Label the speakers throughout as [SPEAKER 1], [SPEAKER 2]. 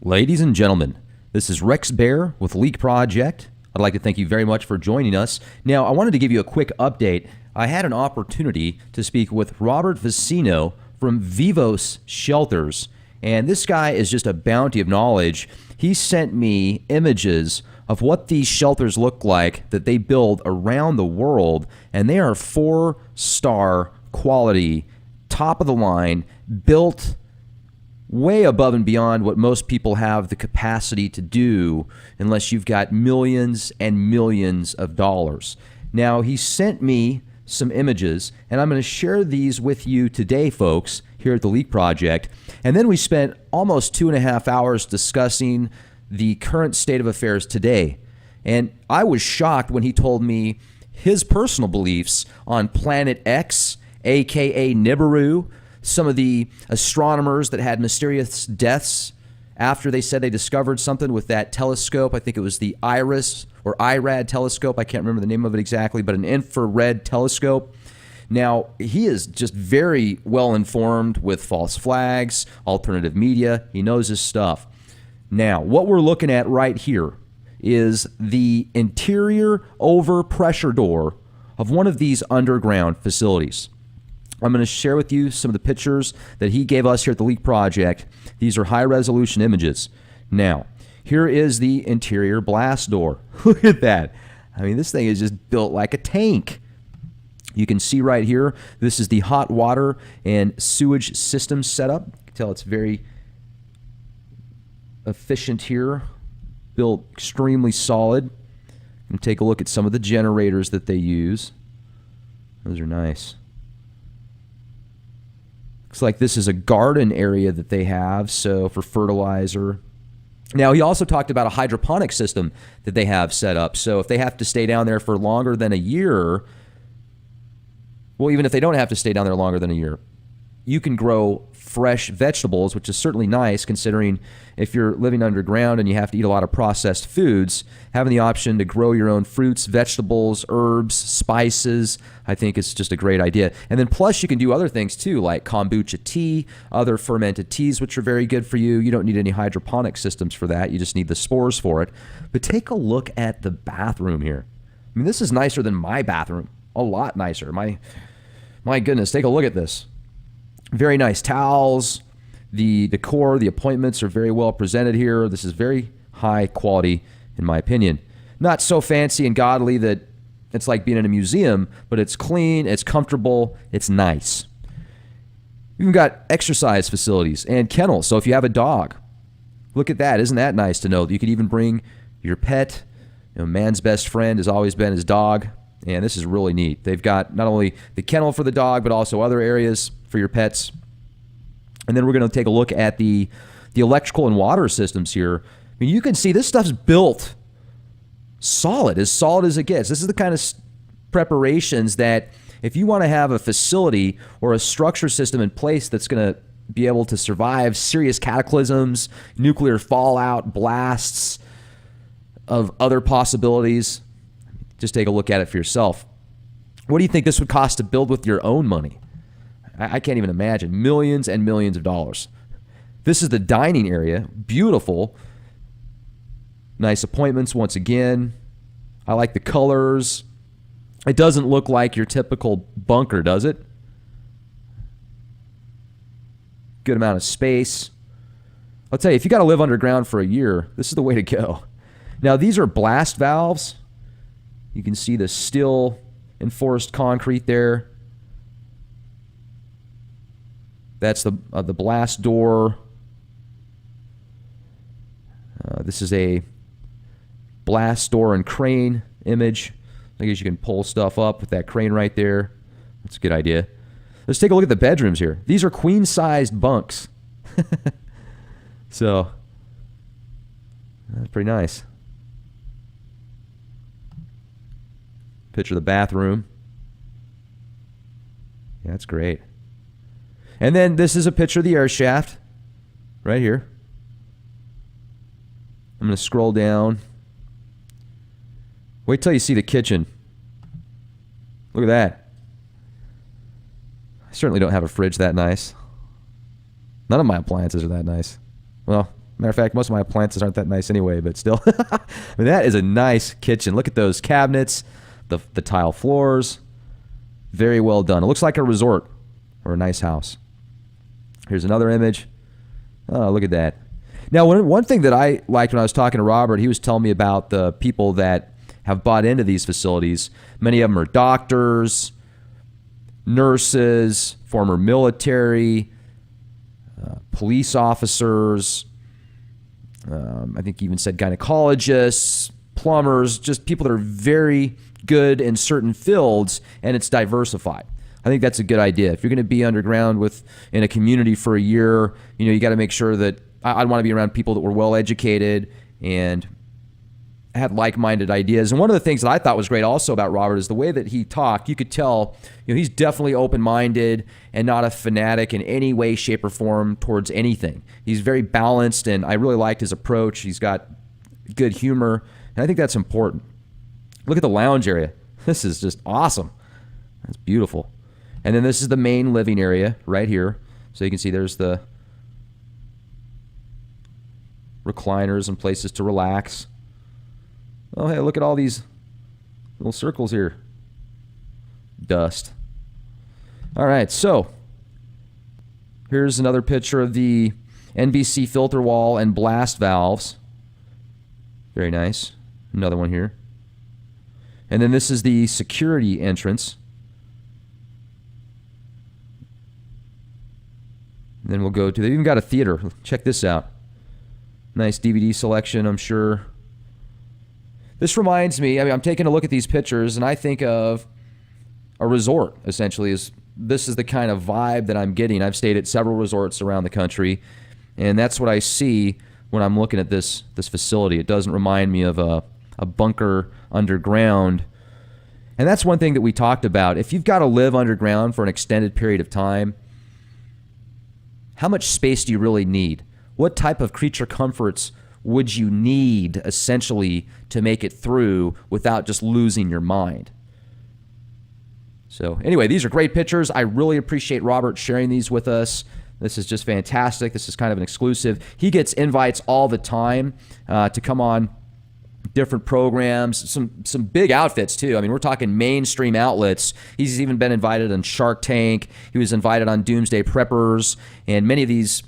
[SPEAKER 1] Ladies and gentlemen, this is Rex Bear with Leak Project. I'd like to thank you very much for joining us. Now, I wanted to give you a quick update. I had an opportunity to speak with Robert Vicino from Vivos Shelters, and this guy is just a bounty of knowledge. He sent me images of what these shelters look like that they build around the world, and they are 4-star quality, top of the line, built way above and beyond what most people have the capacity to do unless you've got millions and millions of dollars. Now, he sent me some images, and I'm going to share these with you today, folks, here at the Leak Project. And then we spent almost 2.5 hours discussing the current state of affairs today. And I was shocked when he told me his personal beliefs on Planet X, aka Nibiru, some of the astronomers that had mysterious deaths after they said they discovered something with that telescope. I think it was the IRIS or IRAD telescope. I can't remember the name of it exactly, but an infrared telescope. Now, he is just very well informed with false flags, alternative media. He knows his stuff. Now, what we're looking at right here is the interior overpressure door of one of these underground facilities. I'm going to share with you some of the pictures that he gave us here at the Leak Project. These are high-resolution images. Now, here is the interior blast door. Look at that. I mean, this thing is just built like a tank. You can see right here, this is the hot water and sewage system setup. You can tell it's very efficient here, built extremely solid. And take a look at some of the generators that they use. Those are nice. Looks like this is a garden area that they have, so for fertilizer. Now, he also talked about a hydroponic system that they have set up. So if they have to stay down there for longer than a year, well, even if they don't have to stay down there longer than a year, you can grow fresh vegetables, which is certainly nice considering if you're living underground and you have to eat a lot of processed foods, having the option to grow your own fruits, vegetables, herbs, spices, I think is just a great idea. And then plus you can do other things too, like kombucha tea, other fermented teas, which are very good for you. You don't need any hydroponic systems for that. You just need the spores for it. But take a look at the bathroom here. I mean, this is nicer than my bathroom. A lot nicer. My goodness, take a look at this. Very nice towels. The decor, the appointments are very well presented here. This is very high quality, in my opinion. Not so fancy and godly that it's like being in a museum, but it's clean, it's comfortable, it's nice. You've got exercise facilities and kennels. So if you have a dog, look at that. Isn't that nice to know that you could even bring your pet? You know, man's best friend has always been his dog. And this is really neat. They've got not only the kennel for the dog, but also other areas for your pets. And then we're going to take a look at the electrical and water systems here. I mean, you can see this stuff's built solid as it gets. This is the kind of preparations that if you want to have a facility or a structure system in place that's going to be able to survive serious cataclysms, nuclear fallout, blasts, of other possibilities, just take a look at it for yourself. What do you think this would cost to build with your own money? I can't even imagine. Millions and millions of dollars. This is the dining area. Beautiful. Nice appointments once again. I like the colors. It doesn't look like your typical bunker, does it? Good amount of space. I'll tell you, if you got to live underground for a year, this is the way to go. Now, these are blast valves. You can see the steel enforced concrete there. That's the blast door. This is a blast door and crane image. I guess you can pull stuff up with that crane right there. That's a good idea. Let's take a look at the bedrooms here. These are queen-sized bunks. So, that's pretty nice. Picture the bathroom. Yeah, that's great. And then this is a picture of the air shaft right here. I'm going to scroll down. Wait till you see the kitchen. Look at that. I certainly don't have a fridge that nice. None of my appliances are that nice. Well, Matter of fact, most of my appliances aren't that nice anyway, but still. I mean, that is a nice kitchen. Look at those cabinets, the tile floors. Very well done. It looks like a resort or a nice house. Here's another image. Oh, look at that. Now, one thing that I liked when I was talking to Robert, he was telling me about the people that have bought into these facilities. Many of them are doctors, nurses, former military, police officers, I think he even said gynecologists, plumbers, just people that are very good in certain fields, and it's diversified. I think that's a good idea. If you're going to be underground in a community for a year, you got to make sure that I'd want to be around people that were well educated and had like-minded ideas. And one of the things that I thought was great also about Robert is the way that he talked. You could tell, he's definitely open-minded and not a fanatic in any way, shape, or form towards anything. He's very balanced, and I really liked his approach. He's got good humor, and I think that's important. Look at the lounge area. This is just awesome. That's beautiful. And then this is the main living area right here. So you can see there's the recliners and places to relax. Oh, hey, look at all these little circles here. Dust. All right, so here's another picture of the NBC filter wall and blast valves. Very nice. Another one here. And then this is the security entrance. And then we'll go to, they've even got a theater. Check this out. Nice DVD selection, I'm sure. This reminds me, I'm taking a look at these pictures, and I think of a resort, essentially. This is the kind of vibe that I'm getting. I've stayed at several resorts around the country, and that's what I see when I'm looking at this facility. It doesn't remind me of a bunker underground. And that's one thing that we talked about. If you've got to live underground for an extended period of time, how much space do you really need? What type of creature comforts would you need, essentially, to make it through without just losing your mind? So anyway, these are great pictures. I really appreciate Robert sharing these with us. This is just fantastic. This is kind of an exclusive. He gets invites all the time to come on different programs, some big outfits too. I mean, we're talking mainstream outlets. He's even been invited on Shark Tank. He was invited on Doomsday Preppers, and many of these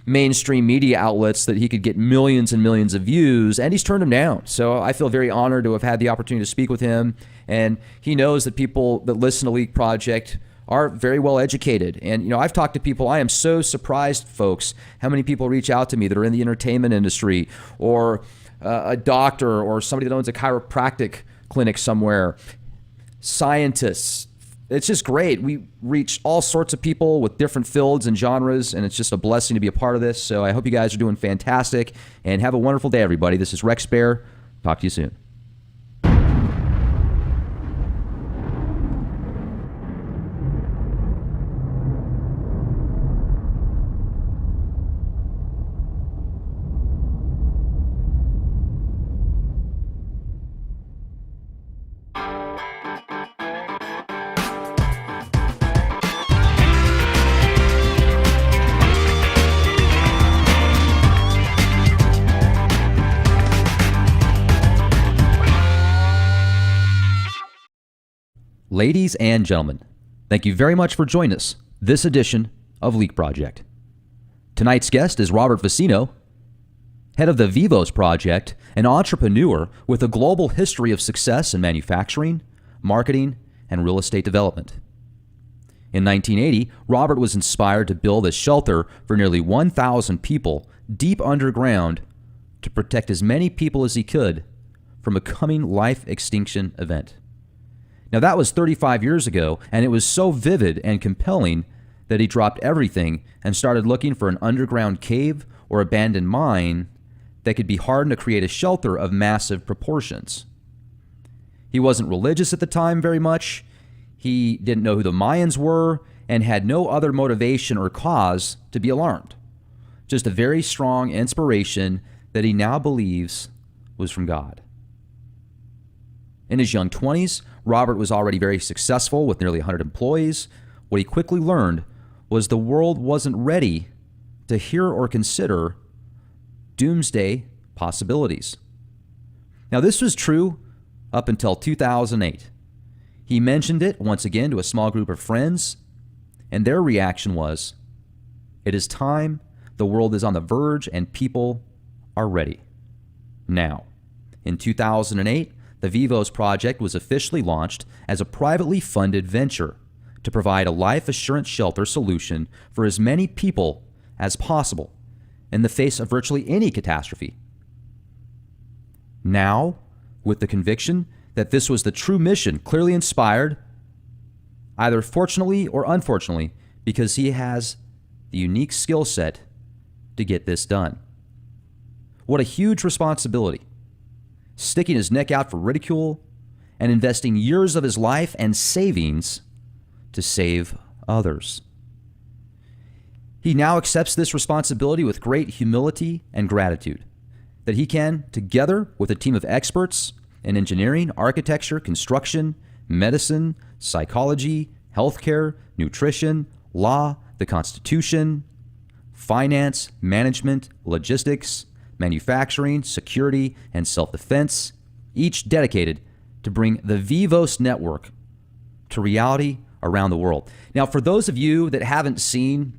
[SPEAKER 1] mainstream media outlets that he could get millions and millions of views, and he's turned them down. So I feel very honored to have had the opportunity to speak with him, and he knows that people that listen to Leak Project are very well educated. And I've talked to people. I am so surprised, folks, how many people reach out to me that are in the entertainment industry, or a doctor, or somebody that owns a chiropractic clinic somewhere, scientists. It's just great. We reach all sorts of people with different fields and genres, and it's just a blessing to be a part of this. So I hope you guys are doing fantastic, and have a wonderful day, everybody. This is Rex Bear. Talk to you soon. Ladies and gentlemen, thank you very much for joining us this edition of Leak Project. Tonight's guest is Robert Vicino, head of the Vivos project, an entrepreneur with a global history of success in manufacturing, marketing, and real estate development. In 1980, Robert was inspired to build a shelter for nearly 1,000 people deep underground to protect as many people as he could from a coming life extinction event. Now, that was 35 years ago, and it was so vivid and compelling that he dropped everything and started looking for an underground cave or abandoned mine that could be hardened to create a shelter of massive proportions. He wasn't religious at the time very much. He didn't know who the Mayans were and had no other motivation or cause to be alarmed. Just a very strong inspiration that he now believes was from God. In his young 20s, Robert was already very successful with nearly 100 employees. What he quickly learned was the world wasn't ready to hear or consider doomsday possibilities. Now, this was true up until 2008. He mentioned it once again to a small group of friends, and their reaction was, "It is time. The world is on the verge, and people are ready." Now, in 2008, the Vivos project was officially launched as a privately funded venture to provide a life assurance shelter solution for as many people as possible in the face of virtually any catastrophe. Now, with the conviction that this was the true mission, clearly inspired, either fortunately or unfortunately, because he has the unique skill set to get this done. What a huge responsibility. Sticking his neck out for ridicule and investing years of his life and savings to save others. He now accepts this responsibility with great humility and gratitude that he can, together with a team of experts in engineering, architecture, construction, medicine, psychology, healthcare, nutrition, law, the Constitution, finance, management, logistics, manufacturing, security, and self-defense, each dedicated to bring the Vivos network to reality around the world. Now, for those of you that haven't seen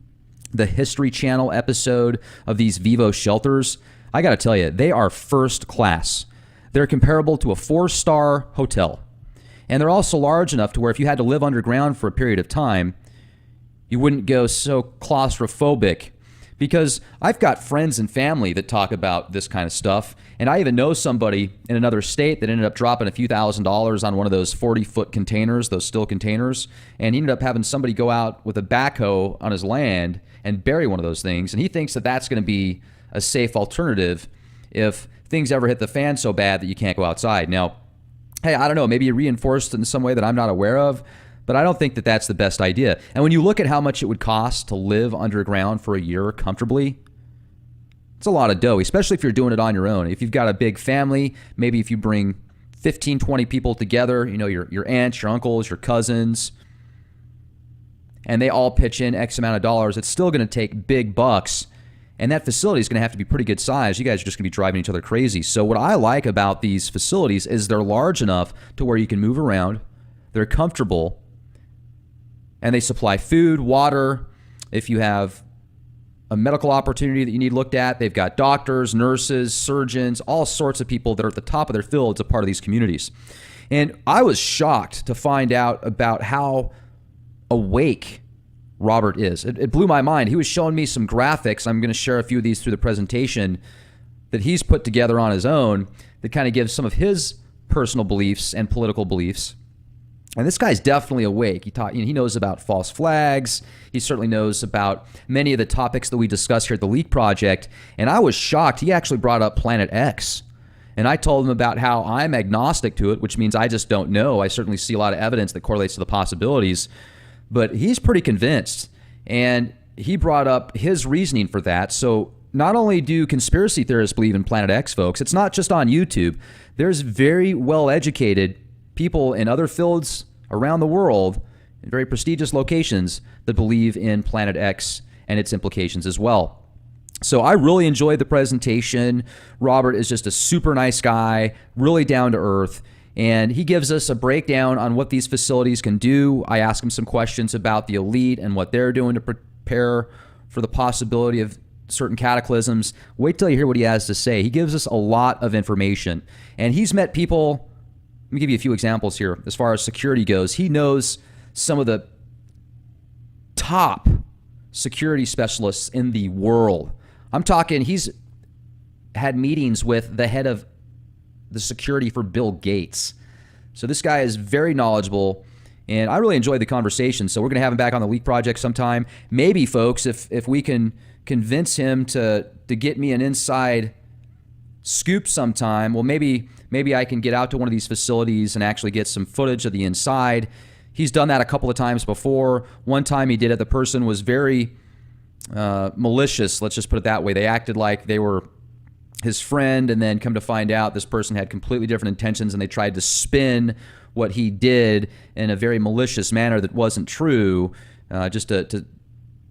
[SPEAKER 1] the History Channel episode of these Vivos shelters, I got to tell you, they are first class. They're comparable to a 4-star hotel. And they're also large enough to where if you had to live underground for a period of time, you wouldn't go so claustrophobic. Because I've got friends and family that talk about this kind of stuff, and I even know somebody in another state that ended up dropping a few $1,000s on one of those 40-foot containers, those steel containers, and he ended up having somebody go out with a backhoe on his land and bury one of those things, and he thinks that that's going to be a safe alternative if things ever hit the fan so bad that you can't go outside. Now, hey, I don't know, maybe you reinforced it in some way that I'm not aware of, but I don't think that that's the best idea. And when you look at how much it would cost to live underground for a year comfortably, it's a lot of dough, especially if you're doing it on your own. If you've got a big family, maybe if you bring 15, 20 people together, you know, your aunts, your uncles, your cousins, and they all pitch in X amount of dollars, it's still going to take big bucks. And that facility is going to have to be pretty good size. You guys are just going to be driving each other crazy. So what I like about these facilities is they're large enough to where you can move around. They're comfortable. And they supply food, water. If you have a medical opportunity that you need looked at, they've got doctors, nurses, surgeons, all sorts of people that are at the top of their fields, a part of these communities. And I was shocked to find out about how awake Robert is. It blew my mind. He was showing me some graphics. I'm going to share a few of these through the presentation that he's put together on his own that kind of gives some of his personal beliefs and political beliefs. And this guy's definitely awake. He knows about false flags. He certainly knows about many of the topics that we discuss here at the Leak Project. And I was shocked. He actually brought up Planet X. And I told him about how I'm agnostic to it, which means I just don't know. I certainly see a lot of evidence that correlates to the possibilities. But he's pretty convinced. And he brought up his reasoning for that. So not only do conspiracy theorists believe in Planet X, folks, it's not just on YouTube. There's very well-educated people in other fields around the world in very prestigious locations that believe in Planet X and its implications as well. So I really enjoyed the presentation. Robert is just a super nice guy, really down to earth, and he gives us a breakdown on what these facilities can do. I ask him some questions about the elite and what they're doing to prepare for the possibility of certain cataclysms. Wait till you hear what he has to say. He gives us a lot of information, and he's met people. Let me give you a few examples here as far as security goes. He knows some of the top security specialists in the world. I'm talking, he's had meetings with the head of the security for Bill Gates. So this guy is very knowledgeable, and I really enjoyed the conversation. So we're going to have him back on the Leak Project sometime. Maybe, folks, if we can convince him to get me an inside scoop sometime, well, maybe I can get out to one of these facilities and actually get some footage of the inside. He's done that a couple of times before. One time he did it. The person was very malicious, let's just put it that way. They acted like they were his friend, and then come to find out this person had completely different intentions, and they tried to spin what he did in a very malicious manner that wasn't true, just to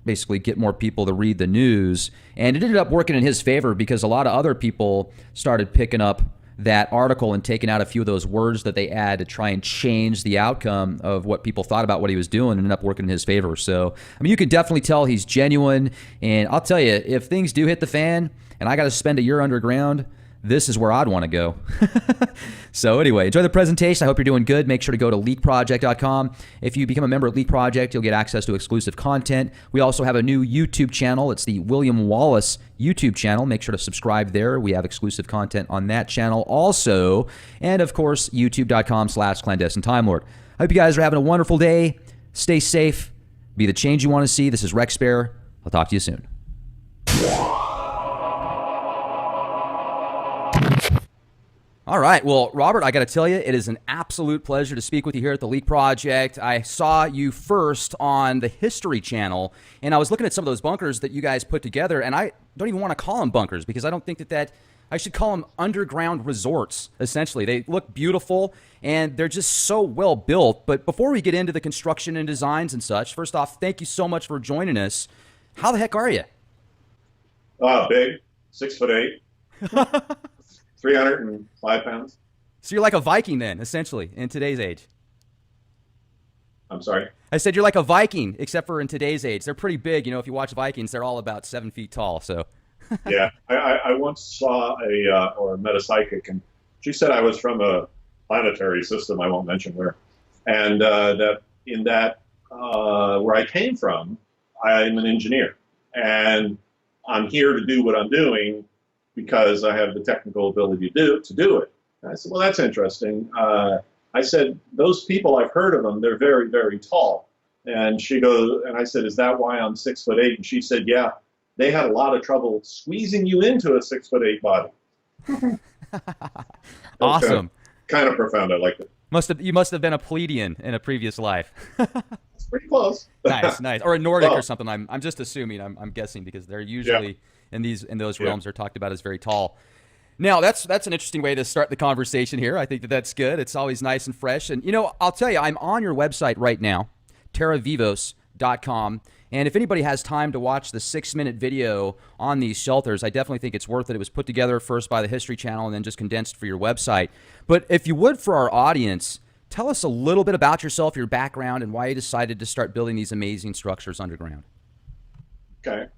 [SPEAKER 1] basically get more people to read the news. And it ended up working in his favor because a lot of other people started picking up that article and taking out a few of those words that they add to try and change the outcome of what people thought about what he was doing, and ended up working in his favor. So, I mean, you can definitely tell he's genuine. And I'll tell you, if things do hit the fan and I got to spend a year underground, this is where I'd want to go. So anyway, enjoy the presentation. I hope you're doing good. Make sure to go to leakproject.com. If you become a member at Leak Project, you'll get access to exclusive content. We also have a new YouTube channel. It's the William Wallace YouTube channel. Make sure to subscribe there. We have exclusive content on that channel also. And of course, youtube.com/clandestine Time Lord. I hope you guys are having a wonderful day. Stay safe. Be the change you want to see. This is Rex Bear. I'll talk to you soon. All right. Well, Robert, I got to tell you, it is an absolute pleasure to speak with you here at the Leak Project. I saw you first on the History Channel, and I was looking at some of those bunkers that you guys put together, and I don't even want to call them bunkers because I don't think that I should call them underground resorts, essentially. They look beautiful, and they're just so well built. But before we get into the construction and designs and such, first off, thank you so much for joining us. How the heck are you?
[SPEAKER 2] Big, 6'8". 305 pounds.
[SPEAKER 1] So you're like a Viking then, essentially, in today's age.
[SPEAKER 2] I'm sorry?
[SPEAKER 1] I said you're like a Viking, except for in today's age. They're pretty big. You know, if you watch Vikings, they're all about 7 feet tall. So.
[SPEAKER 2] Yeah. I once saw met a psychic, and she said I was from a planetary system, I won't mention where, and that where I came from, I'm an engineer, and I'm here to do what I'm doing because I have the technical ability to do it. And I said, well, that's interesting. I said, those people, I've heard of them, they're very, very tall. And she goes, and I said, is that why I'm 6'8"? And she said, yeah, they had a lot of trouble squeezing you into a 6'8" body.
[SPEAKER 1] Awesome.
[SPEAKER 2] Kind of profound. I liked it.
[SPEAKER 1] You must have been a plebeian in a previous life.
[SPEAKER 2] It's pretty close.
[SPEAKER 1] Nice. Or a Nordic or something. I'm just assuming. I'm guessing because they're usually in those realms are talked about as very tall. Now that's an interesting way to start the conversation here. I think that's good. It's always nice and fresh. And I'll tell you, I'm on your website right now, terravivos.com. And if anybody has time to watch the 6-minute video on these shelters, I definitely think it's worth it. It was put together first by the History Channel and then just condensed for your website. But if you would, for our audience, tell us a little bit about yourself, your background, and why you decided to start building these amazing structures underground.
[SPEAKER 2] Okay.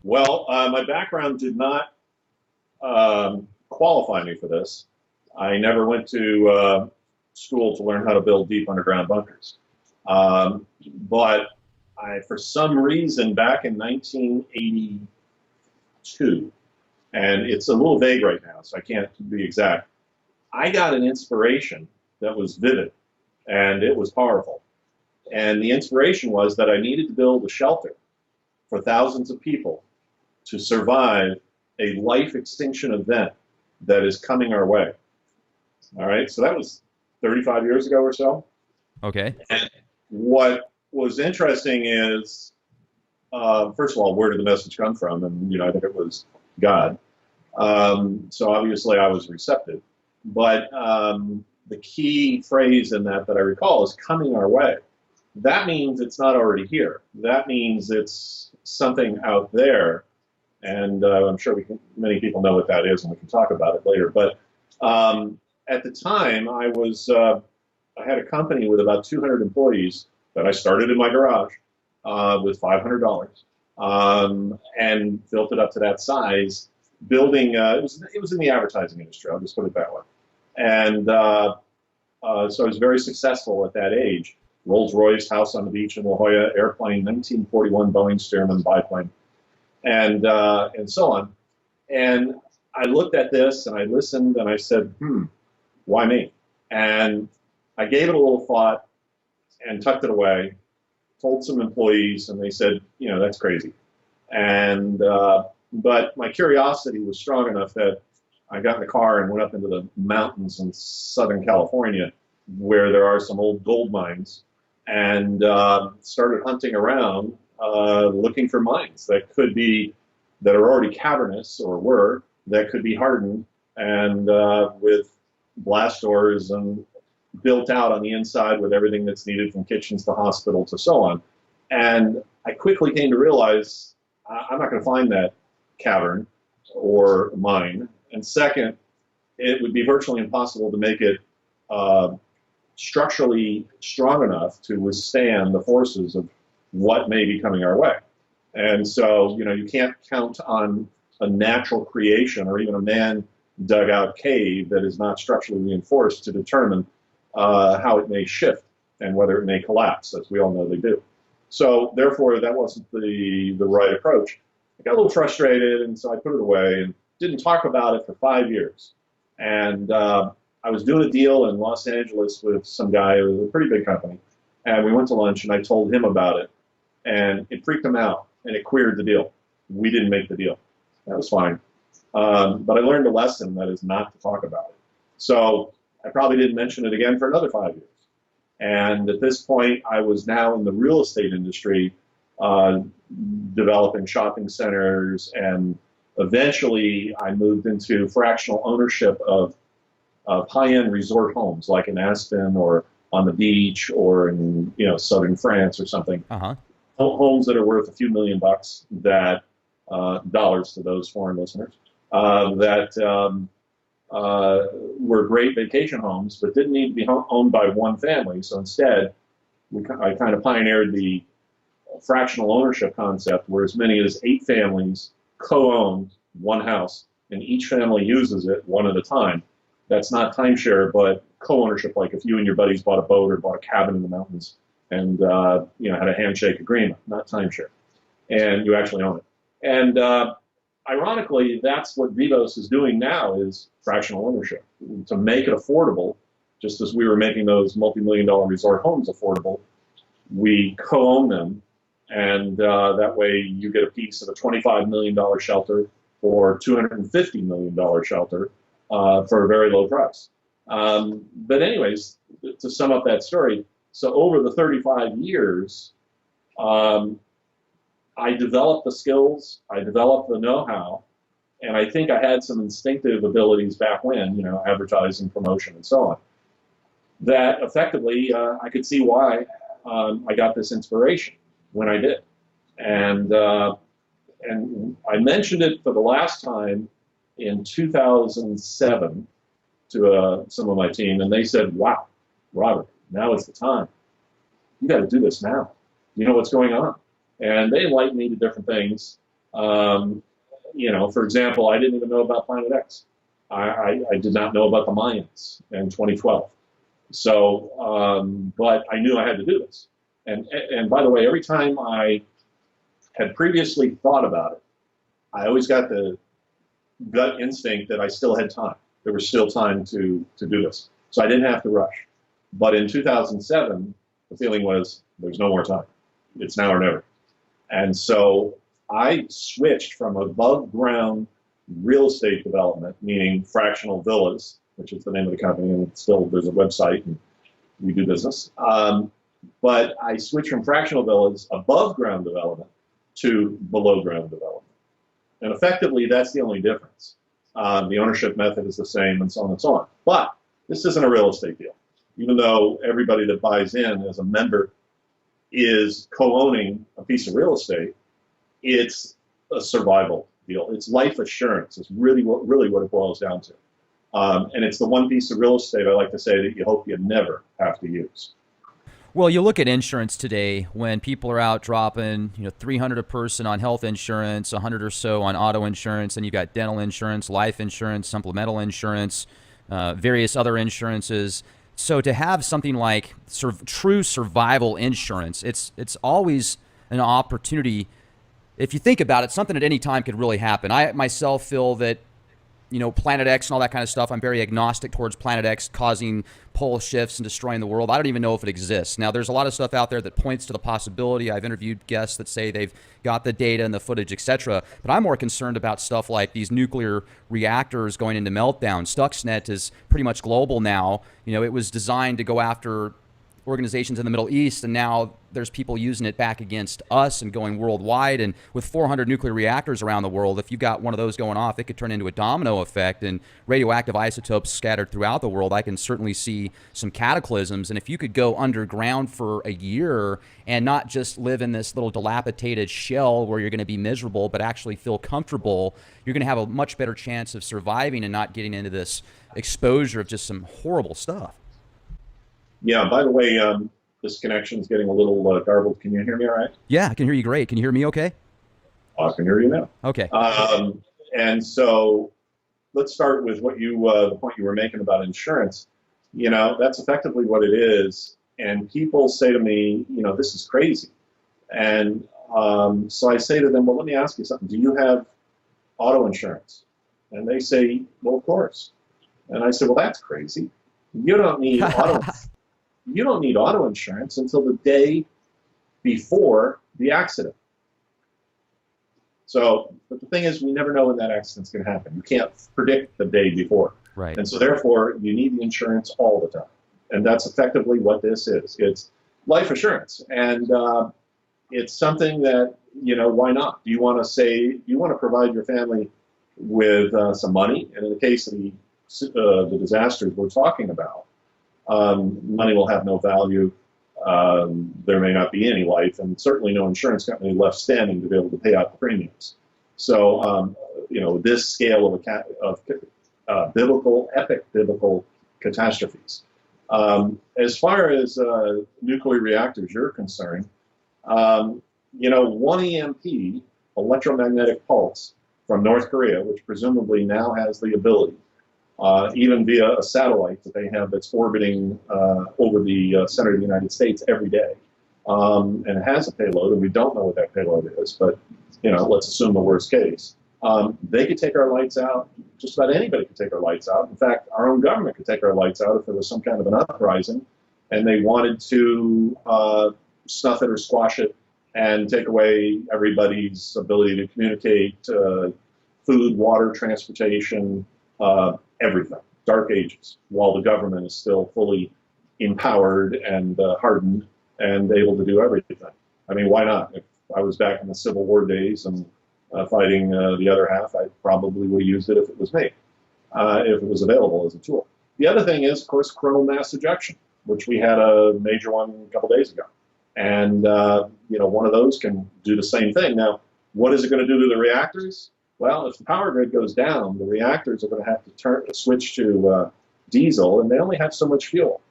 [SPEAKER 2] Well, my background did not qualify me for this. I never went to school to learn how to build deep underground bunkers. But for some reason, back in 1982, and it's a little vague right now, so I can't be exact, I got an inspiration that was vivid, and it was powerful. And the inspiration was that I needed to build a shelter for thousands of people to survive a life extinction event that is coming our way. All right, so that was 35 years ago or so.
[SPEAKER 1] Okay.
[SPEAKER 2] And what was interesting is, first of all, where did the message come from? And, I think it was God. So obviously I was receptive. But the key phrase in that I recall is coming our way. That means it's not already here. That means it's something out there. And I'm sure many people know what that is, and we can talk about it later. But at the time, I had a company with about 200 employees that I started in my garage with $500 and built it up to that size. Building, it was in the advertising industry. I'll just put it that way. And so I was very successful at that age. Rolls-Royce, house on the beach in La Jolla, airplane, 1941 Boeing Stearman biplane, and so on. And I looked at this and I listened and I said, why me? And I gave it a little thought and tucked it away, told some employees, and they said, that's crazy. And but my curiosity was strong enough that I got in the car and went up into the mountains in Southern California where there are some old gold mines, and started hunting around looking for mines that are already cavernous or that could be hardened and with blast doors and built out on the inside with everything that's needed from kitchens to hospital to so on. And I quickly came to realize I'm not going to find that cavern or mine. And second, it would be virtually impossible to make it uh, structurally strong enough to withstand the forces of what may be coming our way. And so, you can't count on a natural creation or even a man dug out cave that is not structurally reinforced to determine how it may shift and whether it may collapse, as we all know they do. So therefore, that wasn't the right approach. I got a little frustrated, and so I put it away and didn't talk about it for 5 years. And I was doing a deal in Los Angeles with some guy who was a pretty big company, and we went to lunch, and I told him about it, and it freaked him out, and it queered the deal. We didn't make the deal. That was fine. But I learned a lesson, that is not to talk about it. So I probably didn't mention it again for another 5 years. And at this point, I was now in the real estate industry, developing shopping centers, and eventually I moved into fractional ownership of high-end resort homes, like in Aspen or on the beach or in southern France or something.
[SPEAKER 1] Uh-huh.
[SPEAKER 2] Homes that are worth a few $1,000,000 that dollars to those foreign listeners that were great vacation homes, but didn't need to be owned by one family. So instead, I kind of pioneered the fractional ownership concept, where as many as 8 families co-own one house, and each family uses it one at a time. That's not timeshare, but co-ownership, like if you and your buddies bought a boat or bought a cabin in the mountains and had a handshake agreement, not timeshare, and you actually own it. And ironically, that's what Vivos is doing now, is fractional ownership, to make it affordable. Just as we were making those multi-million-dollar resort homes affordable, we co-own them, and that way you get a piece of a $25 million shelter or $250 million shelter for a very low price. But anyways, to sum up that story, so over the 35 years, I developed the skills, I developed the know-how, and I think I had some instinctive abilities back when, advertising, promotion, and so on, that effectively I could see why I got this inspiration when I did. And I mentioned it for the last time in 2007 to some of my team, and they said, "Wow, Robert, now is the time. You got to do this now. You know what's going on." And they enlightened me to different things. For example, I didn't even know about Planet X. I did not know about the Mayans in 2012. So, but I knew I had to do this. And by the way, every time I had previously thought about it, I always got the gut instinct that I still had time. There was still time to do this. So I didn't have to rush. But in 2007, the feeling was there's no more time. It's now or never. And so I switched from above ground real estate development, meaning fractional villas, which is the name of the company, and still there's a website and we do business. But I switched from fractional villas, above ground development, to below ground development. And effectively, that's the only difference. The ownership method is the same, and so on and so on. But this isn't a real estate deal. Even though everybody that buys in as a member is co-owning a piece of real estate, it's a survival deal. It's life assurance. It's really what it boils down to. And it's the one piece of real estate I like to say that you hope you never have to use.
[SPEAKER 1] Well, you look at insurance today when people are out dropping, $300 a person on health insurance, $100 or so on auto insurance, and you've got dental insurance, life insurance, supplemental insurance, various other insurances. So to have something like true survival insurance, it's always an opportunity. If you think about it, something at any time could really happen. I myself feel that, Planet X and all that kind of stuff, I'm very agnostic towards Planet X causing pole shifts and destroying the world. I don't even know if it exists. Now, there's a lot of stuff out there that points to the possibility. I've interviewed guests that say they've got the data and the footage, etc. But I'm more concerned about stuff like these nuclear reactors going into meltdown. Stuxnet is pretty much global now. It was designed to go after organizations in the Middle East, and now there's people using it back against us and going worldwide. And with 400 nuclear reactors around the world, if you got one of those going off, it could turn into a domino effect, and radioactive isotopes scattered throughout the world. I can certainly see some cataclysms. And if you could go underground for a year and not just live in this little dilapidated shell where you're going to be miserable, but actually feel comfortable, you're going to have a much better chance of surviving and not getting into this exposure of just some horrible stuff.
[SPEAKER 2] Yeah, by the way, this connection's getting a little garbled. Can you hear me all right?
[SPEAKER 1] Yeah, I can hear you great. Can you hear me okay?
[SPEAKER 2] I can hear you now.
[SPEAKER 1] Okay.
[SPEAKER 2] And so let's start with what the point you were making about insurance. That's effectively what it is. And people say to me, this is crazy. And so I say to them, well, let me ask you something. Do you have auto insurance? And they say, well, of course. And I said, well, that's crazy. You don't need auto insurance until the day before the accident. So, but the thing is, we never know when that accident's going to happen. You can't predict the day before.
[SPEAKER 1] Right.
[SPEAKER 2] And so therefore, you need the insurance all the time. And that's effectively what this is. It's life assurance. And it's something that, why not? Do you want to provide your family with some money? And in the case of the disasters we're talking about, money will have no value. There may not be any life, and certainly no insurance company left standing to be able to pay out the premiums. So, this scale of epic biblical catastrophes. As far as nuclear reactors you're concerned, one EMP, electromagnetic pulse, from North Korea, which presumably now has the ability, even via a satellite that they have that's orbiting over the center of the United States every day. And it has a payload, and we don't know what that payload is, but let's assume the worst case. They could take our lights out. Just about anybody could take our lights out. In fact, our own government could take our lights out if there was some kind of an uprising and they wanted to snuff it or squash it and take away everybody's ability to communicate, food, water, transportation, everything. Dark ages, while the government is still fully empowered and hardened and able to do everything. I mean, why not? If I was back in the Civil War days and fighting the other half, I probably would have used it if it was me, if it was available as a tool. The other thing is, of course, coronal mass ejection, which we had a major one a couple days ago. And, one of those can do the same thing. Now, what is it going to do to the reactors? Well, if the power grid goes down, the reactors are going to have to switch to diesel, and they only have so much fuel.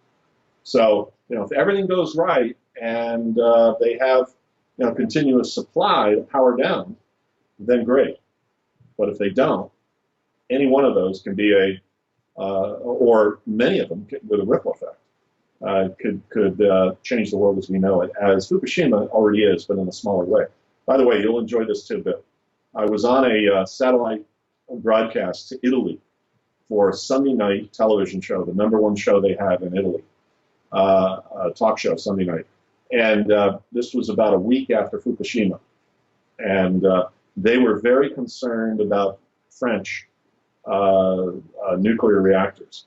[SPEAKER 2] So, if everything goes right and they have, continuous supply to power down, then great. But if they don't, any one of those can be or many of them with a ripple effect, could change the world as we know it, as Fukushima already is, but in a smaller way. By the way, you'll enjoy this tidbit. I was on a satellite broadcast to Italy for a Sunday night television show, the #1 show they have in Italy, a talk show Sunday night. And this was about a week after Fukushima. And they were very concerned about French nuclear reactors.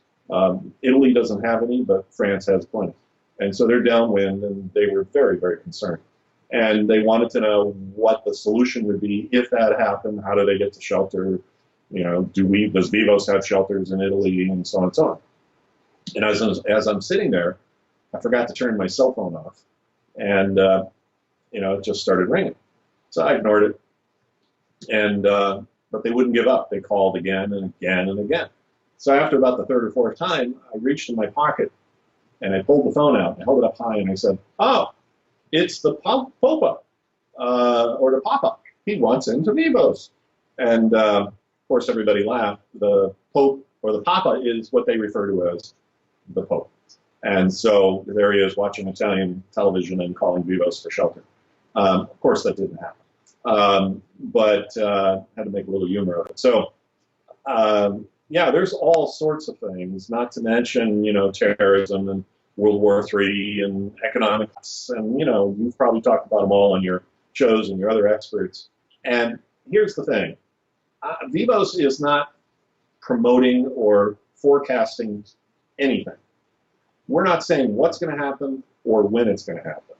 [SPEAKER 2] Italy doesn't have any, but France has plenty. And so they're downwind, and they were very, very concerned. And they wanted to know what the solution would be if that happened. How do they get to shelter? Does Vivos have shelters in Italy, and so on and so on. And as I'm sitting there, I forgot to turn my cell phone off, and it just started ringing. So I ignored it, and but they wouldn't give up. They called again and again and again. So after about the third or fourth time, I reached in my pocket, and I pulled the phone out, and I held it up high, and I said, "Oh, it's the Popa, or the Papa. He wants into Vivos." And of course, everybody laughed. The Pope or the Papa is what they refer to as the Pope. And so there he is watching Italian television and calling Vivos for shelter. Of course, that didn't happen, but had to make a little humor of it. So, yeah, there's all sorts of things, not to mention, terrorism and World War III and economics. And, you've probably talked about them all on your shows and your other experts. And here's the thing. Vivos is not promoting or forecasting anything. We're not saying what's going to happen or when it's going to happen.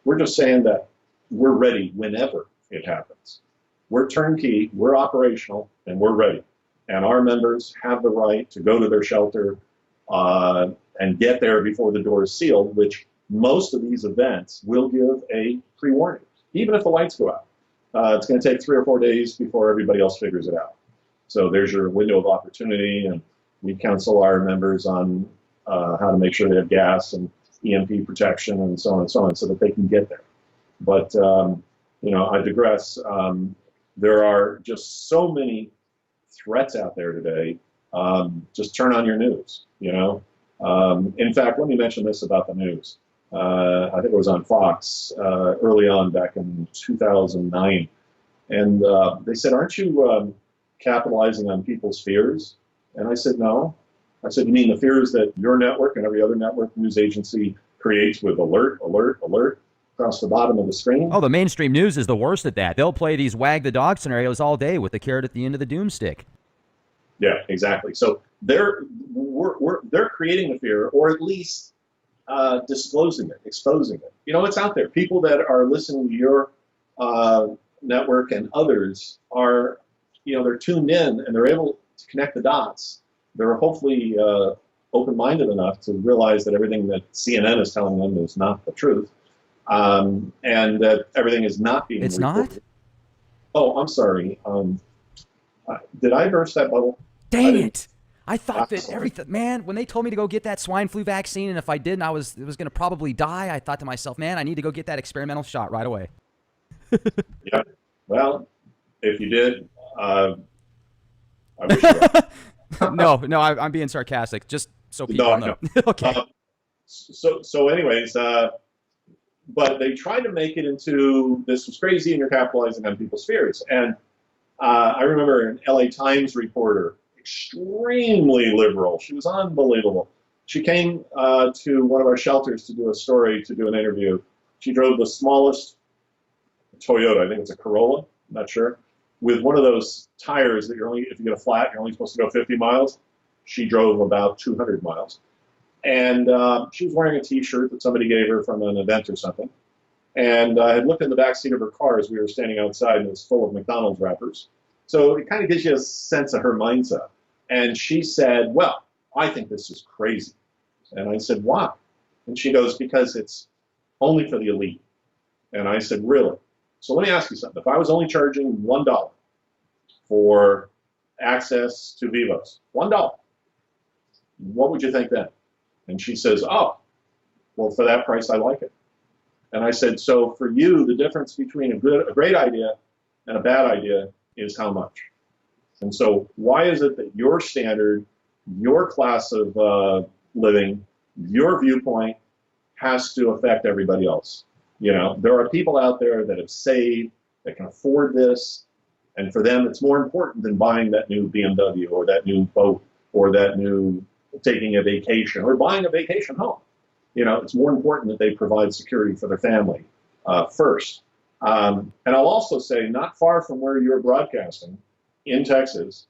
[SPEAKER 2] We're just saying that we're ready whenever it happens. We're turnkey, we're operational, and we're ready. And our members have the right to go to their shelter and get there before the door is sealed, which most of these events will give a pre-warning, even if the lights go out. It's going to take 3 or 4 days before everybody else figures it out. So there's your window of opportunity, and we counsel our members on how to make sure they have gas and EMP protection and so on, so that they can get there. But, I digress. There are just so many threats out there today. Just turn on your news, In fact, let me mention this about the news. I think it was on Fox early on back in 2009. And they said, aren't you capitalizing on people's fears? And I said, no. I said, you mean the fears that your network and every other network news agency creates with alert, alert, alert across the bottom of the screen?
[SPEAKER 1] Oh, the mainstream news is the worst at that. They'll play these wag the dog scenarios all day with the carrot at the end of the doomstick.
[SPEAKER 2] Yeah, exactly. So they're creating the fear, or at least disclosing it, exposing it. It's out there. People that are listening to your network and others are, they're tuned in and they're able to connect the dots. They're hopefully open-minded enough to realize that everything that CNN is telling them is not the truth, and that everything is not being
[SPEAKER 1] It's
[SPEAKER 2] reported.
[SPEAKER 1] not?
[SPEAKER 2] Oh, I'm sorry. Did I burst that bubble?
[SPEAKER 1] Dang it. I thought that everything, man, when they told me to go get that swine flu vaccine, and if I didn't, it was going to probably die, I thought to myself, man, I need to go get that experimental shot right away.
[SPEAKER 2] Yeah. Well, if you did, I wish you were.
[SPEAKER 1] No, I'm being sarcastic, just so people know. Okay.
[SPEAKER 2] So anyways, but they tried to make it into this was crazy and you're capitalizing on people's fears. And I remember an LA Times reporter, extremely liberal. She was unbelievable. She came to one of our shelters to do a story, to do an interview. She drove the smallest Toyota, I think it's a Corolla, I'm not sure, with one of those tires that if you get a flat, you're only supposed to go 50 miles. She drove about 200 miles. And she was wearing a T-shirt that somebody gave her from an event or something. And I had looked in the back seat of her car as we were standing outside, and it was full of McDonald's wrappers. So it kind of gives you a sense of her mindset. And she said, well, I think this is crazy. And I said, why? And she goes, because it's only for the elite. And I said, really? So let me ask you something. If I was only charging $1 for access to Vivos, $1, what would you think then? And she says, oh, well, for that price, I like it. And I said, so for you, the difference between a great idea and a bad idea is how much? And so why is it that your standard, your class of living, your viewpoint has to affect everybody else? There are people out there that have saved, that can afford this, and for them it's more important than buying that new BMW or that new boat or that new taking a vacation or buying a vacation home. It's more important that they provide security for their family first. And I'll also say, not far from where you're broadcasting, in Texas,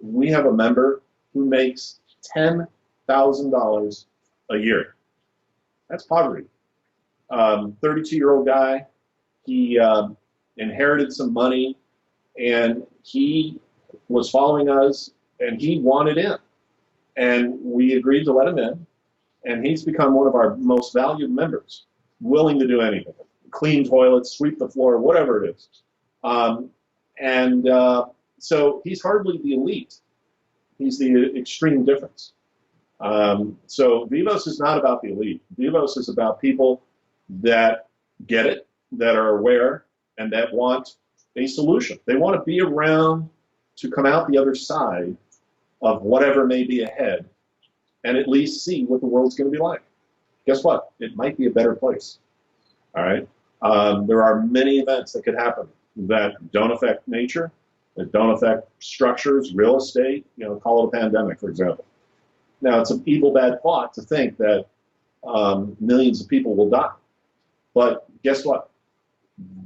[SPEAKER 2] we have a member who makes $10,000 a year. That's poverty. 32-year-old guy. He inherited some money, and he was following us, and he wanted in. And we agreed to let him in, and he's become one of our most valued members, willing to do anything. Clean toilets, sweep the floor, whatever it is. So he's hardly the elite. He's the extreme difference. So Vivos is not about the elite. Vivos is about people that get it, that are aware, and that want a solution. They want to be around to come out the other side of whatever may be ahead and at least see what the world's going to be like. Guess what? It might be a better place. All right? There are many events that could happen that don't affect nature, that don't affect structures, real estate, call it a pandemic, for example. Now, it's an evil, bad thought to think that millions of people will die. But guess what?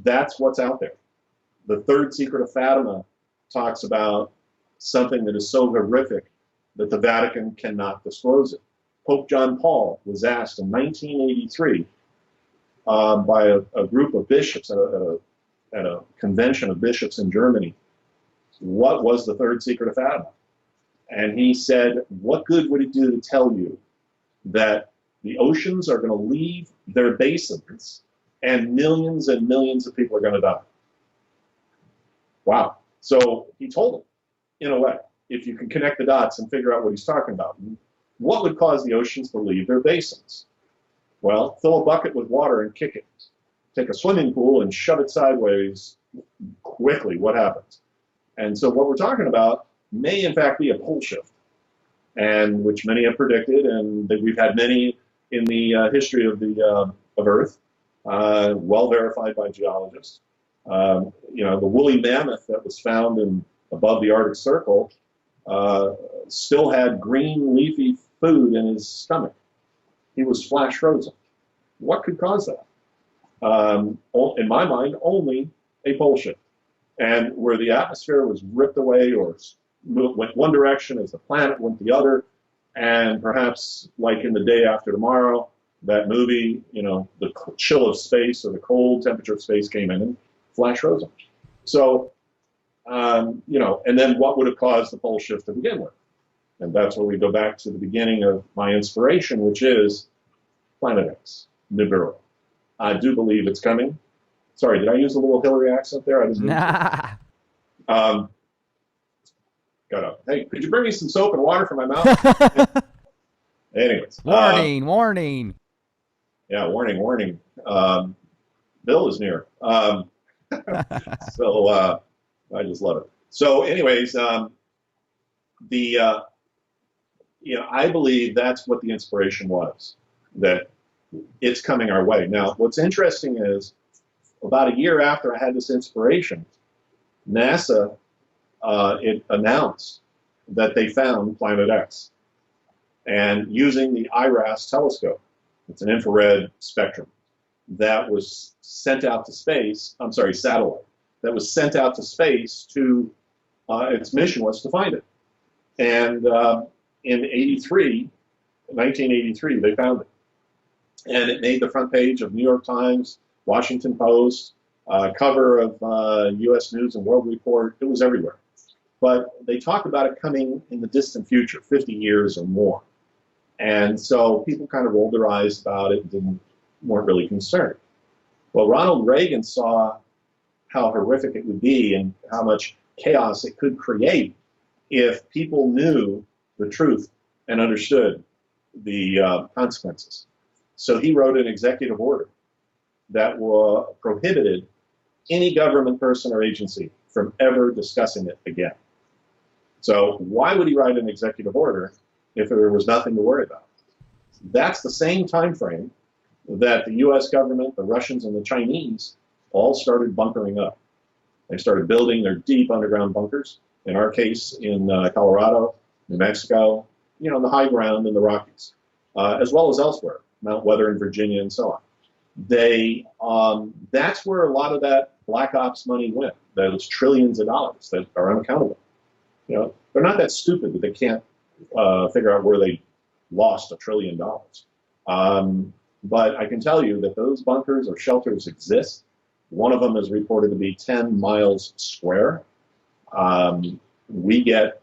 [SPEAKER 2] That's what's out there. The third secret of Fatima talks about something that is so horrific that the Vatican cannot disclose it. Pope John Paul was asked in 1983 by a group of bishops at a convention of bishops in Germany, what was the third secret of Fatima? And he said, what good would it do to tell you that the oceans are going to leave their basins and millions of people are going to die? Wow. So he told them, in a way, if you can connect the dots and figure out what he's talking about. What would cause the oceans to leave their basins? Well, fill a bucket with water and kick it. Take a swimming pool and shove it sideways quickly. What happens? And so what we're talking about may in fact be a pole shift, and which many have predicted, and that we've had many in the history of Earth, well verified by geologists. The woolly mammoth that was found above the Arctic Circle still had green leafy food in his stomach. He was flash frozen. What could cause that? In my mind, only a pole shift. And where the atmosphere was ripped away or went one direction as the planet went the other, and perhaps like in The Day After Tomorrow, that movie, the chill of space or the cold temperature of space came in and flash frozen. So, and then what would have caused the pole shift to begin with? And that's where we go back to the beginning of my inspiration, which is Planet X, Nibiru. I do believe it's coming. Sorry, did I use a little Hillary accent there? I didn't.
[SPEAKER 1] Nah.
[SPEAKER 2] Got up. Hey, could you bring me some soap and water for my mouth? Anyways.
[SPEAKER 1] Warning.
[SPEAKER 2] Yeah, warning. Bill is near. So I just love it. So anyways, I believe that's what the inspiration was, that it's coming our way. Now, what's interesting is about a year after I had this inspiration, NASA it announced that they found Planet X, and using the IRAS telescope, it's an infrared spectrum that was sent out to space. I'm sorry, satellite that was sent out to space to its mission was to find it. And in 1983, they found it, and it made the front page of New York Times, Washington Post, cover of U.S. News and World Report. It was everywhere. But they talked about it coming in the distant future, 50 years or more. And so people kind of rolled their eyes about it and weren't really concerned. Well, Ronald Reagan saw how horrific it would be and how much chaos it could create if people knew the truth and understood the consequences. So he wrote an executive order that prohibited any government person or agency from ever discussing it again. So why would he write an executive order if there was nothing to worry about? That's the same time frame that the U.S. government, the Russians, and the Chinese all started bunkering up. They started building their deep underground bunkers, in our case in Colorado, New Mexico, the high ground in the Rockies, as well as elsewhere, Mount Weather in Virginia and so on. That's where a lot of that black ops money went, those trillions of dollars that are unaccountable. They're not that stupid that they can't figure out where they lost $1 trillion. But I can tell you that those bunkers or shelters exist. One of them is reported to be 10 miles square. We get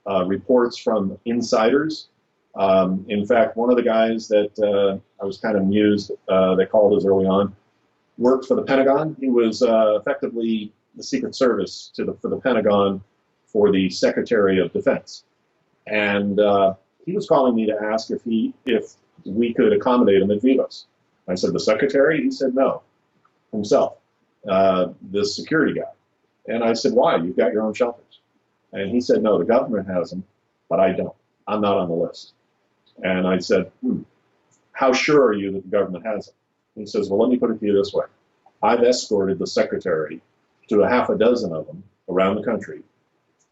[SPEAKER 2] reports from insiders. In fact, one of the guys that I was kind of amused that called us early on worked for the Pentagon. He was effectively the Secret Service for the Pentagon for the Secretary of Defense. And he was calling me to ask if we could accommodate him at Vivos. I said, the Secretary? He said, no, himself, this security guy. And I said, why? You've got your own shelters. And he said, no, the government has them, but I don't. I'm not on the list. And I said, how sure are you that the government has them? And he says, well, let me put it to you this way. I've escorted the Secretary to a half a dozen of them around the country.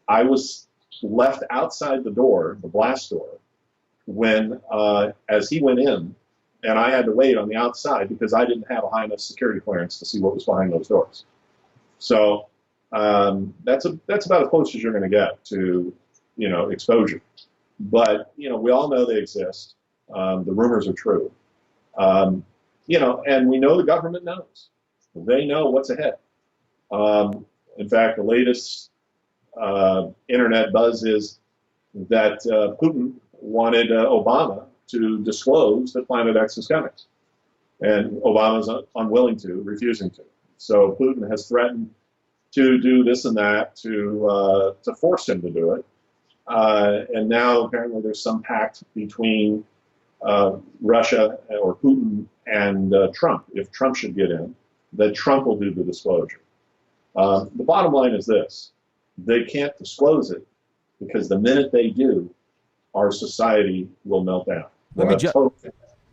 [SPEAKER 2] I was left outside the door, the blast door, when, as he went in, and I had to wait on the outside because I didn't have a high enough security clearance to see what was behind those doors. So that's about as close as you're going to get to, exposure. But, we all know they exist. The rumors are true. Um, and we know the government knows. They know what's ahead. In fact, the latest internet buzz is that Putin wanted Obama to disclose that Planet X is coming. And Obama's unwilling to, refusing to. So Putin has threatened to do this and that to force him to do it. And now apparently there's some pact between Russia or Putin and Trump. If Trump should get in, that Trump will do the disclosure. The bottom line is this: they can't disclose it because the minute they do, our society will melt down. We'll have total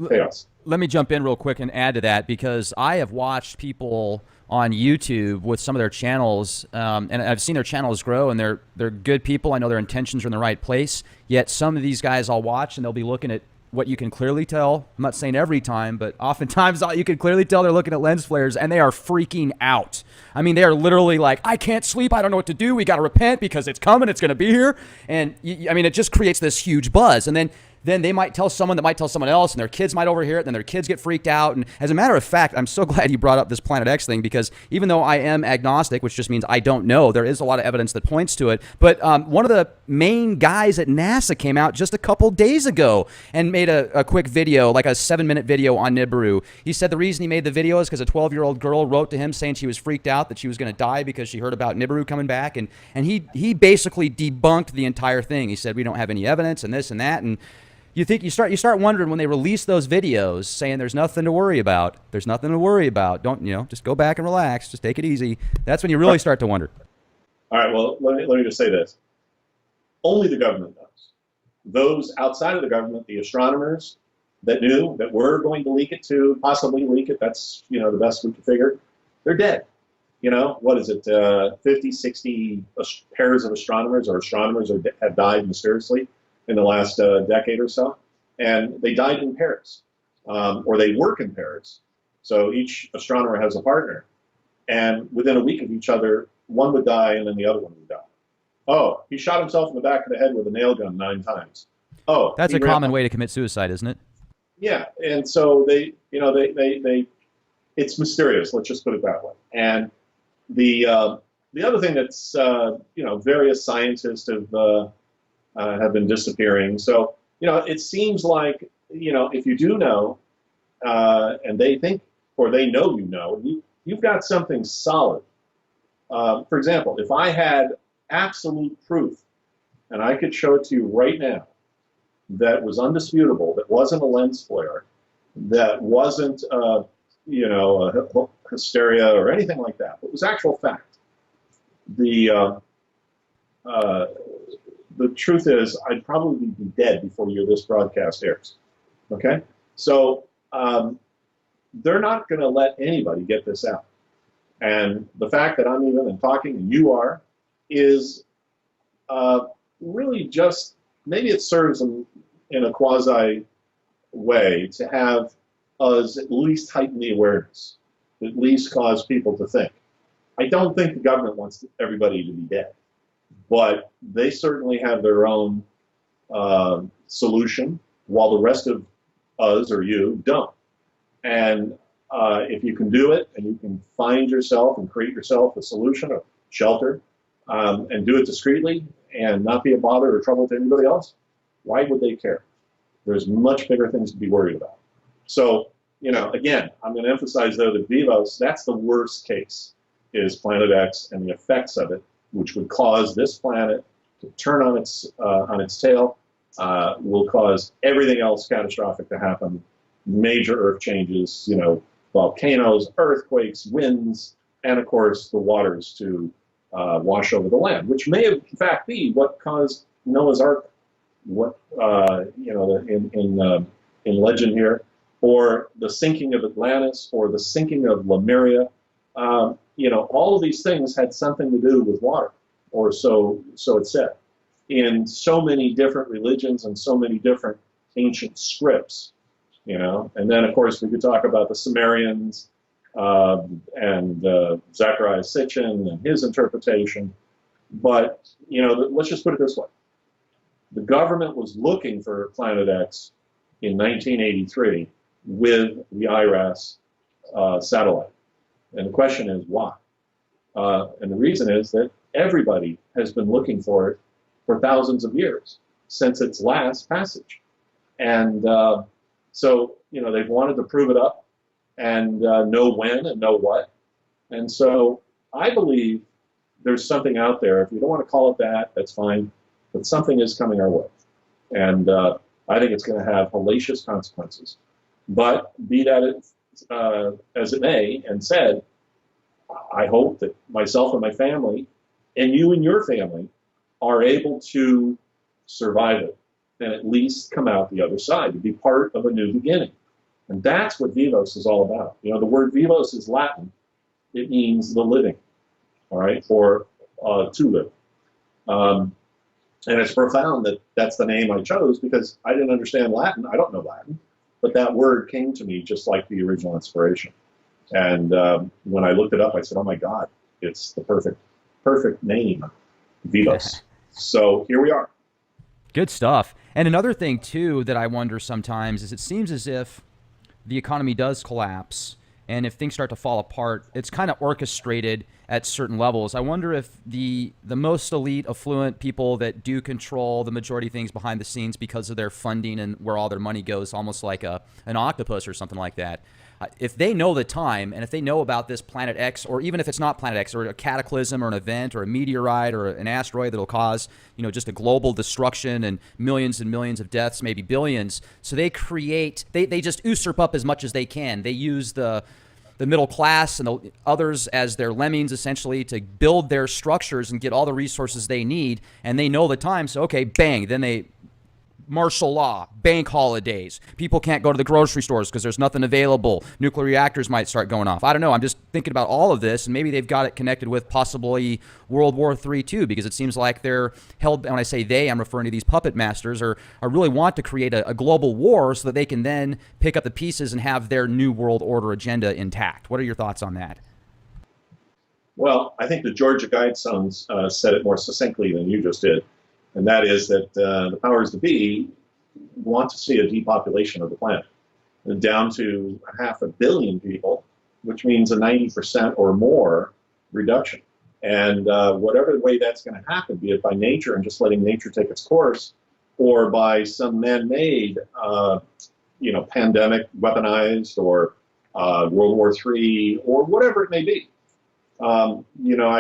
[SPEAKER 2] chaos.
[SPEAKER 1] Let me jump in real quick and add to that, because I have watched people on YouTube with some of their channels, and I've seen their channels grow, and they're good people. I know their intentions are in the right place. Yet some of these guys I'll watch, and they'll be looking at what you can clearly tell. I'm not saying every time, but oftentimes you can clearly tell they're looking at lens flares, and they are freaking out. I mean, they are literally like, I can't sleep. I don't know what to do. We got to repent because it's coming. It's going to be here. And I mean, it just creates this huge buzz. And then they might tell someone that might tell someone else, and their kids might overhear it, and then their kids get freaked out. And as a matter of fact, I'm so glad you brought up this Planet X thing, because even though I am agnostic, which just means I don't know, there is a lot of evidence that points to it. But one of the main guys at NASA came out just a couple days ago and made a quick video, like a 7-minute video on Nibiru. He said the reason he made the video is because a 12-year-old girl wrote to him saying she was freaked out that she was going to die because she heard about Nibiru coming back. And he basically debunked the entire thing. He said, we don't have any evidence and this and that. And you start wondering when they release those videos saying there's nothing to worry about. There's nothing to worry about. Don't, just go back and relax. Just take it easy. That's when you really start to wonder.
[SPEAKER 2] All right, well, let me just say this. Only the government knows. Those outside of the government, the astronomers that knew that we're going to leak it to, possibly leak it, that's, the best we can figure, they're dead. What is it, 50, 60 pairs of astronomers have died mysteriously in the last decade or so, and they died in pairs, or they work in pairs. So each astronomer has a partner, and within a week of each other, one would die and then the other one would die. Oh, he shot himself in the back of the head with a nail gun 9 times. Oh,
[SPEAKER 1] that's a common way to commit suicide, isn't it?
[SPEAKER 2] Yeah, and so they it's mysterious. Let's just put it that way. And the other thing that's various scientists have been disappearing. So it seems like if you do know, and they think or they know you've got something solid. For example, if I had absolute proof, and I could show it to you right now, that was undisputable, that wasn't a lens flare, that wasn't a hysteria or anything like that, it was actual fact. The truth is, I'd probably be dead before this broadcast airs. Okay? So they're not going to let anybody get this out. And the fact that I'm even talking and you are is really just, maybe it serves in a quasi way to have us at least heighten the awareness, at least cause people to think. I don't think the government wants everybody to be dead, but they certainly have their own solution, while the rest of us or you don't. And if you can do it, and you can find yourself and create yourself a solution, a shelter, and do it discreetly and not be a bother or trouble to anybody else, why would they care? There's much bigger things to be worried about. So, again, I'm going to emphasize, though, that Vivos, that's the worst case, is Planet X and the effects of it, which would cause this planet to turn on its tail, will cause everything else catastrophic to happen, major Earth changes, volcanoes, earthquakes, winds, and, of course, the waters to wash over the land, which may, in fact, be what caused Noah's Ark, in legend here, or the sinking of Atlantis, or the sinking of Lemuria. All of these things had something to do with water, or so it said, in so many different religions and so many different ancient scripts. And then, of course, we could talk about the Sumerians and Zechariah Sitchin and his interpretation. But, let's just put it this way. The government was looking for Planet X in 1983 with the IRAS satellite. And the question is why? And the reason is that everybody has been looking for it for thousands of years since its last passage. And so, they've wanted to prove it up and know when and know what. And so I believe there's something out there. If you don't want to call it that, that's fine. But something is coming our way. And I think it's going to have hellacious consequences. But be that as it may, and said, I hope that myself and my family, and you and your family, are able to survive it and at least come out the other side, to be part of a new beginning. And that's what Vivos is all about. The word Vivos is Latin. It means the living, all right, or to live. And it's profound that that's the name I chose because I didn't understand Latin. I don't know Latin. But that word came to me just like the original inspiration. And when I looked it up, I said, oh, my God, it's the perfect name, Vivos. So here we are.
[SPEAKER 1] Good stuff. And another thing, too, that I wonder sometimes is it seems as if the economy does collapse, and if things start to fall apart, it's kind of orchestrated at certain levels. I wonder if the most elite, affluent people that do control the majority of things behind the scenes because of their funding and where all their money goes, almost like an octopus or something like that, if they know the time and if they know about this Planet X, or even if it's not Planet X, or a cataclysm or an event or a meteorite or an asteroid that'll cause, just a global destruction and millions of deaths, maybe billions. So they just usurp up as much as they can. They use the middle class and the others as their lemmings, essentially, to build their structures and get all the resources they need. And they know the time. So, okay, bang. Then they martial law, bank holidays. People can't go to the grocery stores because there's nothing available. Nuclear reactors might start going off. I don't know. I'm just thinking about all of this, and maybe they've got it connected with possibly World War III too, because it seems like they're held, when I say they, I'm referring to these puppet masters, or really want to create a global war so that they can then pick up the pieces and have their new world order agenda intact. What are your thoughts on that?
[SPEAKER 2] Well, I think the Georgia Guidestones said it more succinctly than you just did. And that is that the powers that be want to see a depopulation of the planet, and down to 500 million people, which means a 90% or more reduction. And whatever way that's going to happen, be it by nature and just letting nature take its course, or by some man-made, pandemic weaponized, or World War III, or whatever it may be. I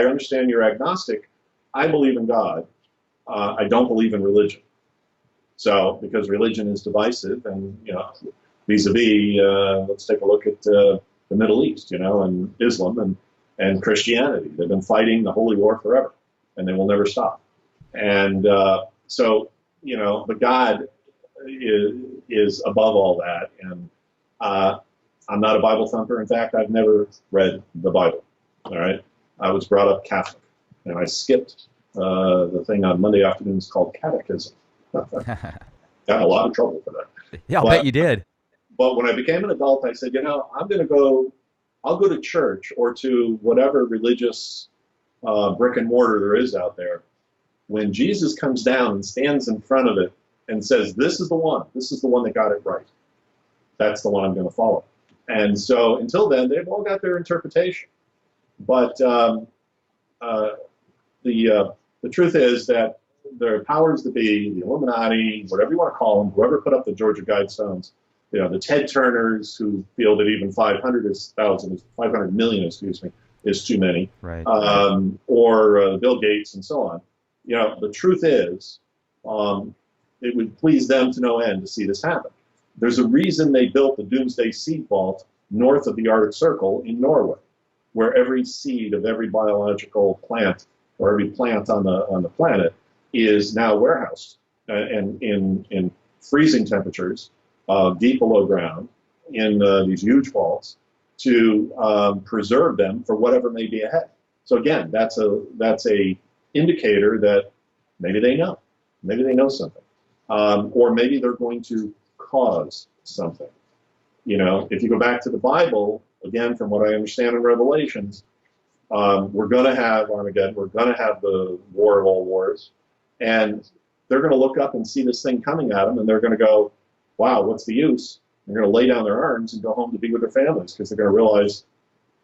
[SPEAKER 2] understand you're agnostic. I believe in God. I don't believe in religion. So, because religion is divisive, and vis-a-vis, let's take a look at the Middle East, and Islam and Christianity. They've been fighting the holy war forever, and they will never stop. And so, but God is above all that. And I'm not a Bible thumper. In fact, I've never read the Bible. All right, I was brought up Catholic, and I skipped the thing on Monday afternoons called catechism. Got in a lot of trouble for that.
[SPEAKER 1] Yeah, I'll bet you did.
[SPEAKER 2] But when I became an adult, I said, I'll go to church or to whatever religious brick and mortar there is out there. When Jesus comes down and stands in front of it and says, this is the one that got it right, that's the one I'm going to follow. And so until then, they've all got their interpretation. But the truth is that there are powers that be, the Illuminati, whatever you want to call them, whoever put up the Georgia Guidestones, the Ted Turners, who feel that even 500 million, is too many,
[SPEAKER 1] right.
[SPEAKER 2] Or Bill Gates and so on. The truth is, it would please them to no end to see this happen. There's a reason they built the Doomsday seed vault north of the Arctic Circle in Norway, where every seed of every biological plant or every plant on the planet is now warehoused and in freezing temperatures, deep below ground, in these huge vaults to preserve them for whatever may be ahead. So again, that's a indicator that maybe they know something, or maybe they're going to cause something. If you go back to the Bible, again, from what I understand in Revelations, we're going to have Armageddon. We're going to have the war of all wars. And they're going to look up and see this thing coming at them, and they're going to go, wow, what's the use? They're going to lay down their arms and go home to be with their families because they're going to realize,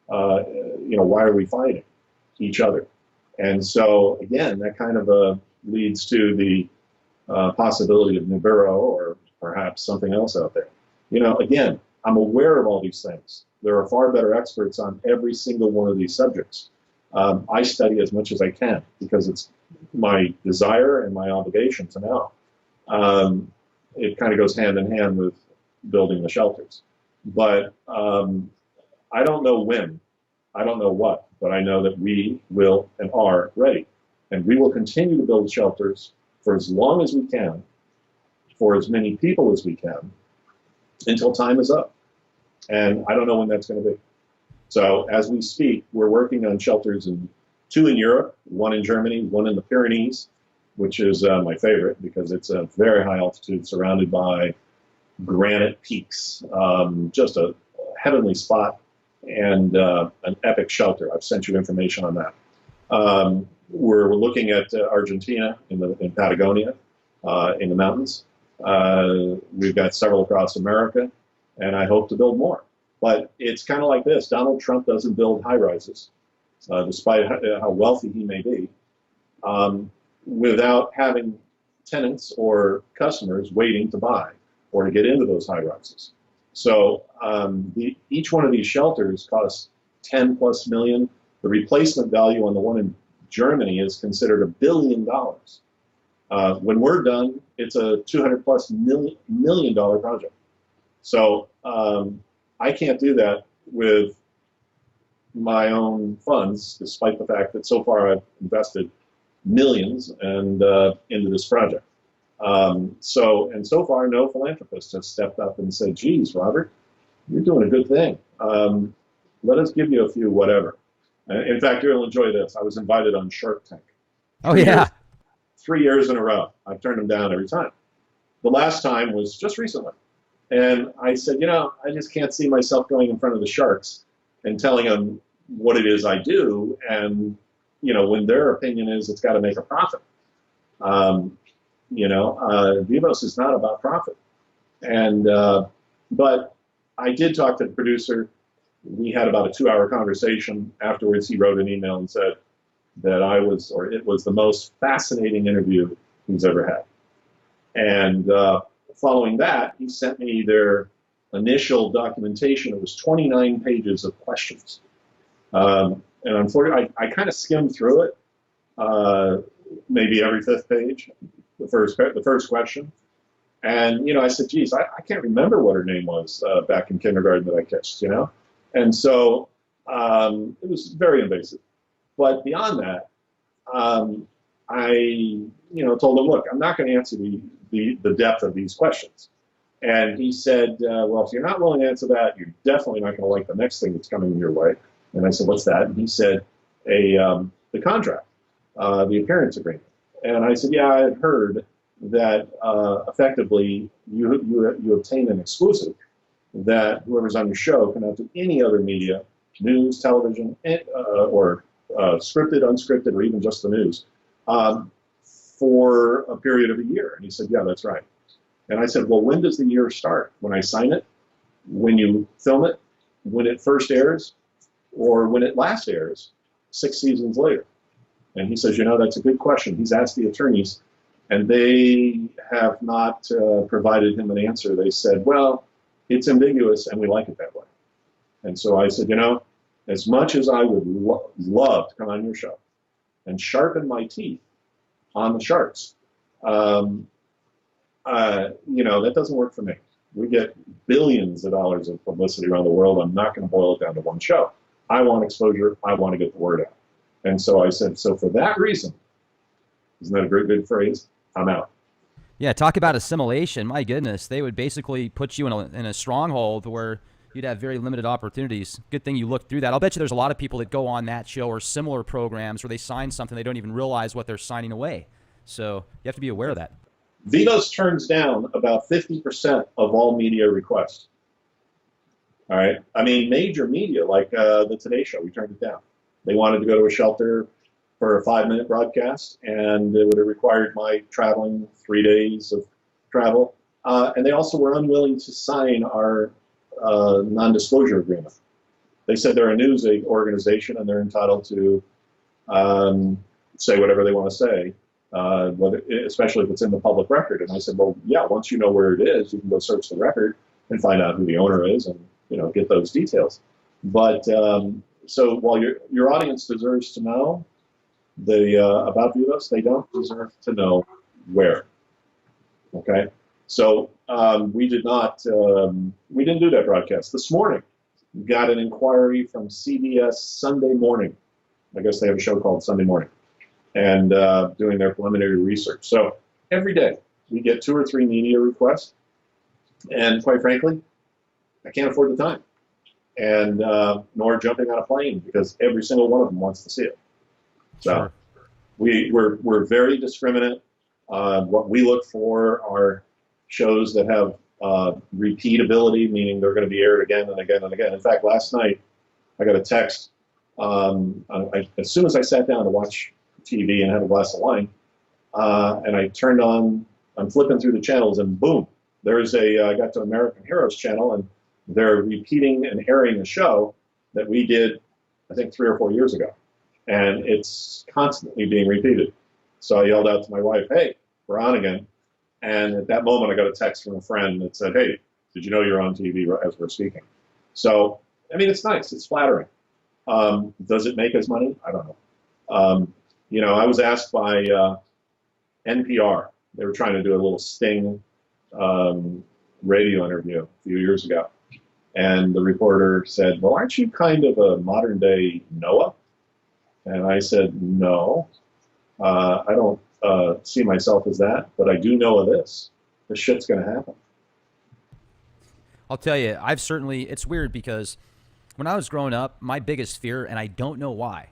[SPEAKER 2] why are we fighting each other? And so, again, that kind of leads to the possibility of Nibiru or perhaps something else out there. Again, I'm aware of all these things. There are far better experts on every single one of these subjects. I study as much as I can because it's my desire and my obligation to know. It kind of goes hand in hand with building the shelters. But I don't know when, I don't know what, but I know that we will and are ready. And we will continue to build shelters for as long as we can, for as many people as we can, until time is up. And I don't know when that's going to be. So as we speak, we're working on shelters, two in Europe, one in Germany, one in the Pyrenees, which is my favorite because it's a very high altitude surrounded by granite peaks, just a heavenly spot and an epic shelter. I've sent you information on that. We're looking at Argentina in Patagonia, in the mountains. We've got several across America, and I hope to build more. But it's kind of like this. Donald Trump doesn't build high-rises, despite how wealthy he may be, without having tenants or customers waiting to buy or to get into those high-rises. So each one of these shelters costs 10 plus million. The replacement value on the one in Germany is considered $1 billion. When we're done, it's a $200 plus million project. So I can't do that with my own funds, despite the fact that so far I've invested millions into this project. So far, no philanthropist has stepped up and said, geez, Robert, you're doing a good thing. Let us give you a few whatever. In fact, you'll enjoy this. I was invited on Shark Tank.
[SPEAKER 1] Oh, yeah.
[SPEAKER 2] 3 years in a row. I've turned them down every time. The last time was just recently. And I said, I just can't see myself going in front of the sharks and telling them what it is I do. And, when their opinion is it's got to make a profit. Vivos is not about profit. And, but I did talk to the producer. We had about a 2-hour conversation. Afterwards, he wrote an email and said that it was the most fascinating interview he's ever had. And following that, he sent me their initial documentation. It was 29 pages of questions. And unfortunately, I kind of skimmed through it, maybe every fifth page, the first question. And, I said, geez, I can't remember what her name was back in kindergarten that I kissed, And so it was very invasive. But beyond that, I told him, look, I'm not going to answer the depth of these questions. And he said, well, if you're not willing to answer that, you're definitely not going to like the next thing that's coming your way. And I said, what's that? And he said, the contract, the appearance agreement. And I said, yeah, I had heard that effectively you obtain an exclusive that whoever's on your show can not do any other media, news, television, or scripted, unscripted, or even just the news, for a period of a year. And he said, yeah, that's right. And I said, well, when does the year start? When I sign it? When you film it? When it first airs? Or when it last airs 6 seasons later? And he says, that's a good question. He's asked the attorneys, and they have not provided him an answer. They said, well, it's ambiguous, and we like it that way. And so I said, as much as I would love to come on your show and sharpen my teeth on the sharks, that doesn't work for me. We get billions of dollars of publicity around the world. I'm not going to boil it down to one show. I want exposure. I want to get the word out. And so I said, so for that reason, isn't that a great big phrase? I'm out.
[SPEAKER 1] Yeah, talk about assimilation. My goodness, they would basically put you in a stronghold where you'd have very limited opportunities. Good thing you looked through that. I'll bet you there's a lot of people that go on that show or similar programs where they sign something they don't even realize what they're signing away. So you have to be aware of that.
[SPEAKER 2] Vivos turns down about 50% of all media requests. All right. I mean, major media like the Today Show, we turned it down. They wanted to go to a shelter for a 5-minute broadcast, and it would have required my traveling 3 days of travel. And they also were unwilling to sign our non-disclosure agreement. They said they're a news organization and they're entitled to say whatever they want to say, especially if it's in the public record. And I said, well, yeah, once you know where it is, you can go search the record and find out who the owner is and get those details. But so while your audience deserves to know about Vivos, they don't deserve to know where. Okay, so we didn't do that broadcast. This morning, we got an inquiry from CBS Sunday Morning. I guess they have a show called Sunday Morning, and doing their preliminary research. So every day we get 2 or 3 media requests, and quite frankly, I can't afford the time, and nor jumping on a plane because every single one of them wants to see it. So
[SPEAKER 1] Sure.
[SPEAKER 2] we're very discriminate. What we look for are shows that have repeatability, meaning they're going to be aired again and again and again. In fact, last night I got a text. As soon as I sat down to watch TV and have a glass of wine, and I turned on, I'm flipping through the channels, and boom, I got to American Heroes channel, and they're repeating and airing a show that we did, I think, 3 or 4 years ago. And it's constantly being repeated. So I yelled out to my wife, hey, we're on again. And at that moment, I got a text from a friend that said, hey, did you know you're on TV as we're speaking? So, I mean, it's nice. It's flattering. Does it make us money? I don't know. I was asked by NPR. They were trying to do a little sting radio interview a few years ago. And the reporter said, well, aren't you kind of a modern day Noah? And I said, no, I don't see myself as that, but I do know of this. This shit's going to happen.
[SPEAKER 1] I'll tell you, it's weird because when I was growing up, my biggest fear, and I don't know why,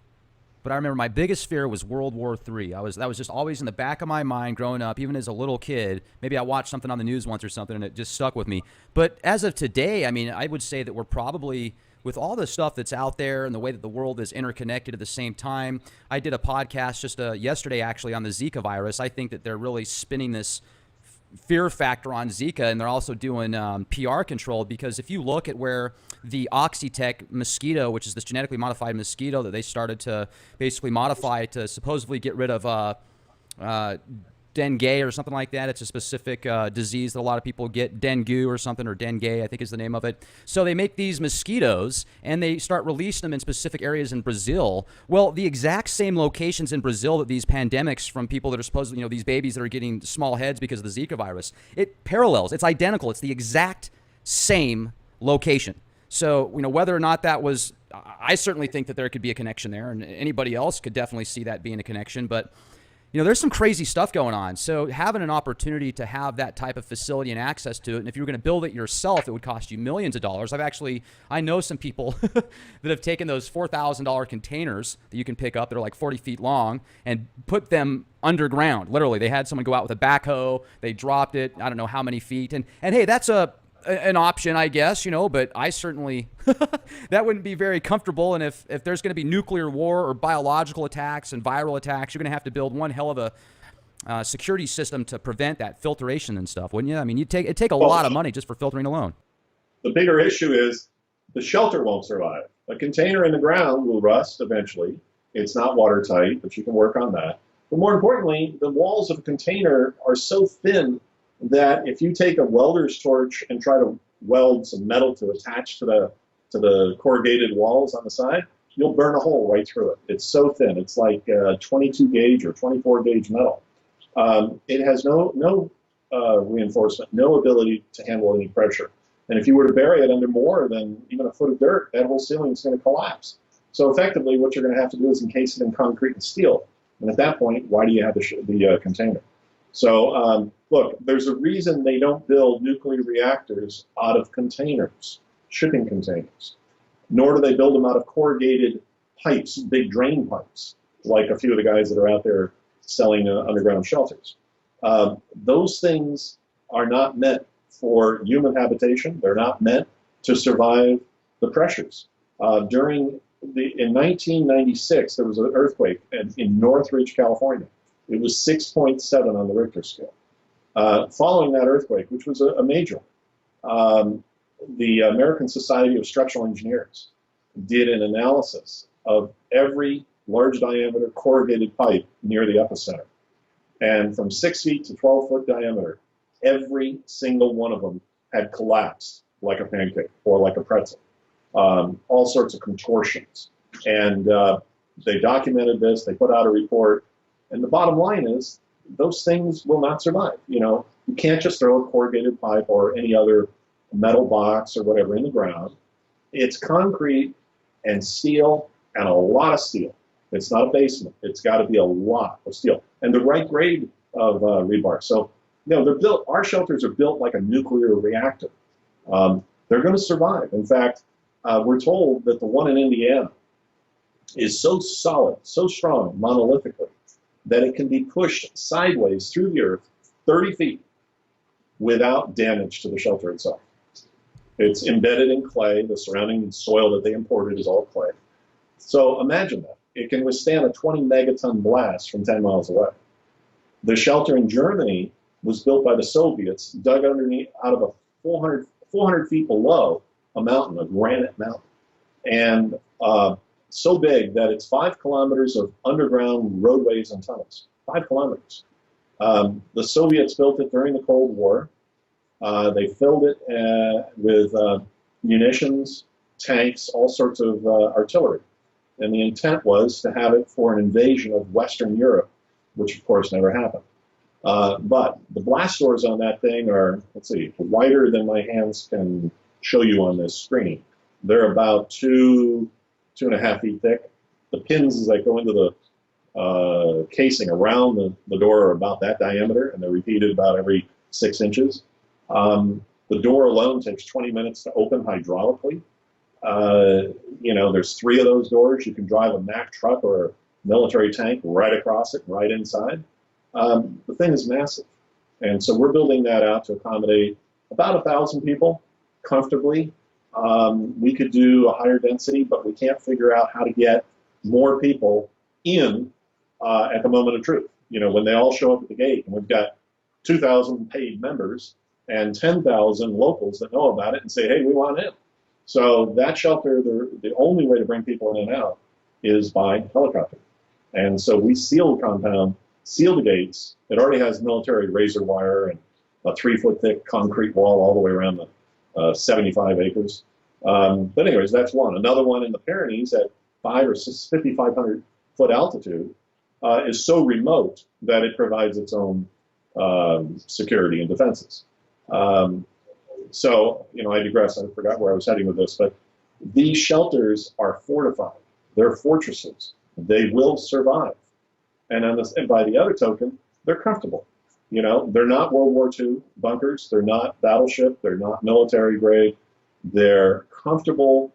[SPEAKER 1] but I remember my biggest fear was World War III. That was just always in the back of my mind growing up, even as a little kid. Maybe I watched something on the news once or something and it just stuck with me. But as of today, I mean, I would say that we're probably, with all the stuff that's out there and the way that the world is interconnected at the same time. I did a podcast just yesterday actually on the Zika virus. I think that they're really spinning this fear factor on Zika, and they're also doing PR control, because if you look at where the Oxitec mosquito, which is this genetically modified mosquito that they started to basically modify to supposedly get rid of dengue or something like that. It's a specific disease that a lot of people get, dengue or something, or dengue, I think is the name of it. So they make these mosquitoes and they start releasing them in specific areas in Brazil. Well, the exact same locations in Brazil that these pandemics from people that are supposedly, these babies that are getting small heads because of the Zika virus, it parallels. It's identical. It's the exact same location. So, whether or not that was, I certainly think that there could be a connection there, and anybody else could definitely see that being a connection. But there's some crazy stuff going on. So having an opportunity to have that type of facility and access to it, and if you were going to build it yourself, it would cost you millions of dollars. I know some people that have taken those $4,000 containers that you can pick up, that are like 40 feet long, and put them underground. Literally, they had someone go out with a backhoe, they dropped it, I don't know how many feet. And hey, that's an option, I guess, but I certainly, that wouldn't be very comfortable. And if there's going to be nuclear war or biological attacks and viral attacks, you're going to have to build one hell of a security system to prevent that filtration and stuff, wouldn't you? I mean, it'd take a lot of money just for filtering alone.
[SPEAKER 2] The bigger issue is the shelter won't survive. A container in the ground will rust eventually. It's not watertight, but you can work on that. But more importantly, the walls of a container are so thin that if you take a welder's torch and try to weld some metal to attach to the corrugated walls on the side, you'll burn a hole right through it. It's so thin. It's like 22 gauge or 24 gauge metal. It has no reinforcement, no ability to handle any pressure. And if you were to bury it under more than even a foot of dirt, that whole ceiling is going to collapse. So effectively, what you're going to have to do is encase it in concrete and steel. And at that point, why do you have the container? So look, there's a reason they don't build nuclear reactors out of containers, shipping containers, nor do they build them out of corrugated pipes, big drain pipes, like a few of the guys that are out there selling underground shelters. Those things are not meant for human habitation. They're not meant to survive the pressures. In 1996, there was an earthquake in Northridge, California. It was 6.7 on the Richter scale. Following that earthquake, which was a major one, the American Society of Structural Engineers did an analysis of every large diameter corrugated pipe near the epicenter. And from 6 feet to 12-foot diameter, every single one of them had collapsed like a pancake or like a pretzel, all sorts of contortions. And they documented this, they put out a report, and the bottom line is those things will not survive. You can't just throw a corrugated pipe or any other metal box or whatever in the ground. It's concrete and steel and a lot of steel. It's not a basement. It's got to be a lot of steel and the right grade of rebar. So, they're built. Our shelters are built like a nuclear reactor. They're going to survive. In fact, we're told that the one in Indiana is so solid, so strong, monolithically, that it can be pushed sideways through the earth 30 feet without damage to the shelter itself. It's embedded in clay. The surrounding soil that they imported is all clay. So imagine that. It can withstand a 20 megaton blast from 10 miles away. The shelter in Germany was built by the Soviets, dug underneath out of a 400 feet below a mountain, a granite mountain. And so big that it's 5 kilometers of underground roadways and tunnels. 5 kilometers. The Soviets built it during the Cold War. They filled it with munitions, tanks, all sorts of artillery. And the intent was to have it for an invasion of Western Europe, which of course never happened. But the blast doors on that thing are, let's see, wider than my hands can show you on this screen. They're about 2.5 feet thick. The pins as they go into the casing around the door are about that diameter, and they're repeated about every 6 inches. The door alone takes 20 minutes to open hydraulically. There's 3 of those doors. You can drive a Mack truck or a military tank right across it, right inside. The thing is massive. And so we're building that out to accommodate about 1,000 people comfortably. We could do a higher density, but we can't figure out how to get more people in at the moment of truth. When they all show up at the gate, and we've got 2,000 paid members and 10,000 locals that know about it and say, hey, we want in. So that shelter, the only way to bring people in and out is by helicopter. And so we seal the compound, seal the gates. It already has military razor wire and a 3-foot thick concrete wall all the way around the 75 acres. But anyways, that's one. Another one in the Pyrenees at 5,500 foot altitude is so remote that it provides its own security and defenses. So, I digress. I forgot where I was heading with this, but these shelters are fortified. They're fortresses. They will survive. And by the other token, they're comfortable. They're not World War II bunkers. They're not battleship. They're not military grade. They're comfortable,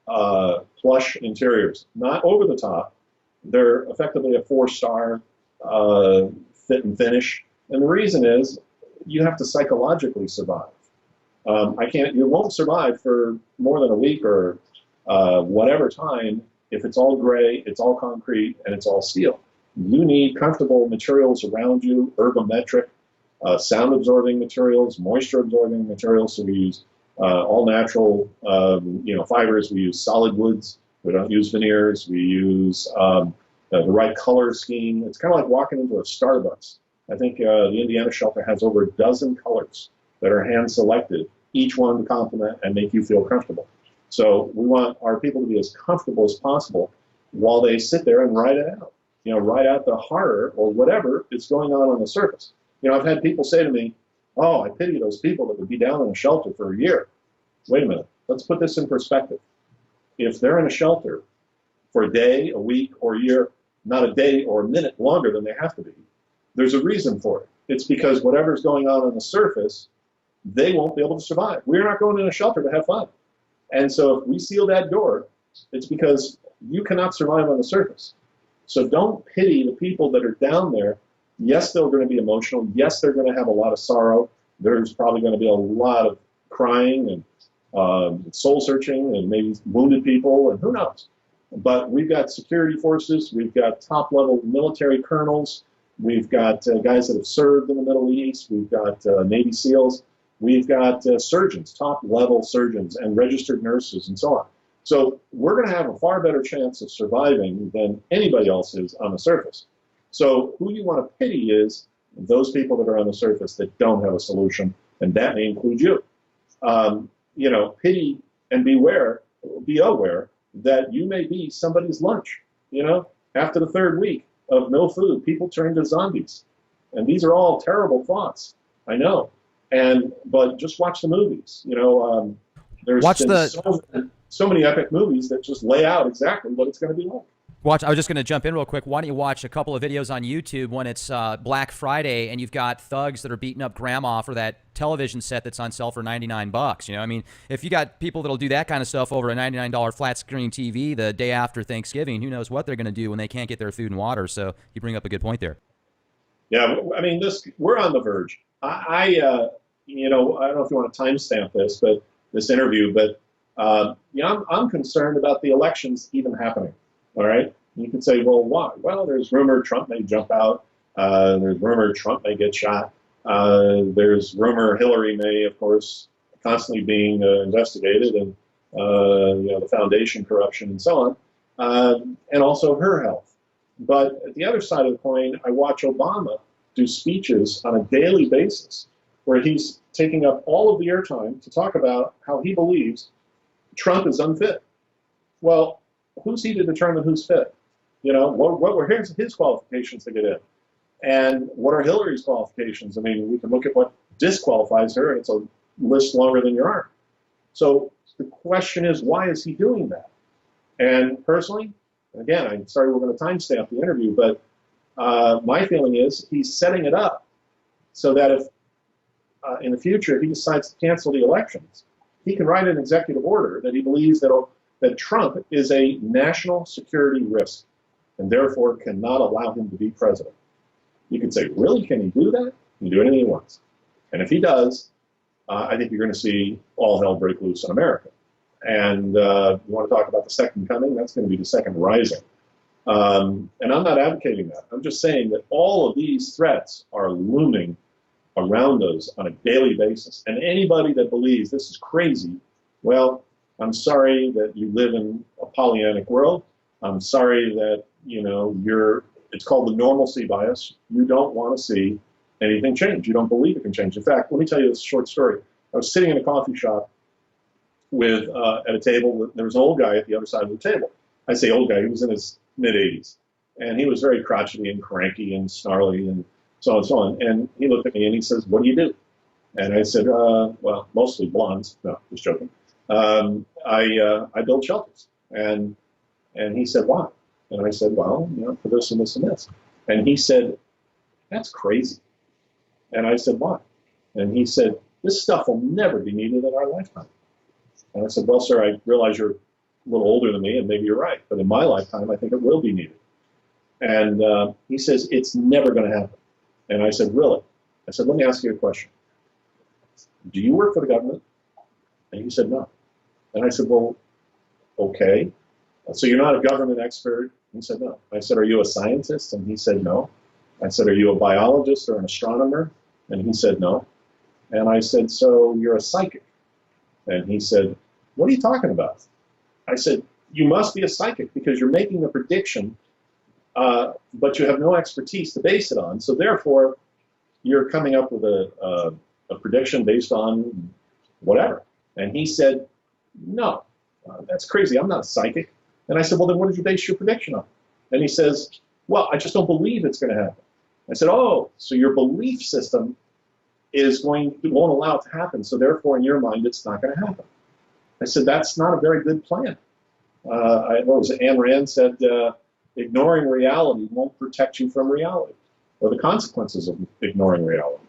[SPEAKER 2] plush interiors. Not over the top. They're effectively a 4-star fit and finish. And the reason is you have to psychologically survive. You won't survive for more than a week or whatever time if it's all gray, it's all concrete, and it's all steel. You need comfortable materials around you, ergometric, sound-absorbing materials, moisture-absorbing materials. So we use all natural, fibers. We use solid woods. We don't use veneers. We use the right color scheme. It's kind of like walking into a Starbucks. I think the Indiana shelter has over a dozen colors that are hand-selected, each one to complement and make you feel comfortable. So we want our people to be as comfortable as possible while they sit there and write it out. Write out the horror or whatever is going on the surface. I've had people say to me, oh, I pity those people that would be down in a shelter for a year. Wait a minute. Let's put this in perspective. If they're in a shelter for a day, a week, or a year, not a day or a minute longer than they have to be, there's a reason for it. It's because whatever's going on the surface, they won't be able to survive. We're not going in a shelter to have fun. And so if we seal that door, it's because you cannot survive on the surface. So don't pity the people that are down there. Yes, they're going to be emotional. Yes, they're going to have a lot of sorrow. There's probably going to be a lot of crying and soul searching and maybe wounded people and who knows. But we've got security forces. We've got top-level military colonels. We've got guys that have served in the Middle East. We've got Navy SEALs. We've got surgeons, top-level surgeons, and registered nurses, and so on. So we're going to have a far better chance of surviving than anybody else is on the surface. So who you want to pity is those people that are on the surface that don't have a solution, and that may include you. Pity and be aware that you may be somebody's lunch. After the third week of no food, people turn to zombies. And these are all terrible thoughts, I know. But just watch the movies. There's so many epic movies that just lay out exactly what it's going to be like.
[SPEAKER 1] I was just going to jump in real quick. Why don't you watch a couple of videos on YouTube when it's Black Friday and you've got thugs that are beating up grandma for that television set that's on sale for $99? If you got people that'll do that kind of stuff over a $99 flat screen TV the day after Thanksgiving, who knows what they're going to do when they can't get their food and water. So you bring up a good point there.
[SPEAKER 2] Yeah, we're on the verge. I don't know if you want to timestamp this interview, but I'm concerned about the elections even happening. All right. You could say, well, why? Well, there's rumor Trump may jump out. There's rumor Trump may get shot. There's rumor Hillary may, of course, constantly being investigated, and the foundation corruption and so on, and also her health. But at the other side of the coin, I watch Obama do speeches on a daily basis where he's taking up all of the airtime to talk about how he believes Trump is unfit. Well, who's he to determine who's fit? What were his qualifications to get in? And what are Hillary's qualifications? We can look at what disqualifies her, and it's a list longer than your arm. So the question is, why is he doing that? And personally, again, I'm sorry we're going to timestamp the interview, but my feeling is he's setting it up so that if in the future he decides to cancel the elections, he can write an executive order that he believes that Trump is a national security risk and therefore cannot allow him to be president. You could say, really, can he do that? He can do anything he wants. And if he does, I think you're going to see all hell break loose in America. And you want to talk about the second coming? That's going to be the second rising. And I'm not advocating that. I'm just saying that all of these threats are looming around us on a daily basis. And anybody that believes this is crazy, well, I'm sorry that you live in a Pollyannic world. I'm sorry that, it's called the normalcy bias. You don't want to see anything change. You don't believe it can change. In fact, let me tell you this short story. I was sitting in a coffee shop at a table. There was an old guy at the other side of the table. I say old guy, he was in his mid-80s. And he was very crotchety and cranky and snarly and so on and so on. And he looked at me and he says, "What do you do?" And I said, well, mostly blondes. No, just joking. I build shelters. And he said, "Why?" And I said, "Well, for this and this and this." And he said, "That's crazy." And I said, "Why?" And he said, "This stuff will never be needed in our lifetime." And I said, "Well, sir, I realize you're a little older than me, and maybe you're right. But in my lifetime, I think it will be needed." And he says, "It's never going to happen." And I said, "Really?" I said, "Let me ask you a question. Do you work for the government?" And he said, "No." And I said, "Well, okay. So you're not a government expert?" He said, "No." I said, "Are you a scientist?" And he said, "No." I said, "Are you a biologist or an astronomer?" And he said, "No." And I said, "So you're a psychic?" And he said, "What are you talking about?" I said, "You must be a psychic because you're making a prediction, but you have no expertise to base it on. So therefore, you're coming up with a prediction based on whatever." And he said, "No, that's crazy. I'm not a psychic." And I said, "Well, then what did you base your prediction on?" And he says, "Well, I just don't believe it's going to happen." I said, "Oh, so your belief system won't allow it to happen. So therefore, in your mind, it's not going to happen." I said, "That's not a very good plan." What was it? Ayn Rand said, ignoring reality won't protect you from reality or the consequences of ignoring reality.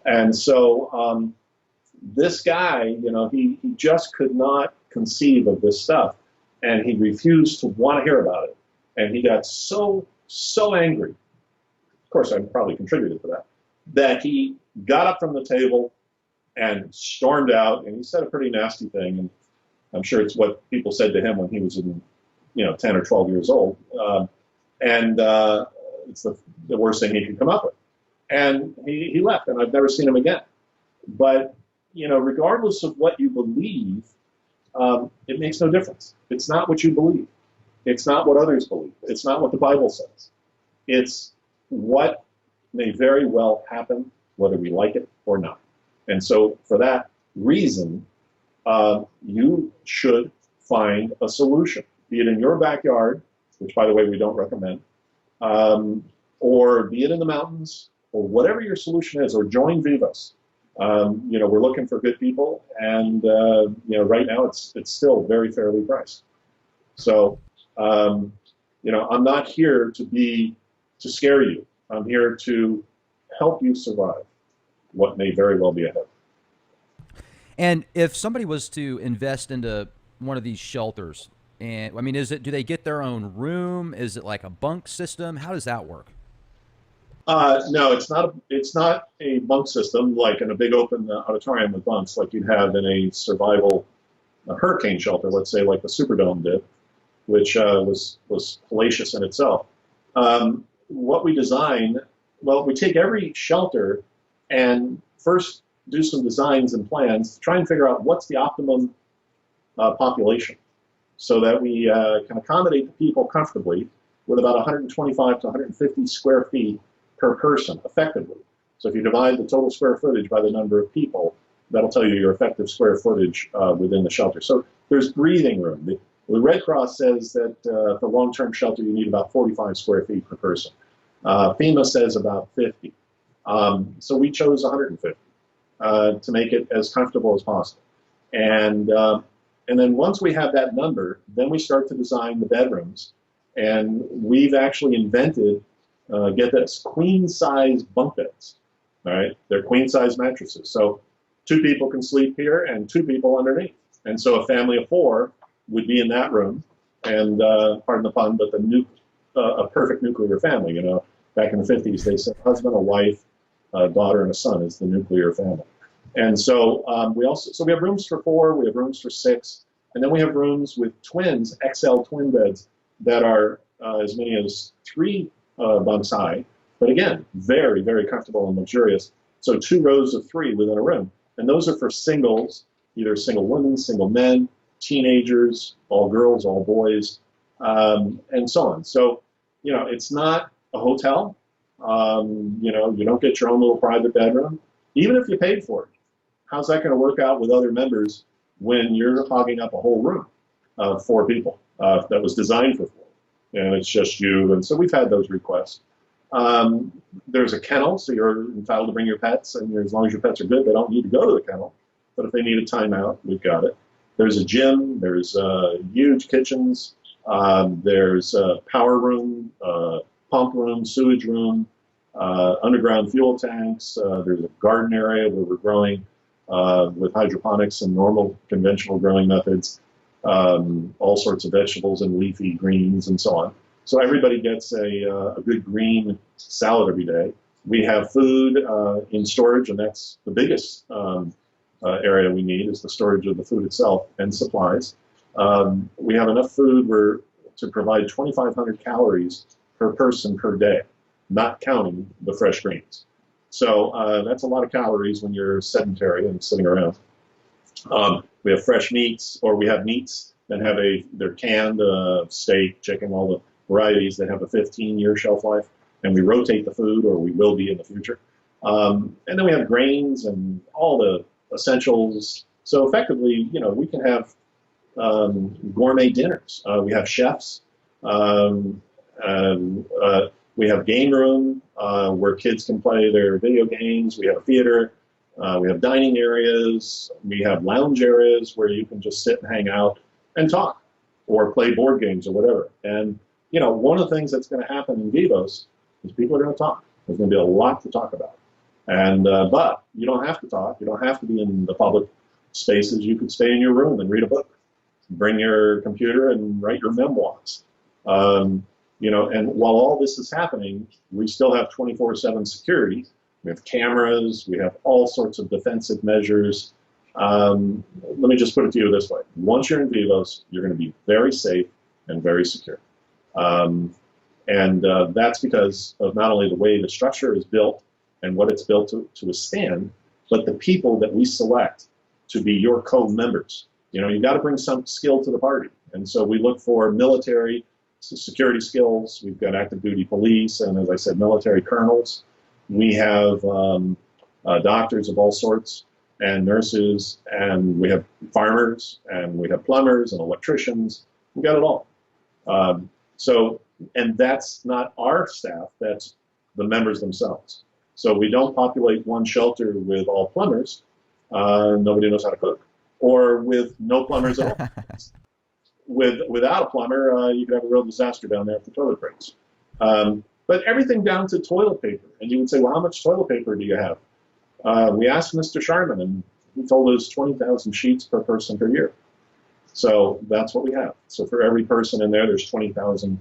[SPEAKER 2] And so this guy, he just could not conceive of this stuff, and he refused to want to hear about it. And he got so angry. Of course, I probably contributed to that he got up from the table and stormed out, and he said a pretty nasty thing. And I'm sure it's what people said to him when he was in, 10 or 12 years old. And it's the worst thing he could come up with. And he left, and I've never seen him again. But, regardless of what you believe, it makes no difference. It's not what you believe. It's not what others believe. It's not what the Bible says. It's what may very well happen, whether we like it or not. And so for that reason, you should find a solution, be it in your backyard, which, by the way, we don't recommend, or be it in the mountains, or whatever your solution is, or join Vivos. We're looking for good people, and right now it's still very fairly priced. So, I'm not here to scare you. I'm here to help you survive what may very well be ahead.
[SPEAKER 1] And if somebody was to invest into one of these shelters, and I mean, do they get their own room? Is it like a bunk system? How does that work?
[SPEAKER 2] No, it's not. It's not a bunk system like in a big open auditorium with bunks like you'd have in a hurricane shelter, let's say, like the Superdome did, which was fallacious in itself. What we design, well, we take every shelter and first do some designs and plans to try and figure out what's the optimum population, so that we can accommodate the people comfortably with about 125 to 150 square feet per person effectively. So if you divide the total square footage by the number of people, that'll tell you your effective square footage within the shelter. So there's breathing room. The Red Cross says that for long-term shelter you need about 45 square feet per person. FEMA says about 50. So we chose 150 to make it as comfortable as possible. And then once we have that number, then we start to design the bedrooms. And we've actually invented, get this, queen-size bunk beds. All right, they're queen-size mattresses. So 2 people can sleep here and 2 people underneath. And so a family of 4 would be in that room. And pardon the pun, but a perfect nuclear family. Back in the 50s, they said husband, a wife, a daughter, and a son is the nuclear family. And so we have rooms for 4, we have rooms for 6, and then we have rooms with twins, XL twin beds that are as many as 3 bunks high, but again, very, very comfortable and luxurious. So 2 rows of 3 within a room. And those are for singles, either single women, single men, teenagers, all girls, all boys, and so on. So, it's not a hotel. You don't get your own little private bedroom, even if you paid for it. How's that going to work out with other members when you're hogging up a whole room of 4 people that was designed for 4? And it's just you. And so we've had those requests. There's a kennel, so you're entitled to bring your pets, and as long as your pets are good, they don't need to go to the kennel. But if they need a timeout, we've got it. There's a gym. There's huge kitchens. There's a power room, pump room, sewage room, underground fuel tanks. There's a garden area where we're growing with hydroponics and normal conventional growing methods, all sorts of vegetables and leafy greens and so on. So everybody gets a good green salad every day. We have food in storage, and that's the biggest area we need is the storage of the food itself and supplies. We have enough food to provide 2,500 calories per person per day, not counting the fresh greens. So that's a lot of calories when you're sedentary and sitting around. We have fresh meats, or we have meats that they're canned, steak, chicken, all the varieties that have a 15-year shelf life, and we rotate the food, or we will be in the future. And then we have grains and all the essentials. So effectively, we can have gourmet dinners. We have chefs. We have game room where kids can play their video games. We have a theater. We have dining areas. We have lounge areas where you can just sit and hang out and talk or play board games or whatever. And, one of the things that's going to happen in Vivos is people are going to talk. There's going to be a lot to talk about. And but you don't have to talk. You don't have to be in the public spaces. You could stay in your room and read a book. Bring your computer and write your memoirs. And while all this is happening, we still have 24/7 security. We have cameras. We have all sorts of defensive measures. Let me just put it to you this way. Once you're in Vivos, you're going to be very safe and very secure. And that's because of not only the way the structure is built and what it's built to withstand, but the people that we select to be your co-members. You know, you got to bring some skill to the party. And so we look for military security skills. We've got active duty police, and as I said, military colonels. We have doctors of all sorts, and nurses, and we have farmers, and we have plumbers and electricians. We got it all. And that's not our staff, that's the members themselves. So we don't populate one shelter with all plumbers. Nobody knows how to cook. Or with no plumbers at all. Without a plumber, you could have a real disaster down there if the toilet breaks. But everything down to toilet paper. And you would say, well, how much toilet paper do you have? We asked Mr. Sharman, and he told us 20,000 sheets per person per year. So that's what we have. So for every person in there, there's 20,000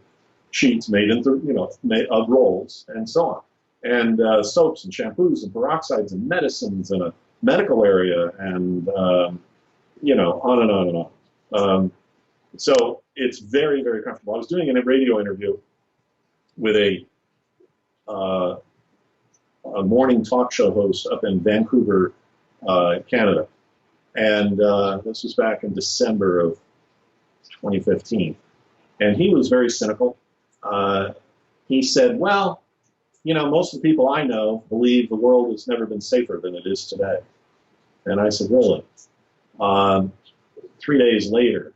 [SPEAKER 2] sheets made into, made of rolls and so on. And soaps and shampoos and peroxides and medicines and a medical area and, on and on and on. So it's very, very comfortable. I was doing a radio interview with a morning talk show host up in Vancouver, Canada. And this was back in December of 2015. And he was very cynical. He said, well, most of the people I know believe the world has never been safer than it is today. And I said, really? 3 days later,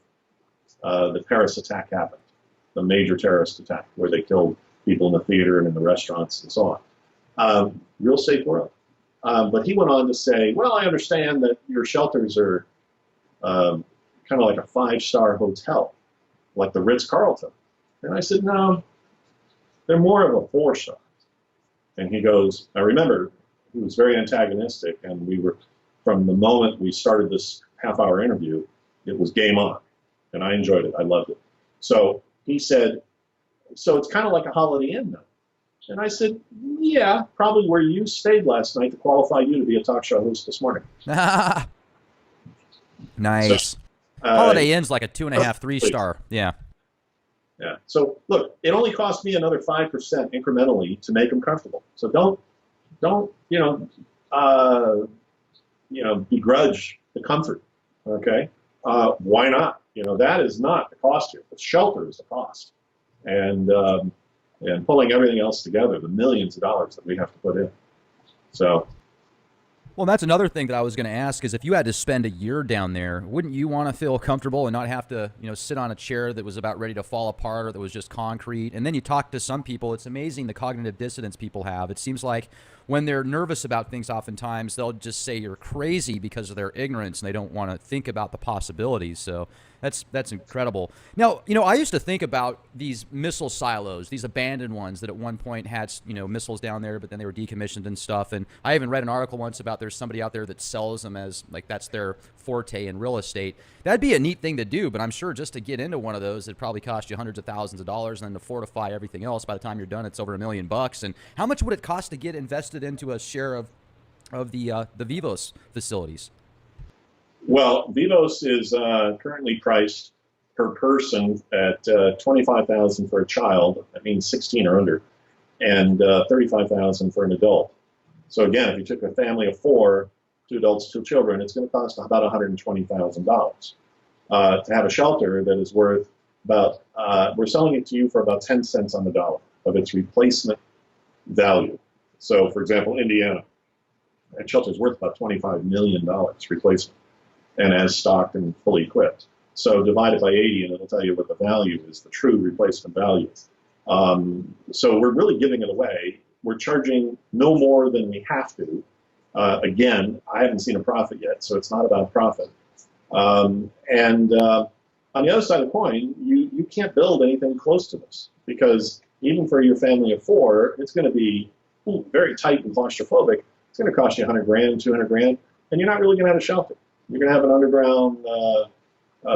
[SPEAKER 2] the Paris attack happened, the major terrorist attack, where they killed people in the theater and in the restaurants and so on. Real safe world. But he went on to say, well, I understand that your shelters are kind of like a 5-star hotel, like the Ritz-Carlton. And I said, no, they're more of a 4-star. And he goes, I remember he was very antagonistic, and we were, from the moment we started this half-hour interview, it was game on. And I enjoyed it. I loved it. So he said, so it's kind of like a Holiday Inn now. And I said, yeah, probably where you stayed last night to qualify you to be a talk show host this morning.
[SPEAKER 1] Nice.
[SPEAKER 2] So,
[SPEAKER 1] Holiday Inn's like a 2.5, 3-star. Yeah.
[SPEAKER 2] Yeah. So look, it only cost me another 5% incrementally to make them comfortable. So don't begrudge the comfort. Okay. Why not? That is not the cost here. The shelter is the cost. And pulling everything else together, the millions of dollars that we have to put in. So.
[SPEAKER 1] Well, that's another thing that I was going to ask is if you had to spend a year down there, wouldn't you want to feel comfortable and not have to, sit on a chair that was about ready to fall apart or that was just concrete? And then you talk to some people, it's amazing the cognitive dissonance people have. It seems like when they're nervous about things, oftentimes they'll just say you're crazy because of their ignorance and they don't want to think about the possibilities. So that's incredible. Now, I used to think about these missile silos, these abandoned ones that at one point had, missiles down there, but then they were decommissioned and stuff. And I even read an article once about there's somebody out there that sells them as like that's their forte in real estate. That'd be a neat thing to do, but I'm sure just to get into one of those, it'd probably cost you hundreds of thousands of dollars, and then to fortify everything else, by the time you're done, it's over $1 million. And how much would it cost to get invested into a share of the Vivos facilities?
[SPEAKER 2] Well, Vivos is currently priced per person at $25,000 for a child. That means 16 or under, and $35,000 for an adult. So again, if you took a family of 4, 2 adults, 2 children, it's going to cost about $120,000 to have a shelter that is worth about. We're selling it to you for about 10 cents on the dollar of its replacement value. So, for example, Indiana, that shelter is worth about $25 million replacement, and as stocked and fully equipped. So divide it by 80 and it'll tell you what the value is, the true replacement value. So we're really giving it away. We're charging no more than we have to. Again, I haven't seen a profit yet, so it's not about profit. On the other side of the coin, you can't build anything close to this, because even for your family of 4, it's going to be very tight and claustrophobic. It's going to cost you $100,000, $200,000, and you're not really going to have a shelter. You're going to have an underground,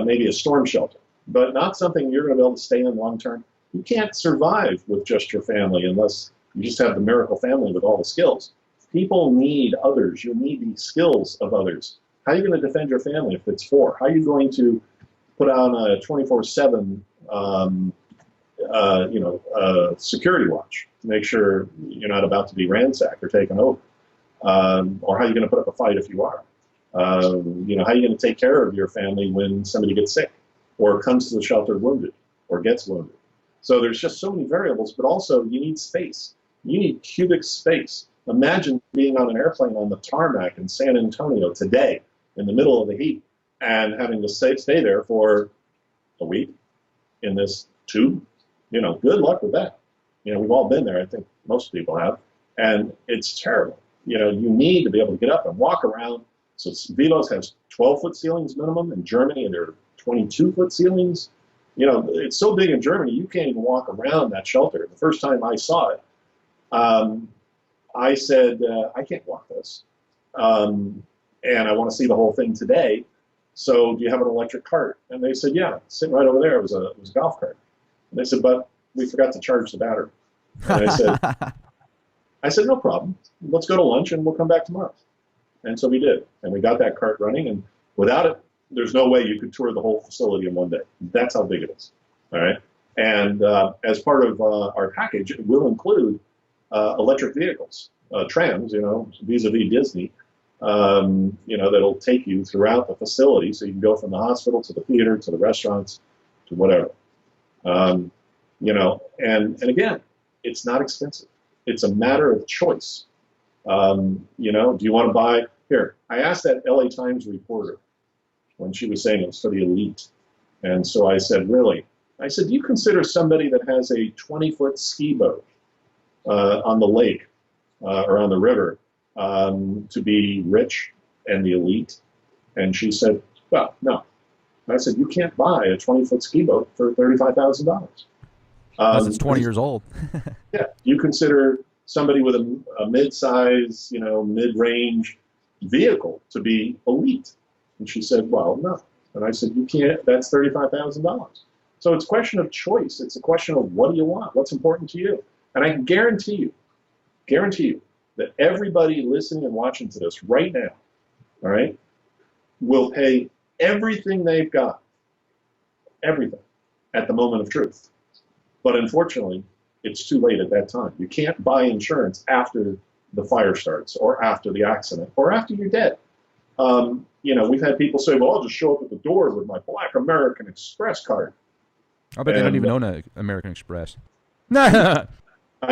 [SPEAKER 2] maybe a storm shelter, but not something you're going to be able to stay in long term. You can't survive with just your family unless you just have the miracle family with all the skills. People need others. You need the skills of others. How are you going to defend your family if it's 4? How are you going to put on a 24/7 security watch to make sure you're not about to be ransacked or taken over, or how you're going to put up a fight if you are. How you're going to take care of your family when somebody gets sick, or comes to the shelter wounded, or gets wounded. So there's just so many variables, but also you need space. You need cubic space. Imagine being on an airplane on the tarmac in San Antonio today, in the middle of the heat, and having to stay there for a week in this tube. Good luck with that. We've all been there. I think most people have. And it's terrible. You need to be able to get up and walk around. So Vivos has 12-foot ceilings minimum in Germany, and there are 22-foot ceilings. It's so big in Germany, you can't even walk around that shelter. The first time I saw it, I said, I can't walk this. And I want to see the whole thing today. So do you have an electric cart? And they said, yeah, sitting right over there. It was a golf cart. And they said, but we forgot to charge the battery. And I said, no problem. Let's go to lunch and we'll come back tomorrow. And so we did. And we got that cart running. And without it, there's no way you could tour the whole facility in one day. That's how big it is. All right. And as part of our package, it will include electric vehicles, trams, vis-a-vis Disney, that'll take you throughout the facility. So you can go from the hospital to the theater to the restaurants to whatever. And again, it's not expensive. It's a matter of choice. Do you want to buy? Here, I asked that LA Times reporter when she was saying it was for the elite. And so I said, really? I said, do you consider somebody that has a 20-foot ski boat on the lake or on the river to be rich and the elite? And she said, well, no. I said, you can't buy a 20-foot ski boat for $35,000.
[SPEAKER 1] Unless it's 20 years old.
[SPEAKER 2] Yeah, you consider somebody with a mid-size, mid-range vehicle to be elite. And she said, well, no. And I said, you can't, that's $35,000. So it's a question of choice. It's a question of what do you want? What's important to you? And I can guarantee you that everybody listening and watching to this right now, all right, will pay everything they've got, everything, at the moment of truth. But unfortunately, it's too late at that time. You can't buy insurance after the fire starts or after the accident or after you're dead. We've had people say, well, I'll just show up at the door with my Black American Express card.
[SPEAKER 1] I bet they don't even own an American Express.
[SPEAKER 2] I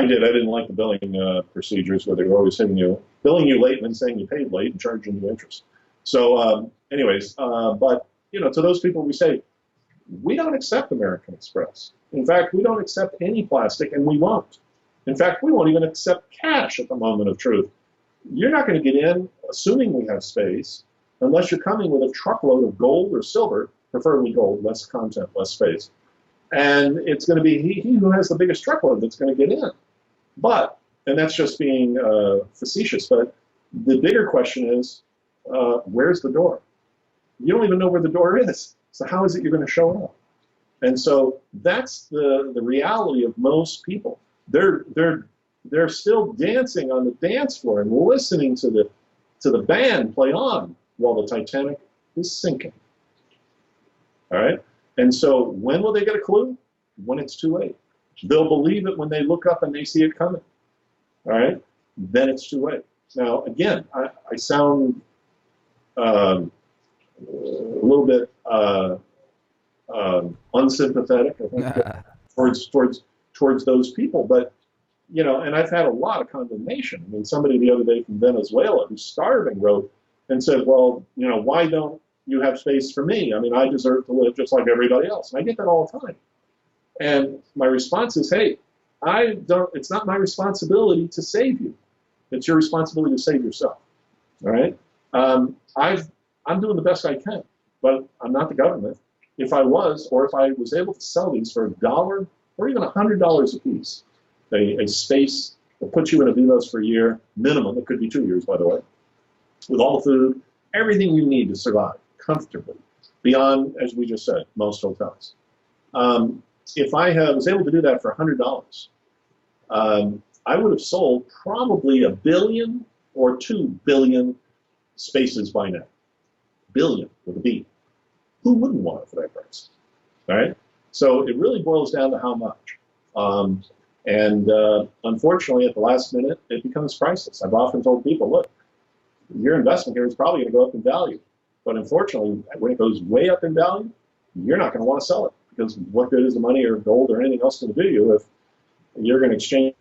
[SPEAKER 2] did. I didn't like the billing procedures where they were always billing you late and then saying you paid late and charging you interest. So but to those people we say, we don't accept American Express. In fact, we don't accept any plastic, and we won't. In fact, we won't even accept cash at the moment of truth. You're not going to get in, assuming we have space, unless you're coming with a truckload of gold or silver, preferably gold, less content, less space. And it's going to be he who has the biggest truckload that's going to get in. But, and that's just being facetious, but the bigger question is, where's the door? You don't even know where the door is. So how is it you're going to show up? And so that's the reality of most people. They're still dancing on the dance floor and listening to the band play on while the Titanic is sinking. All right? And so when will they get a clue? When it's too late. They'll believe it when they look up and they see it coming. All right? Then it's too late. Now, again, I sound a little bit unsympathetic, I think, towards those people. But, and I've had a lot of condemnation. I mean, somebody the other day from Venezuela who's starving wrote and said, well, why don't you have space for me? I mean, I deserve to live just like everybody else. And I get that all the time. And my response is, hey, it's not my responsibility to save you. It's your responsibility to save yourself. All right? I'm doing the best I can, but I'm not the government. If I was, or if I was able to sell these for $1 or even $100 a piece, a space that puts you in a Vivos for a year, minimum, it could be 2 years, by the way, with all the food, everything you need to survive comfortably, beyond, as we just said, most hotels. If I was able to do that for $100, I would have sold probably 1 billion or 2 billion spaces by now. Billion with a B. Who wouldn't want it for that price? All right? So it really boils down to how much. And unfortunately, at the last minute, it becomes priceless. I've often told people, look, your investment here is probably going to go up in value. But unfortunately, when it goes way up in value, you're not going to want to sell it, because what good is the money or gold or anything else going to do you if you're going to exchange?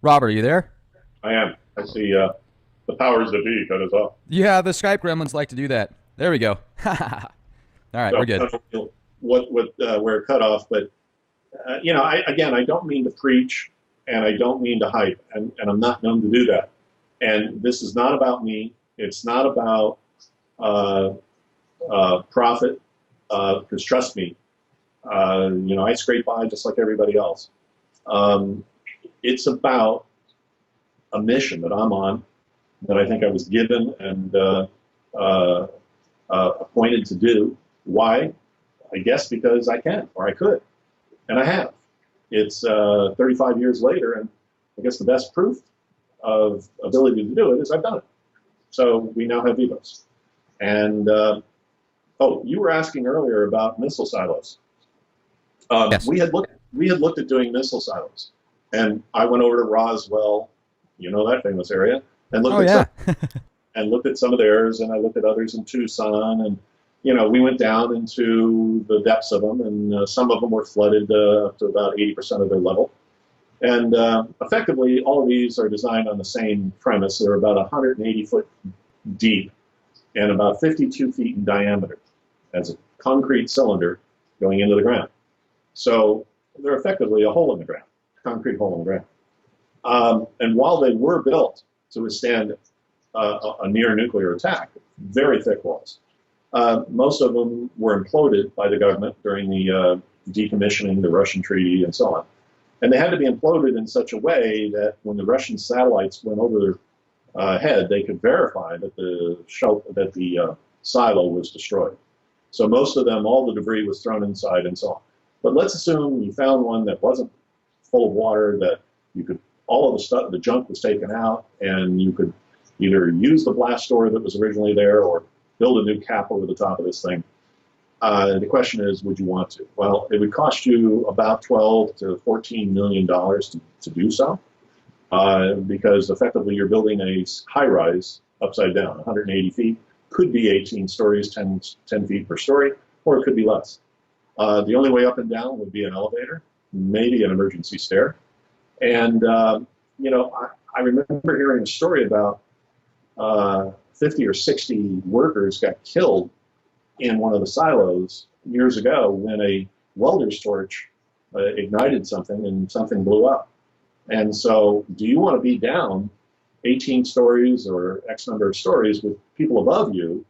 [SPEAKER 1] Robert, are you there?
[SPEAKER 2] I am. I see the powers that be cut us off.
[SPEAKER 1] Yeah, the Skype gremlins like to do that. There we go. All right, we're good.
[SPEAKER 2] Where it cut off, but I don't mean to preach, and I don't mean to hype, and I'm not known to do that. And this is not about me. It's not about profit, because trust me, I scrape by just like everybody else. It's about a mission that I'm on, that I think I was given and appointed to do. Why? I guess because I can, or I could, and I have. It's 35 years later, and I guess the best proof of ability to do it is I've done it. So we now have Vivos. And you were asking earlier about missile silos.
[SPEAKER 1] Yes.
[SPEAKER 2] We had looked at doing missile silos, and I went over to Roswell, that famous area, and looked at some of theirs, and I looked at others in Tucson, and we went down into the depths of them, and some of them were flooded up to about 80% of their level. And effectively, all of these are designed on the same premise. They're about 180 foot deep and about 52 feet in diameter as a concrete cylinder going into the ground. So they're effectively a hole in the ground, a concrete hole in the ground. And while they were built to withstand a near nuclear attack, very thick walls, most of them were imploded by the government during the decommissioning, the Russian treaty, and so on. And they had to be imploded in such a way that when the Russian satellites went over their head, they could verify that the silo was destroyed. So most of them, all the debris was thrown inside and so on. But let's assume you found one that wasn't full of water, that you could, all of the stuff, the junk was taken out, and you could either use the blast door that was originally there or build a new cap over the top of this thing. The question is, would you want to? Well, it would cost you about $12 to $14 million to do so, because effectively you're building a high-rise upside down, 180 feet, could be 18 stories, 10 feet per story, or it could be less. The only way up and down would be an elevator, maybe an emergency stair. And, I remember hearing a story about 50 or 60 workers got killed in one of the silos years ago when a welder's torch ignited something and something blew up. And so do you want to be down 18 stories or X number of stories with people above you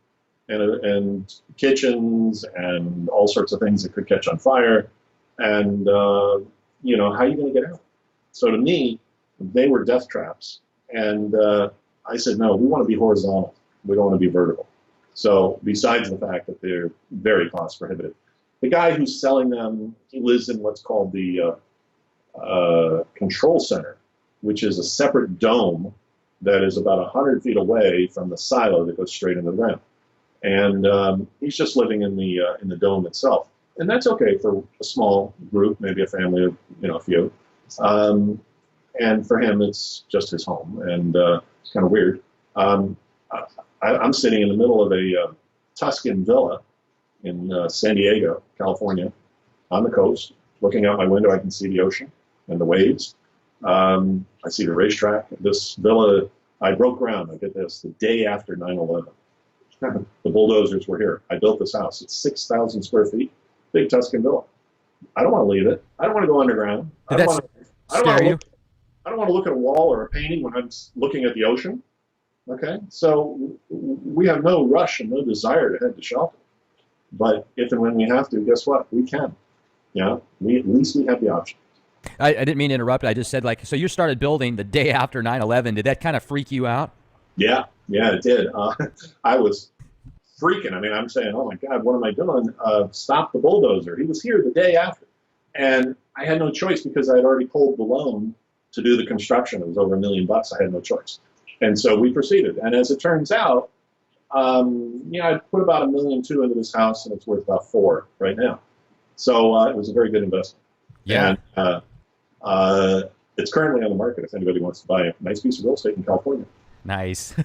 [SPEAKER 2] and kitchens and all sorts of things that could catch on fire? And, how are you going to get out? So to me, they were death traps. And I said, no, we want to be horizontal. We don't want to be vertical. So besides the fact that they're very cost prohibitive, the guy who's selling them, he lives in what's called the control center, which is a separate dome that is about 100 feet away from the silo that goes straight into the ground. And he's just living in the dome itself. And that's okay for a small group, maybe a family of a few. And for him, it's just his home, and it's kind of weird. I'm sitting in the middle of a Tuscan villa in San Diego, California, on the coast. Looking out my window, I can see the ocean and the waves. I see the racetrack. This villa, I broke ground, I get this, the day after 9/11. The bulldozers were here. I built this house. It's 6,000 square feet, big Tuscan villa. I don't want to leave it. I don't want to go underground.
[SPEAKER 1] Did that scare you?
[SPEAKER 2] I don't want to look at a wall or a painting when I'm looking at the ocean. Okay, so we have no rush and no desire to head to shelter. But if and when we have to, guess what? We can. At least we have the option.
[SPEAKER 1] I didn't mean to interrupt. I just said, so you started building the day after 9/11. Did that kind of freak you out?
[SPEAKER 2] Yeah, it did. I was freaking. I mean, I'm saying, oh my God, what am I doing? Stop the bulldozer. He was here the day after. And I had no choice because I had already pulled the loan to do the construction. It was over $1 million. I had no choice. And so we proceeded. And as it turns out, I put about $1.2 million into this house, and it's worth about $4 million right now. So it was a very good investment.
[SPEAKER 1] Yeah.
[SPEAKER 2] And it's currently on the market if anybody wants to buy a nice piece of real estate in California.
[SPEAKER 1] Nice.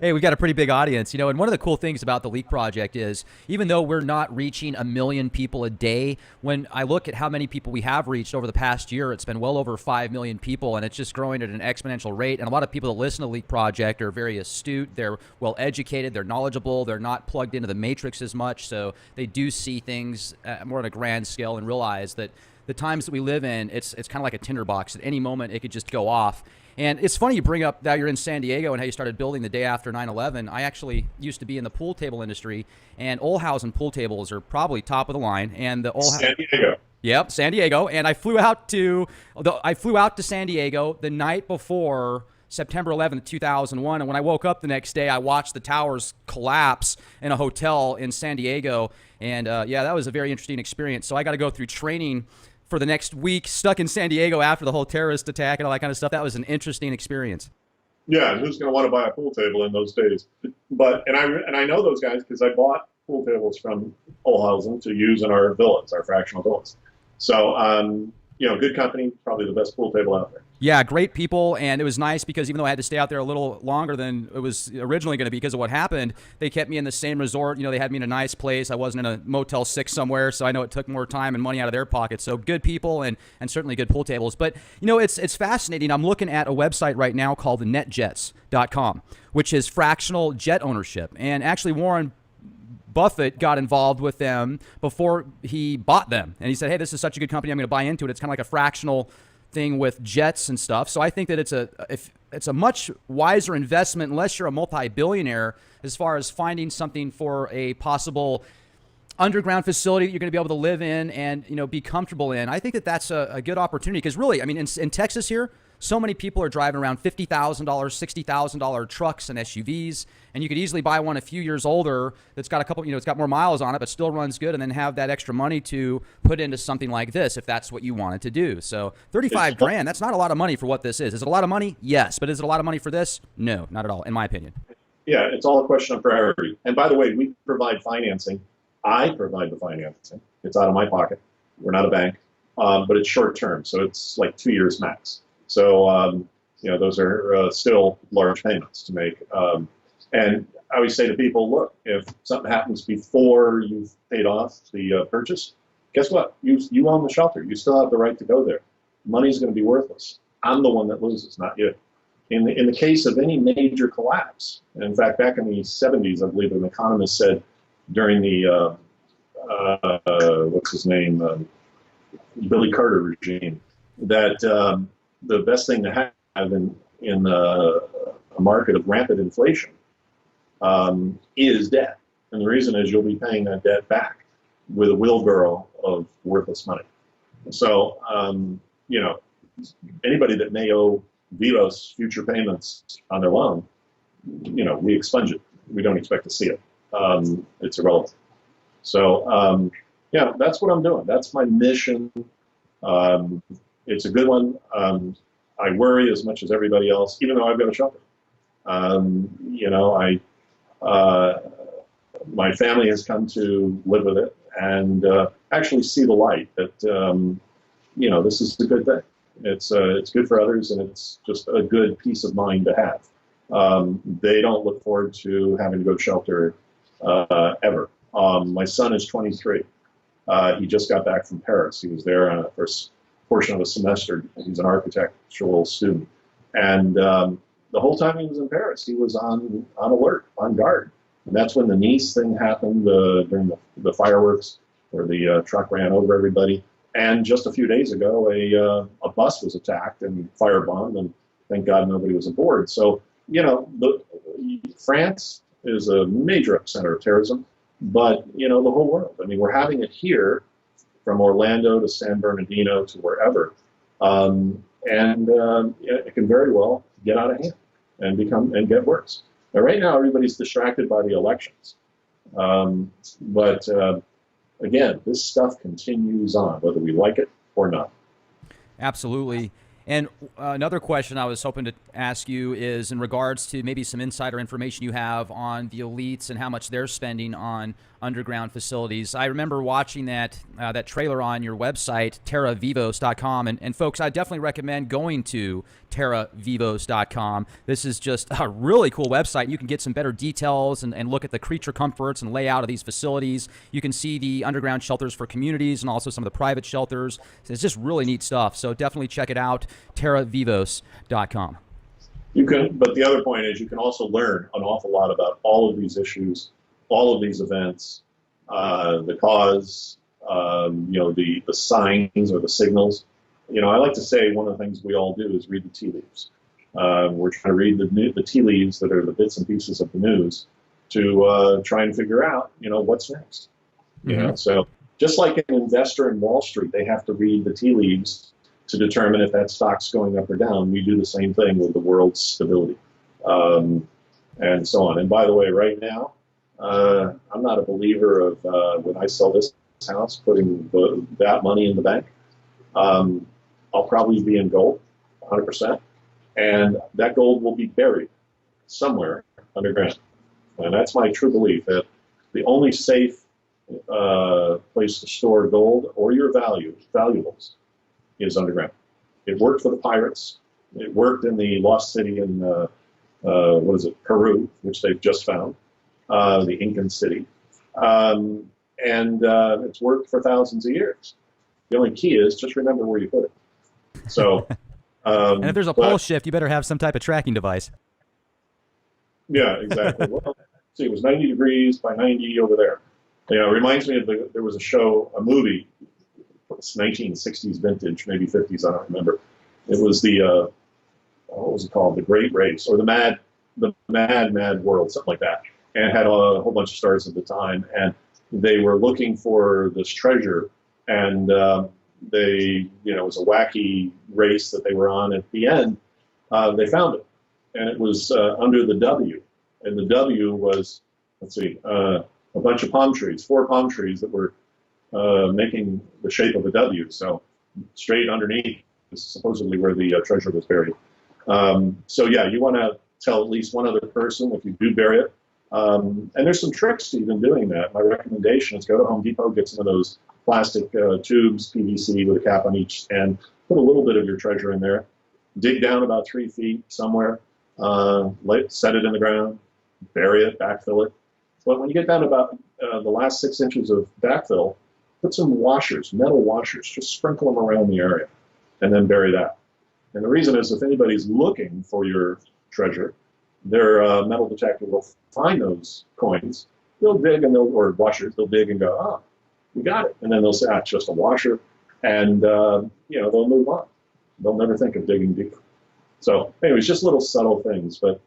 [SPEAKER 1] Hey, we've got a pretty big audience, and one of the cool things about the Leak Project is even though we're not reaching 1 million people a day, when I look at how many people we have reached over the past year, it's been well over 5 million people, and it's just growing at an exponential rate. And a lot of people that listen to the Leak Project are very astute. They're well educated. They're knowledgeable. They're not plugged into the matrix as much. So they do see things more on a grand scale and realize that the times that we live in, it's kind of like a tinderbox. At any moment, it could just go off. And it's funny you bring up that you're in San Diego and how you started building the day after 9/11. I actually used to be in the pool table industry, and Olhausen pool tables are probably top of the line. And the
[SPEAKER 2] San Diego.
[SPEAKER 1] Yep, San Diego. And I flew out to San Diego the night before September 11th, 2001. And when I woke up the next day, I watched the towers collapse in a hotel in San Diego. And yeah, that was a very interesting experience. So I got to go through training for the next week, stuck in San Diego after the whole terrorist attack and all that kind of stuff. That was an interesting experience.
[SPEAKER 2] Yeah, who's going to want to buy a pool table in those days? But I know those guys because I bought pool tables from Olhausen to use in our villas, our fractional villas. So good company, probably the best pool table out there.
[SPEAKER 1] Yeah, great people, and it was nice because even though I had to stay out there a little longer than it was originally going to be because of what happened, they kept me in the same resort. They had me in a nice place. I wasn't in a Motel 6 somewhere, so I know it took more time and money out of their pockets. So good people and certainly good pool tables. But, it's fascinating. I'm looking at a website right now called netjets.com, which is fractional jet ownership. And actually, Warren Buffett got involved with them before he bought them. And he said, hey, this is such a good company, I'm going to buy into it. It's kind of like a fractional thing with jets and stuff. So I think that it's a much wiser investment unless you're a multi-billionaire as far as finding something for a possible underground facility that you're going to be able to live in and be comfortable in. I think that that's a good opportunity because really, I mean, in Texas here, so many people are driving around $50,000, $60,000 trucks and SUVs, and you could easily buy one a few years older that's got a couple, it's got more miles on it, but still runs good, and then have that extra money to put into something like this if that's what you wanted to do. So 35 grand, that's not a lot of money for what this is. Is it a lot of money? Yes. But is it a lot of money for this? No, not at all, in my opinion.
[SPEAKER 2] Yeah, it's all a question of priority. And by the way, we provide financing. I provide the financing. It's out of my pocket. We're not a bank, but it's short term, so it's like 2 years max. So, those are still large payments to make. And I always say to people, look, if something happens before you've paid off the purchase, guess what? You own the shelter. You still have the right to go there. Money's going to be worthless. I'm the one that loses, not you. In the case of any major collapse, and in fact, back in the 70s, I believe an economist said during the, what's his name, Billy Carter regime, that the best thing to have in a market of rampant inflation is debt. And the reason is you'll be paying that debt back with a wheelbarrow of worthless money. So, anybody that may owe Vivos future payments on their loan, we expunge it. We don't expect to see it. It's irrelevant. So, that's what I'm doing. That's my mission. It's a good one. I worry as much as everybody else, even though I've got a shelter. My family has come to live with it and actually see the light that, this is a good thing. It's good for others, and it's just a good peace of mind to have. They don't look forward to having to go to shelter ever. My son is 23. He just got back from Paris. He was there on a first portion of a semester. He's an architectural student. And the whole time he was in Paris, he was on alert, on guard. And that's when the Nice thing happened during the fireworks, where the truck ran over everybody. And just a few days ago, a bus was attacked and firebombed, and thank God nobody was aboard. So, France is a major epicenter of terrorism, but, the whole world. I mean, we're having it here from Orlando to San Bernardino to wherever. It can very well get out of hand and get worse. Now, right now, everybody's distracted by the elections. But again, this stuff continues on, whether we like it or not.
[SPEAKER 1] Absolutely. And another question I was hoping to ask you is in regards to maybe some insider information you have on the elites and how much they're spending on underground facilities. I remember watching that trailer on your website, terravivos.com. And folks, I definitely recommend going to terravivos.com. This is just a really cool website. You can get some better details and look at the creature comforts and layout of these facilities. You can see the underground shelters for communities and also some of the private shelters. It's just really neat stuff. So definitely check it out, terravivos.com.
[SPEAKER 2] You can, but the other point is you can also learn an awful lot about all of these issues, all of these events, the cause, the signs or the signals. I like to say one of the things we all do is read the tea leaves. We're trying to read the tea leaves that are the bits and pieces of the news to try and figure out, what's next. So just like an investor in Wall Street, they have to read the tea leaves to determine if that stock's going up or down. We do the same thing with the world's stability, and so on. And by the way, right now, I'm not a believer of when I sell this house, putting that money in the bank. I'll probably be in gold, 100%, and that gold will be buried somewhere underground. And that's my true belief, that the only safe place to store gold or your valuables is underground. It worked for the pirates. It worked in the lost city in Peru, which they've just found, the Incan city, and it's worked for thousands of years. The only key is just remember where you put it. So,
[SPEAKER 1] and if there's a pole shift, you better have some type of tracking device.
[SPEAKER 2] Yeah, exactly. Well, see, it was 90 degrees by 90 over there. It reminds me of there was a movie. It's 1960s vintage, maybe 50s, I don't remember. It was what was it called? The Great Race, or the Mad World, something like that. And it had a whole bunch of stars at the time. And they were looking for this treasure. And it was a wacky race that they were on. At the end, they found it. And it was under the W. And the W was, a bunch of palm trees, 4 palm trees that were making the shape of a W. So straight underneath is supposedly where the treasure was buried. You want to tell at least one other person if you do bury it. And there's some tricks to even doing that. My recommendation is go to Home Depot, get some of those plastic tubes, PVC with a cap on each, and put a little bit of your treasure in there. Dig down about 3 feet somewhere, set it in the ground, bury it, backfill it. But when you get down to about the last 6 inches of backfill, put some washers, metal washers, just sprinkle them around the area, and then bury that. And the reason is if anybody's looking for your treasure, their metal detector will find those coins. They'll dig or washers, they'll dig and go, oh, we got it. And then they'll say, ah, it's just a washer. And, they'll move on. They'll never think of digging deeper. So anyways, just little subtle things. But,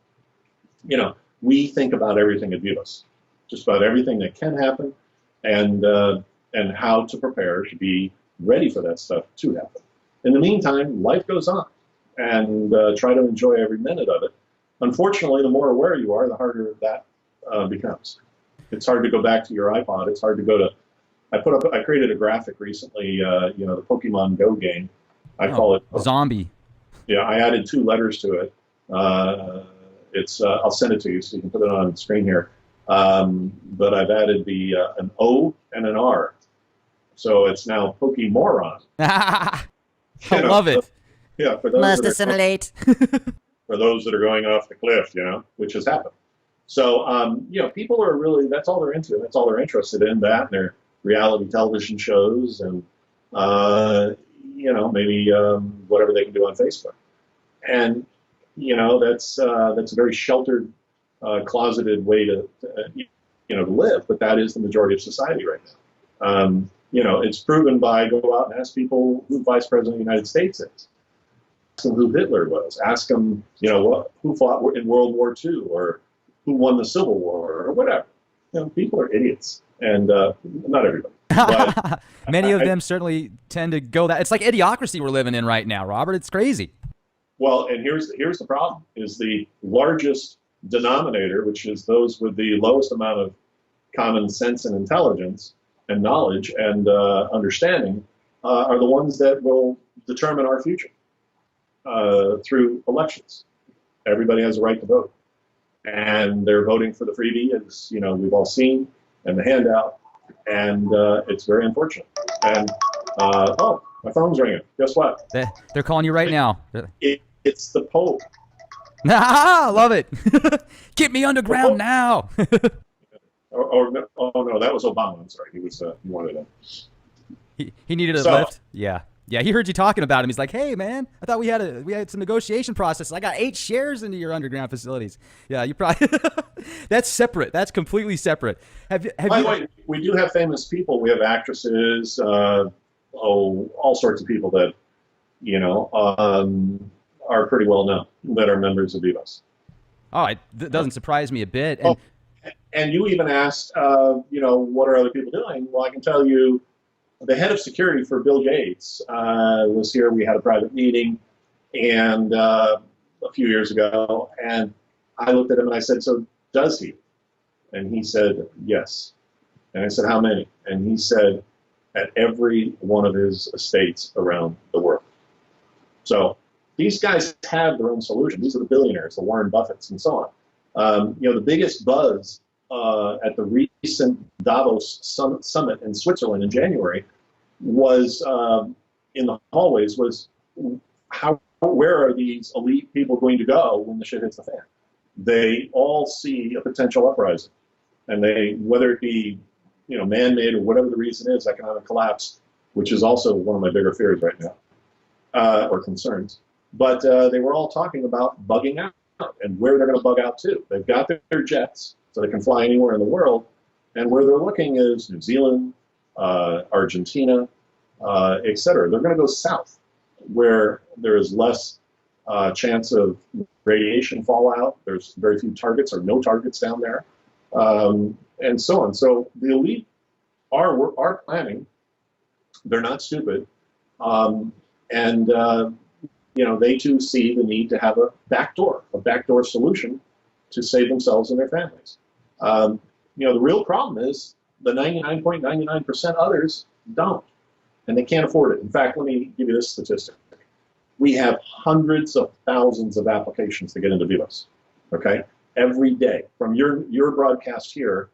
[SPEAKER 2] we think about everything at Vivos, just about everything that can happen and how to prepare to be ready for that stuff to happen. In the meantime, life goes on, and try to enjoy every minute of it. Unfortunately, the more aware you are, the harder that becomes. It's hard to go back to your iPod. It's hard to go to. I created a graphic recently. The Pokemon Go game. I call it
[SPEAKER 1] Zombie.
[SPEAKER 2] Yeah, I added 2 letters to it. I'll send it to you so you can put it on the screen here. But I've added an O and an R, so it's now Pokemoron.
[SPEAKER 1] I love it.
[SPEAKER 2] Yeah, for those that are going off the cliff, which has happened. So, people are really, that's all they're into. That's all they're interested in, that and their reality television shows and, maybe whatever they can do on Facebook. And, that's a very sheltered, closeted way to live, but that is the majority of society right now. It's proven by go out and ask people who Vice President of the United States is. Ask them who Hitler was. Ask them, who fought in World War II or who won the Civil War or whatever. People are idiots, and not everybody. But
[SPEAKER 1] many of them certainly tend to go that. It's like idiocracy we're living in right now, Robert. It's crazy.
[SPEAKER 2] Well, and here's the problem: is the largest denominator, which is those with the lowest amount of common sense and intelligence and knowledge and understanding, are the ones that will determine our future. through elections. Everybody has a right to vote, and they're voting for the freebie, as we've all seen, and the handout, and it's very unfortunate. And oh, my phone's ringing. Guess what?
[SPEAKER 1] They're calling you right now.
[SPEAKER 2] It's the Pope.
[SPEAKER 1] Love it. Get me underground now.
[SPEAKER 2] Oh no, that was Obama. I'm sorry, he wanted a.
[SPEAKER 1] He needed a lift. Yeah. He heard you talking about him. He's like, "Hey, man, I thought we had some negotiation process. I got 8 shares into your underground facilities." Yeah, you probably that's separate. That's completely separate. By
[SPEAKER 2] the way, we do have famous people. We have actresses, all sorts of people that are pretty well known that are members of Vivos.
[SPEAKER 1] Oh, it doesn't surprise me a bit.
[SPEAKER 2] And you even asked, what are other people doing? Well, I can tell you, the head of security for Bill Gates was here. We had a private meeting, and a few years ago, and I looked at him and I said, "So does he?" And he said, "Yes." And I said, "How many?" And he said, "At every one of his estates around the world." So these guys have their own solution. These are the billionaires, the Warren Buffetts, and so on. The biggest buzz at the recent Davos summit in Switzerland in January was in the hallways was where are these elite people going to go when the shit hits the fan? They all see a potential uprising, and whether it be man-made or whatever the reason is, economic collapse, which is also one of my bigger fears right now, or concerns. But they were all talking about bugging out and where they're going to bug out to. They've got their jets, so they can fly anywhere in the world. And where they're looking is New Zealand, Argentina, et cetera. They're going to go south, where there is less chance of radiation fallout. There's very few targets or no targets down there, and so on. So the elite are planning. They're not stupid. They too see the need to have a backdoor solution to save themselves and their families. The real problem is the 99.99% others don't, and they can't afford it. In fact, let me give you this statistic. We have hundreds of thousands of applications to get into Vivos, okay? Every day. From your broadcast here,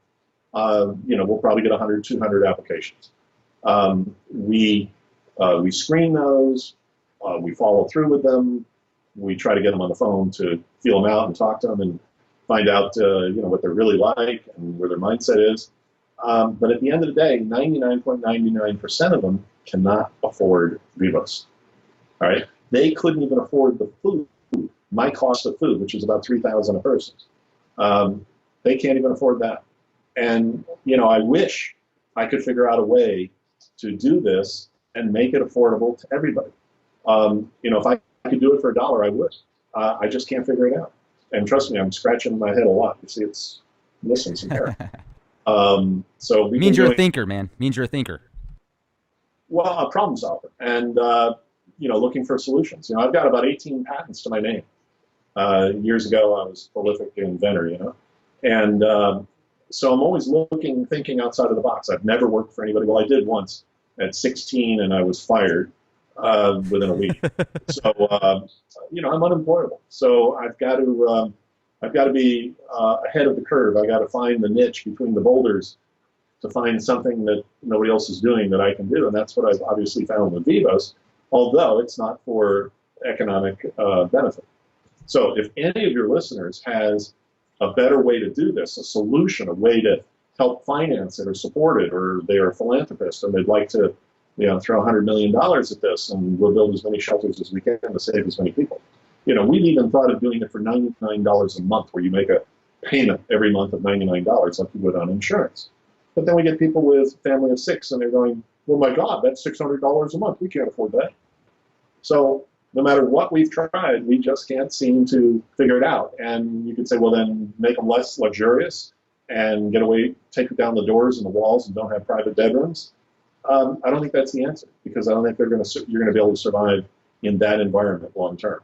[SPEAKER 2] we'll probably get 100, 200 applications. We screen those. We follow through with them. We try to get them on the phone to feel them out and talk to them and find out, what they're really like and where their mindset is. But at the end of the day, 99.99% of them cannot afford Vivos. All right, they couldn't even afford the food, my cost of food, which is about $3,000 a person. They can't even afford that. And I wish I could figure out a way to do this and make it affordable to everybody. If I could do it for $1, I would. I just can't figure it out. And trust me, I'm scratching my head a lot. You see, it's missing some hair. So
[SPEAKER 1] means you're a thinker, man. Means you're a thinker.
[SPEAKER 2] Well, a problem solver, and looking for solutions. I've got about 18 patents to my name. Years ago, I was a prolific inventor. And so I'm always thinking outside of the box. I've never worked for anybody. Well, I did once at 16, and I was fired within a week. So I'm unemployable. So I've got to be ahead of the curve. I got to find the niche between the boulders to find something that nobody else is doing that I can do, and that's what I've obviously found with Vivos, although it's not for economic benefit. So if any of your listeners has a better way to do this, a solution, a way to help finance it or support it, or they're a philanthropist and they'd like to throw $100 million at this, and we'll build as many shelters as we can to save as many people. We've even thought of doing it for $99 a month, where you make a payment every month of $99 like you would on insurance. But then we get people with family of 6, and they're going, well, my God, that's $600 a month. We can't afford that. So no matter what we've tried, we just can't seem to figure it out. And you could say, well, then make them less luxurious and take down the doors and the walls and don't have private bedrooms. I don't think that's the answer, because I don't think you're going to be able to survive in that environment long term.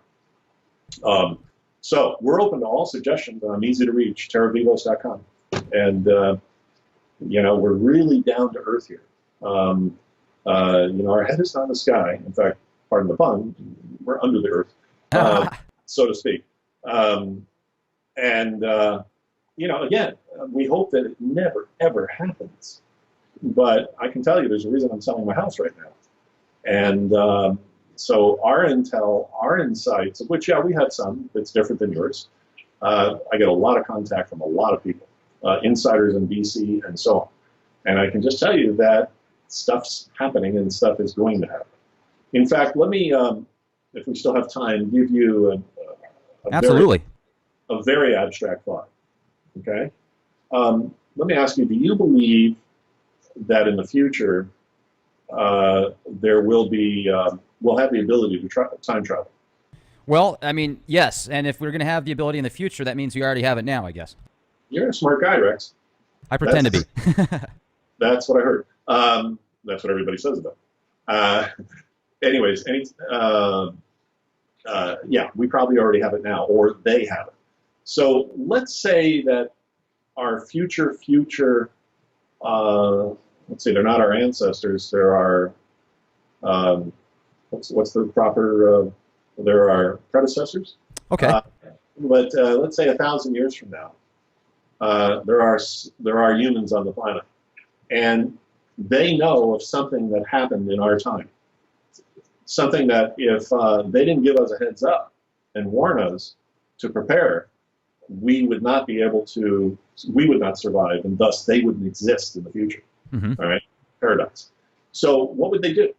[SPEAKER 2] So we're open to all suggestions. I'm easy to reach, terravivos.com. And, we're really down to earth here. Our head is not in the sky. In fact, pardon the pun, we're under the earth. so to speak. Um, and again, we hope that it never ever happens. But I can tell you, there's a reason I'm selling my house right now. And so our intel, our insights, of which, yeah, we have some that's different than yours. I get a lot of contact from a lot of people, insiders in BC and so on. And I can just tell you that stuff's happening and stuff is going to happen. In fact, let me, if we still have time, give you
[SPEAKER 1] Absolutely.
[SPEAKER 2] a very abstract thought. Okay? Let me ask you, do you believe that in the future there will be, we'll have the ability to time travel?
[SPEAKER 1] Well, I mean, yes. And if we're going to have the ability in the future, that means we already have it now, I guess.
[SPEAKER 2] You're a smart guy, Rex.
[SPEAKER 1] I pretend to be.
[SPEAKER 2] That's what I heard. That's what everybody says about it. Anyways, yeah, we probably already have it now, or they have it. So let's say that our future, let's see, they're not our ancestors, they're our, what's the proper, they're our predecessors.
[SPEAKER 1] Okay.
[SPEAKER 2] But let's say 1,000 years from now, there are humans on the planet, and they know of something that happened in our time. Something that if they didn't give us a heads up and warn us to prepare, we would not be able to, we would not survive, and thus they wouldn't exist in the future.
[SPEAKER 1] Mm-hmm.
[SPEAKER 2] All right, paradox. So what would they do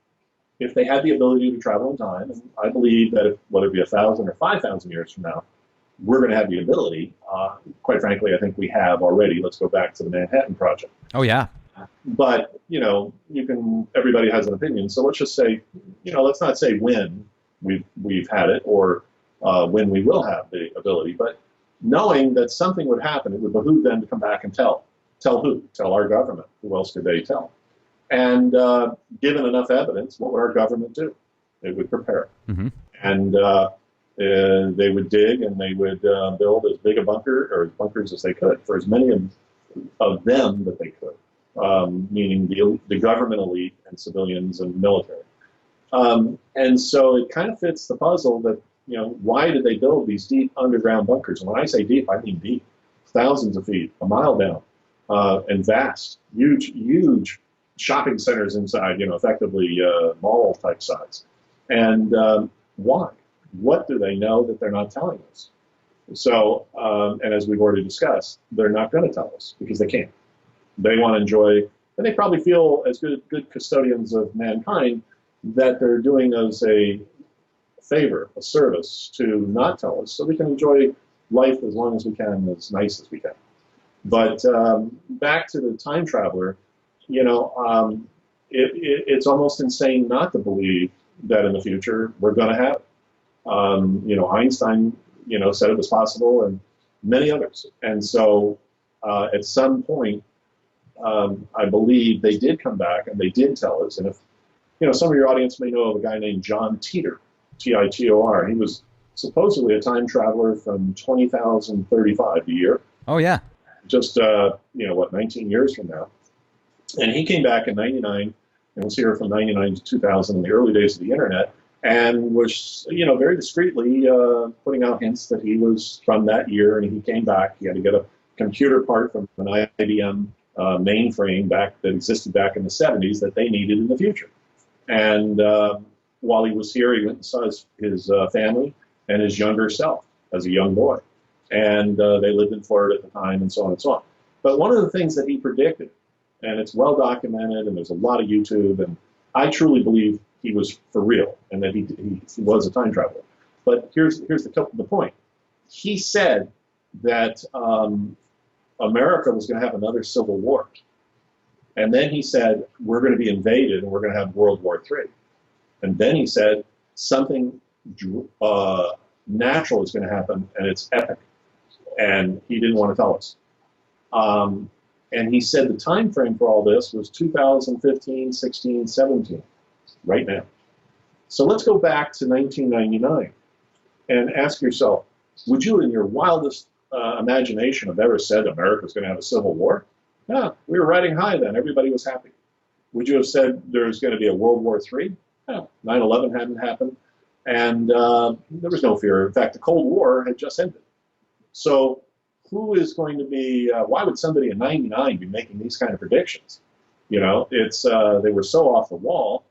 [SPEAKER 2] if they had the ability to travel in time? And I believe that if, whether it be 1,000 or 5,000 years from now, we're going to have the ability. Quite frankly, I think we have already. Let's go back to the Manhattan Project.
[SPEAKER 1] Oh yeah.
[SPEAKER 2] But everybody has an opinion. So let's just say, let's not say when we've had it or when we will have the ability, but knowing that something would happen, it would behoove them to come back and tell. Tell who? Tell our government. Who else could they tell? And given enough evidence, what would our government do? They would prepare.
[SPEAKER 1] Mm-hmm.
[SPEAKER 2] And they would dig and they would build as big a bunker or bunkers as they could for as many of them that they could. Meaning the government elite and civilians and military. And so it kind of fits the puzzle that, why did they build these deep underground bunkers? And when I say deep, I mean deep, thousands of feet, a mile down, and vast, huge shopping centers inside, effectively mall type size. And why? What do they know that they're not telling us? So, and as we've already discussed, they're not going to tell us because they can't. They want to enjoy, and they probably feel as good custodians of mankind that they're doing us a favor, a service to not tell us, so we can enjoy life as long as we can, as nice as we can. But back to the time traveler, it's almost insane not to believe that in the future we're going to have it. Einstein, said it was possible, and many others. And so at some point, I believe they did come back and they did tell us. And if, some of your audience may know of a guy named John Titor, Titor. He was supposedly a time traveler from 20,035 a year.
[SPEAKER 1] Oh, yeah.
[SPEAKER 2] Just, 19 years from now. And he came back in 99 and was here from 99 to 2000 in the early days of the internet and was, very discreetly putting out hints that he was from that year and he came back. He had to get a computer part from an IBM mainframe that existed back in the 70s that they needed in the future. And while he was here, he went and saw his family and his younger self as a young boy. And they lived in Florida at the time and so on and so on. But one of the things that he predicted, and it's well documented and there's a lot of YouTube, and I truly believe he was for real and that he was a time traveler. But here's the point. He said that America was going to have another civil war. And then he said, we're going to be invaded and we're going to have World War III. And then he said, something natural is going to happen and it's epic. And he didn't want to tell us. And he said the time frame for all this was 2015, 16, 17, right now. So let's go back to 1999 and ask yourself, would you in your wildest imagination have ever said America's going to have a civil war? No, we were riding high then. Everybody was happy. Would you have said there's going to be a World War III? No, 9/11 hadn't happened. And there was no fear. In fact, the Cold War had just ended. So who is going to be, why would somebody at 99 be making these kind of predictions? You know, it's they were so off the wall,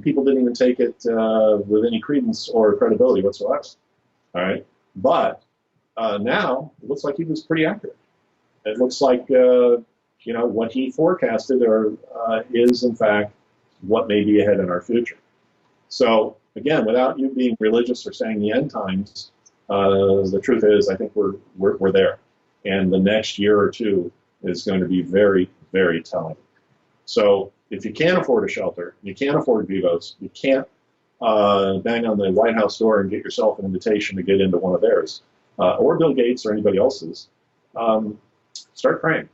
[SPEAKER 2] people didn't even take it with any credence or credibility whatsoever. All right, but now it looks like he was pretty accurate. It looks like you know, what he forecasted is in fact what may be ahead in our future. So again, without you being religious or saying the end times, the truth is, I think we're there, and the next year or two is going to be very, very telling. So if you can't afford a shelter, you can't afford Vivos, you can't bang on the White House door and get yourself an invitation to get into one of theirs, or Bill Gates or anybody else's, start praying,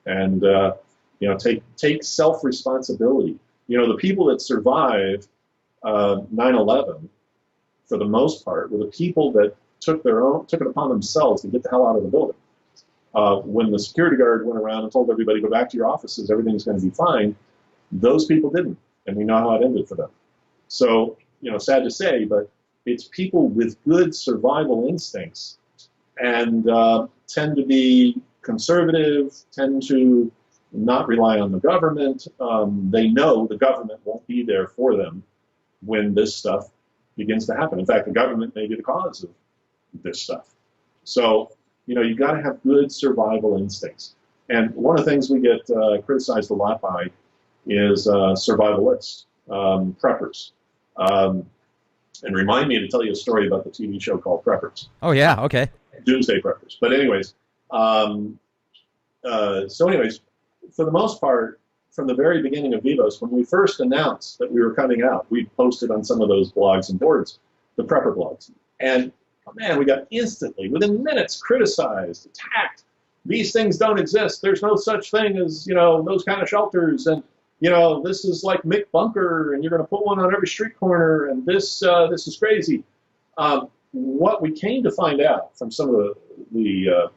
[SPEAKER 2] and you know, take self-responsibility. You know, the people that survived 9/11, for the most part, were the people that took it upon themselves to get the hell out of the building. When the security guard went around and told everybody, go back to your offices, everything's going to be fine, those people didn't, and we know how it ended for them. So, you know, sad to say, but it's people with good survival instincts and tend to be conservative, tend to not rely on the government. They know the government won't be there for them when this stuff begins to happen. In fact, the government may be the cause of this stuff. So, you know, you've got to have good survival instincts. And one of the things we get criticized a lot by is survivalists, preppers. And remind me to tell you a story about the TV show called Preppers.
[SPEAKER 1] Oh, yeah. Okay.
[SPEAKER 2] Doomsday Preppers. But anyways, for the most part, from the very beginning of Vivos, when we first announced that we were coming out, we posted on some of those blogs and boards, the prepper blogs. And oh man, we got instantly, within minutes, criticized, attacked. These things don't exist. There's no such thing as, you know, those kind of shelters. And, you know, this is like Mick Bunker, and you're going to put one on every street corner, and this is crazy. What we came to find out from some of the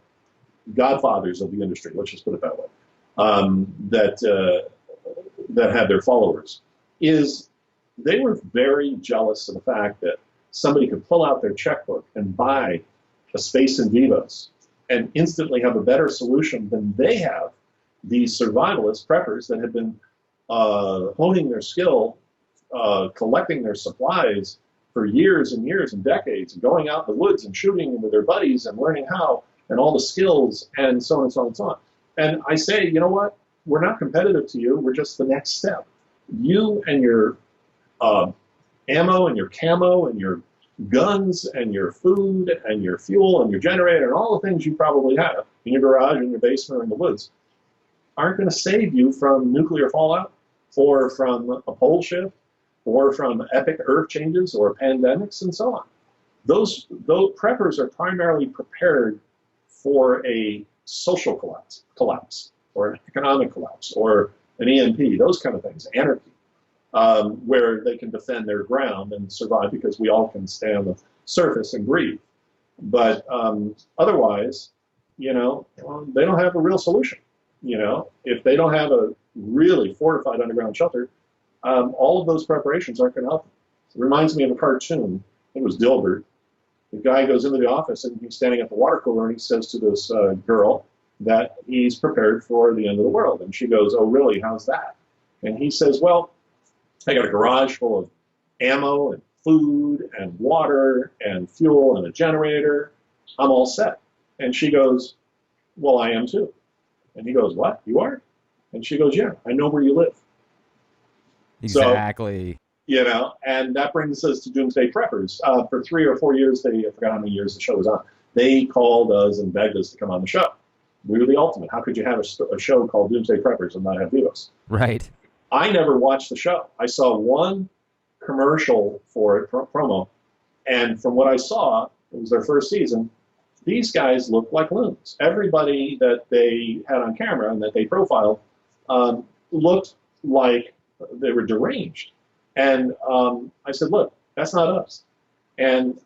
[SPEAKER 2] godfathers of the industry, let's just put it that way, that had their followers, is they were very jealous of the fact that somebody could pull out their checkbook and buy a space in Vivos and instantly have a better solution than they have, these survivalist preppers that have been honing their skill, collecting their supplies for years and years and decades, and going out in the woods and shooting with their buddies and learning how, and all the skills, and so on and so on and so on. And I say, you know what? We're not competitive to you. We're just the next step. You and your ammo and your camo and your guns and your food and your fuel and your generator and all the things you probably have in your garage, in your basement, or in the woods aren't going to save you from nuclear fallout or from a pole shift or from epic earth changes or pandemics and so on. Those preppers are primarily prepared for a social collapse or an economic collapse or an EMP, those kind of things, anarchy, where they can defend their ground and survive because we all can stay on the surface and breathe. But otherwise, you know, they don't have a real solution. You know, if they don't have a really fortified underground shelter, all of those preparations aren't going to help them. It reminds me of a cartoon. I think it was Dilbert. The guy goes into the office and he's standing at the water cooler and he says to this girl that he's prepared for the end of the world. And she goes, oh, really? How's that? And he says, well, I got a garage full of ammo and food and water and fuel and a generator. I'm all set. And she goes, well, I am too. And he goes, what? You are? And she goes, yeah, I know where you live.
[SPEAKER 1] Exactly.
[SPEAKER 2] So, you know, and that brings us to Doomsday Preppers. For 3 or 4 years, I forgot how many years the show was on, they called us and begged us to come on the show. We were the ultimate. How could you have a show called Doomsday Preppers and not have Vivos?
[SPEAKER 1] Right.
[SPEAKER 2] I never watched the show. I saw one commercial for it, promo, and from what I saw, it was their first season, these guys looked like loons. Everybody that they had on camera and that they profiled looked like they were deranged. And I said, look, that's not us. And,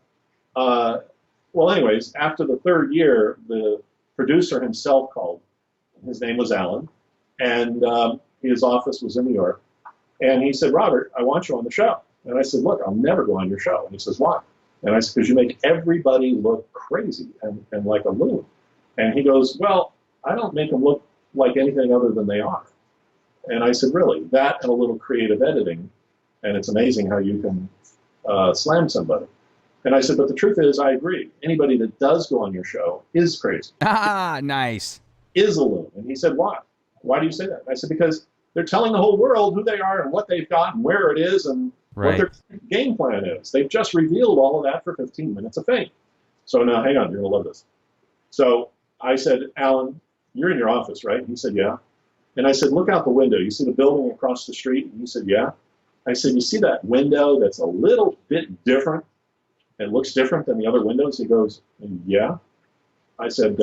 [SPEAKER 2] well, anyways, after the 3rd year, the producer himself called. His name was Alan, and his office was in New York. And he said, Robert, I want you on the show. And I said, look, I'll never go on your show. And he says, why? And I said, because you make everybody look crazy and like a loon. And he goes, well, I don't make them look like anything other than they are. And I said, really? That and a little creative editing, and it's amazing how you can slam somebody. And I said, but the truth is, I agree. Anybody that does go on your show is crazy.
[SPEAKER 3] Ah, nice.
[SPEAKER 2] Is a loon. And he said, why? Why do you say that? And I said, because they're telling the whole world who they are and what they've got and where it is and what their game plan is. They've just revealed all of that for 15 minutes of fame. So now, hang on, you're going to love this. So I said, Alan, you're in your office, right? And he said, yeah. And I said, look out the window. You see the building across the street? And he said, yeah. I said, you see that window that's a little bit different and looks different than the other windows? He goes, yeah. I said,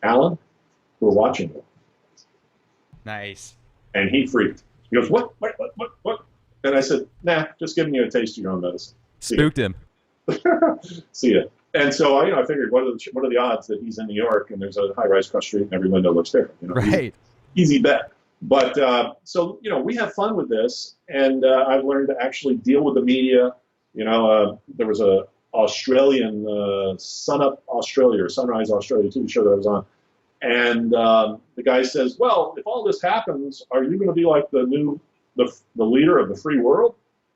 [SPEAKER 2] Alan, we're watching you.
[SPEAKER 3] Nice.
[SPEAKER 2] And he freaked. He goes, what? And I said, nah, just giving you a taste of your own medicine.
[SPEAKER 3] Spooked him.
[SPEAKER 2] See ya. And so I figured, what are the odds that he's in New York and there's a high-rise cross street and every window looks different?
[SPEAKER 3] Right.
[SPEAKER 2] Easy bet. But so we have fun with this, and I've learned to actually deal with the media. There was a Australian Sun Up Australia or Sunrise Australia TV show that I was on, and the guy says, "Well, if all this happens, are you going to be like the leader of the free world?"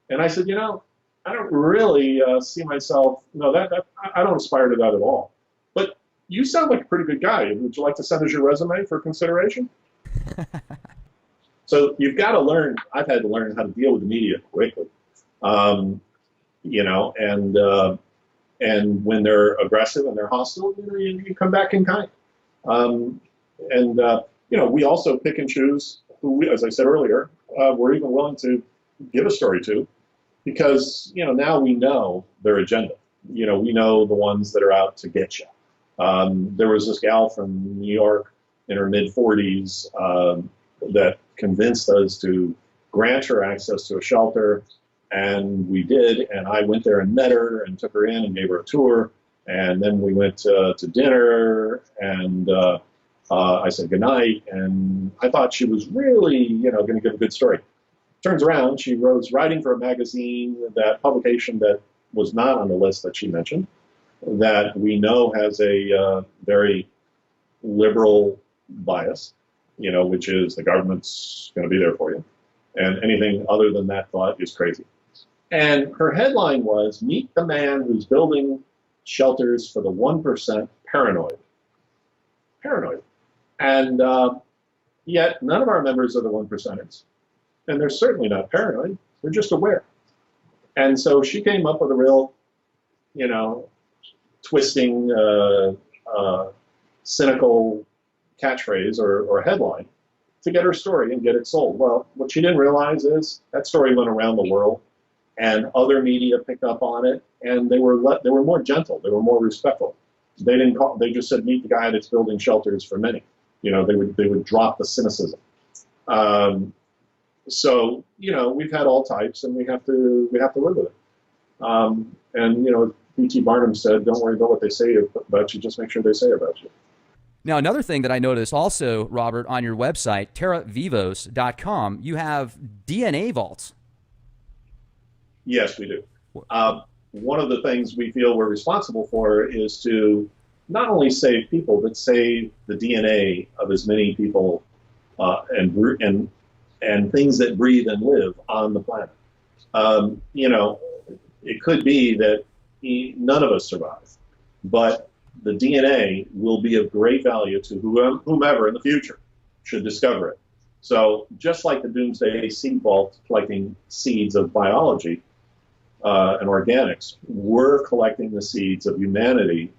[SPEAKER 2] And I said, I don't really see myself. No, I don't aspire to that at all. But you sound like a pretty good guy. Would you like to send us your resume for consideration? So you've got to learn. I've had to learn how to deal with the media quickly, and when they're aggressive and they're hostile, you come back in kind. We also pick and choose who we, as I said earlier, we're even willing to give a story to, because now we know their agenda. We know the ones that are out to get you. There was this gal from New York in her mid-40s that convinced us to grant her access to a shelter, and we did, and I went there and met her and took her in and gave her a tour, and then we went to dinner, and I said goodnight, and I thought she was really, going to give a good story. Turns around, she was writing for a magazine, that publication that was not on the list that she mentioned, that we know has a very liberal bias, which is the government's going to be there for you. And anything other than that thought is crazy. And her headline was, "Meet the man who's building shelters for the 1% paranoid." Paranoid. And yet none of our members are the 1%ers. And they're certainly not paranoid. They're just aware. And so she came up with a real, twisting, cynical catchphrase or headline to get her story and get it sold. Well, what she didn't realize is that story went around the world, and other media picked up on it, and they were more gentle, they were more respectful. They just said, meet the guy that's building shelters for many. They would drop the cynicism. So we've had all types, and we have to live with it. P.T. Barnum said, don't worry about what they say about you, just make sure they say about you.
[SPEAKER 3] Now, another thing that I noticed also, Robert, on your website, terravivos.com, you have DNA vaults.
[SPEAKER 2] Yes, we do. One of the things we feel we're responsible for is to not only save people, but save the DNA of as many people and things that breathe and live on the planet. It could be that none of us survive, but the DNA will be of great value to whomever in the future should discover it. So just like the Doomsday Seed Vault collecting seeds of biology and organics, we're collecting the seeds of humanity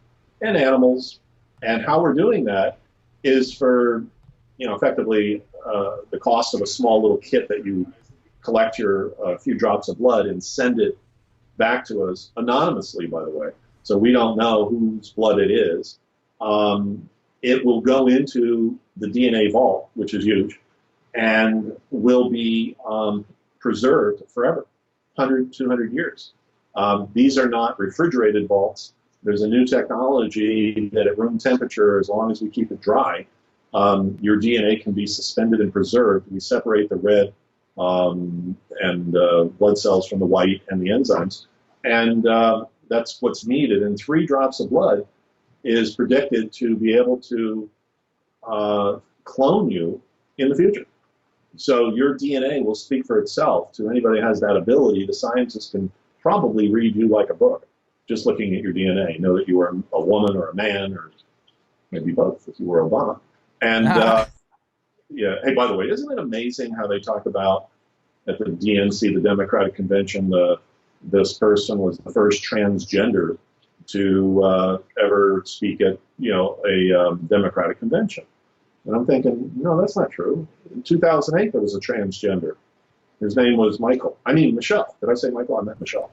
[SPEAKER 2] and animals. And how we're doing that is for, effectively the cost of a small little kit that you collect your few drops of blood and send it back to us anonymously, by the way. So we don't know whose blood it is. It will go into the DNA vault, which is huge, and will be preserved forever, 100, 200 years. These are not refrigerated vaults. There's a new technology that at room temperature, as long as we keep it dry, your DNA can be suspended and preserved. We separate the red and blood cells from the white and the enzymes. And that's what's needed. And 3 drops of blood is predicted to be able to clone you in the future. So your DNA will speak for itself. To anybody who has that ability, the scientists can probably read you like a book, just looking at your DNA, know that you were a woman or a man, or maybe both if you were Obama. And yeah, hey, by the way, isn't it amazing how they talk about at the DNC, the Democratic Convention, this person was the first transgender to ever speak at a Democratic convention. And I'm thinking, no, that's not true. In 2008, there was a transgender. His name was Michelle. Did I say Michael? I meant Michelle.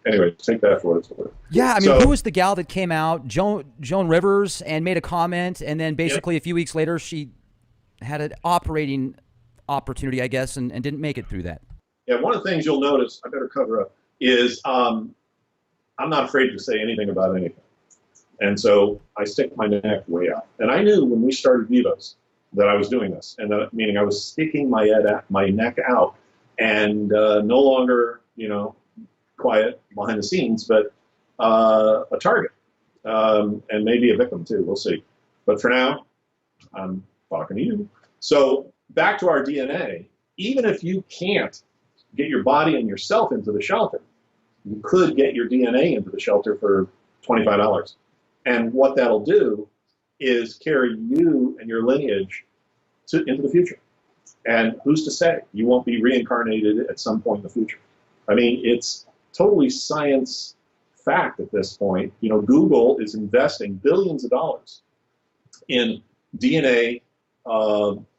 [SPEAKER 2] Anyway, take that for what it's worth.
[SPEAKER 3] Yeah, I mean, who was the gal that came out? Joan Rivers, and made a comment, and then basically a few weeks later, she had an operating opportunity, I guess, and didn't make it through that.
[SPEAKER 2] Yeah, one of the things you'll notice, I better cover up, is I'm not afraid to say anything about anything. And so I stick my neck way out. And I knew when we started Vivos that I was doing this, and that, meaning I was sticking my neck out, and no longer, quiet behind the scenes, but a target, and maybe a victim too. We'll see. But for now, I'm talking to you. So back to our DNA. Even if you can't get your body and yourself into the shelter, you could get your DNA into the shelter for $25. And what that'll do is carry you and your lineage into the future. And who's to say you won't be reincarnated at some point in the future? I mean, it's totally science fact at this point. Google is investing billions of dollars in DNA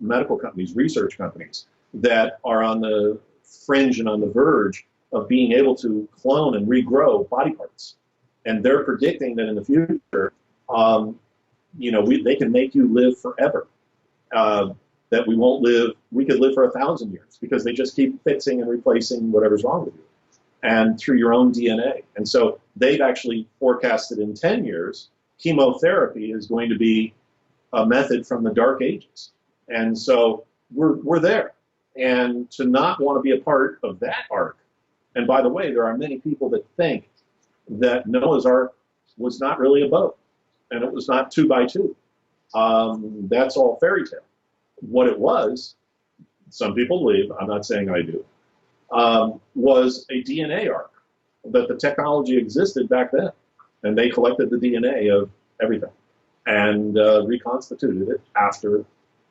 [SPEAKER 2] medical companies, research companies that are on the fringe and on the verge of being able to clone and regrow body parts. And they're predicting that in the future, they can make you live forever. That we could live for 1,000 years because they just keep fixing and replacing whatever's wrong with you, and through your own DNA. And so they've actually forecasted in 10 years, chemotherapy is going to be a method from the dark ages. And so we're there. And to not want to be a part of that ark, and by the way, there are many people that think that Noah's Ark was not really a boat, and it was not 2 by 2. That's all fairy tale. What it was, some people believe, I'm not saying I do, was a DNA ark, that the technology existed back then, and they collected the DNA of everything and reconstituted it after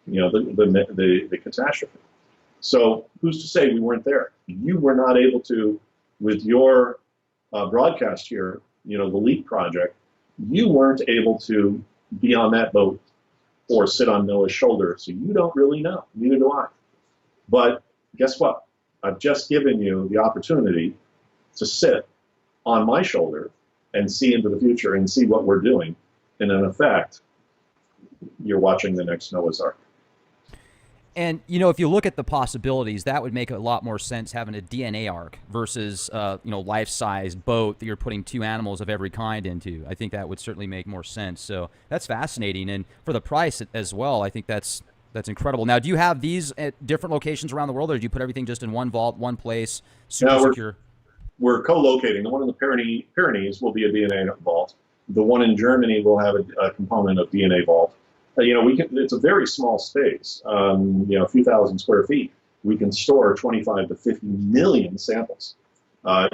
[SPEAKER 2] the catastrophe. So who's to say we weren't there? You were not able to, with your broadcast here, the LEAP project, you weren't able to be on that boat or sit on Noah's shoulder, so you don't really know. Neither do I. But guess what? I've just given you the opportunity to sit on my shoulder and see into the future and see what we're doing. And in effect, you're watching the next Noah's Ark.
[SPEAKER 3] And, if you look at the possibilities, that would make a lot more sense having a DNA arc versus, life-size boat that you're putting 2 animals of every kind into. I think that would certainly make more sense. So that's fascinating. And for the price as well, I think that's incredible. Now, do you have these at different locations around the world, or do you put everything just in one vault, one place, super secure?
[SPEAKER 2] We're co-locating. The one in the Pyrenees will be a DNA vault. The one in Germany will have a component of DNA vault. It's a very small space, a few thousand square feet. We can store 25 to 50 million samples.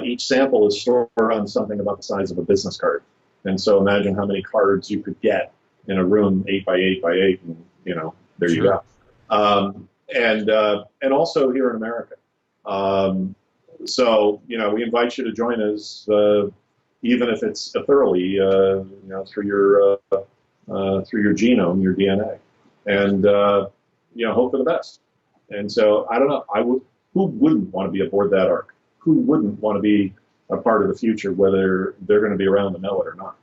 [SPEAKER 2] Each sample is stored on something about the size of a business card. And so imagine how many cards you could get in a room 8 by 8 by 8, and, there you go. And also here in America. So, we invite you to join us, even if it's thoroughly, through your genome, your DNA, and hope for the best. And so I don't know. Who wouldn't want to be aboard that ark? Who wouldn't want to be a part of the future, whether they're going to be around to know it or not?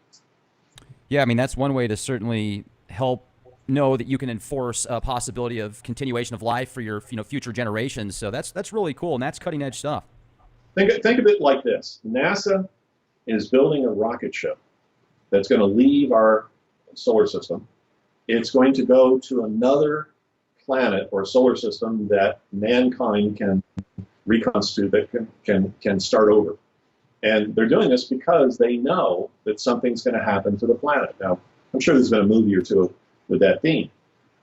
[SPEAKER 3] Yeah, I mean, that's one way to certainly help know that you can enforce a possibility of continuation of life for your future generations. So that's really cool, and that's cutting edge stuff.
[SPEAKER 2] Think of it like this: NASA is building a rocket ship that's going to leave our solar system. It's going to go to another planet or solar system that mankind can reconstitute, that can start over. And they're doing this because they know that something's going to happen to the planet. Now, I'm sure there's been a movie or two with that theme.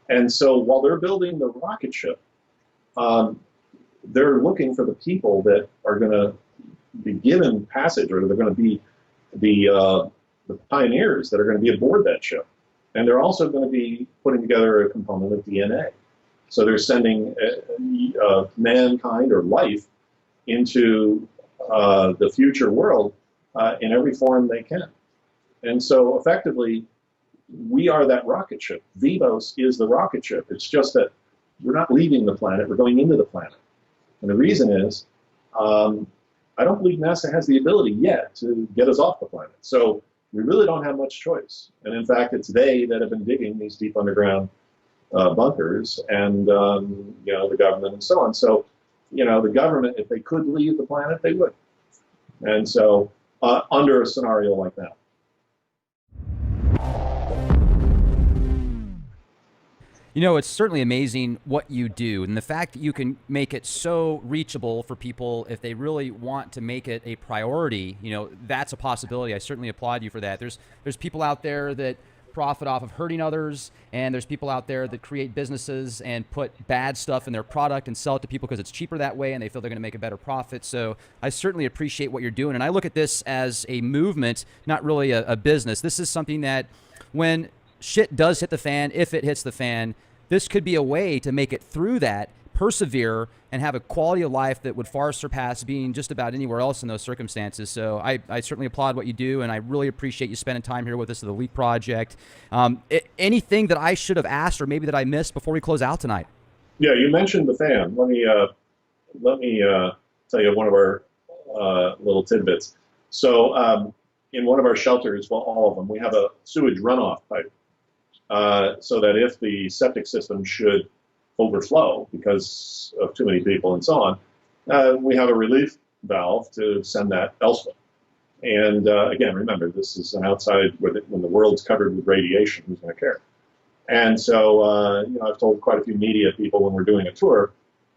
[SPEAKER 2] And so while they're building the rocket ship, they're looking for the people that are going to be given passage, or they're going to be the pioneers that are going to be aboard that ship. And they're also going to be putting together a component of DNA. So they're sending mankind or life into the future world in every form they can. And so effectively, we are that rocket ship. Vivos is the rocket ship. It's just that we're not leaving the planet, we're going into the planet. And the reason is, I don't believe NASA has the ability yet to get us off the planet. So we really don't have much choice. And in fact, it's they that have been digging these deep underground bunkers, and the government and so on. So, the government, if they could leave the planet, they would. And so, under a scenario like that.
[SPEAKER 3] It's certainly amazing what you do, and the fact that you can make it so reachable for people if they really want to make it a priority, that's a possibility. I certainly applaud you for that. There's people out there that profit off of hurting others, and there's people out there that create businesses and put bad stuff in their product and sell it to people because it's cheaper that way and they feel they're going to make a better profit. So I certainly appreciate what you're doing, and I look at this as a movement, not really a business. This is something that when shit does hit the fan, if it hits the fan, this could be a way to make it through that, persevere, and have a quality of life that would far surpass being just about anywhere else in those circumstances. So I certainly applaud what you do, and I really appreciate you spending time here with us at the Leak Project. Anything that I should have asked or maybe that I missed before we close out tonight?
[SPEAKER 2] Yeah, you mentioned the fan. Let me tell you one of our little tidbits. So in one of our shelters, well, all of them, we have a sewage runoff pipe. So that if the septic system should overflow because of too many people and so on, we have a relief valve to send that elsewhere. And again, remember, this is an outside, when the world's covered with radiation, who's going to care? And so, I've told quite a few media people when we're doing a tour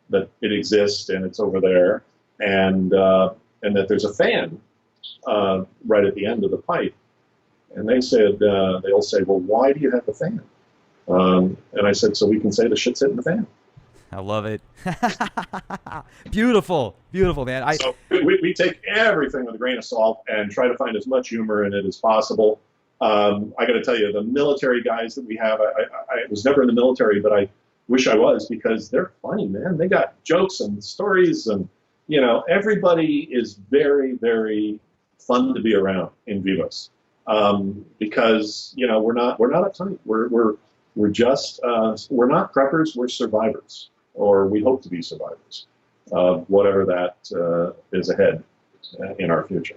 [SPEAKER 2] that it exists and it's over there, and that there's a fan right at the end of the pipe. And they said, they'll say, well, why do you have the fan? And I said, so we can say the shit's hitting the fan.
[SPEAKER 3] I love it. Beautiful, man.
[SPEAKER 2] So we take everything with a grain of salt and try to find as much humor in it as possible. I got to tell you, the military guys that we have, I was never in the military, but I wish I was, because they're funny, man. They got jokes and stories, and everybody is very, very fun to be around in Vivos. Because we're not uptight. We're just we're not preppers. We're survivors, or we hope to be survivors of whatever that is ahead in our future.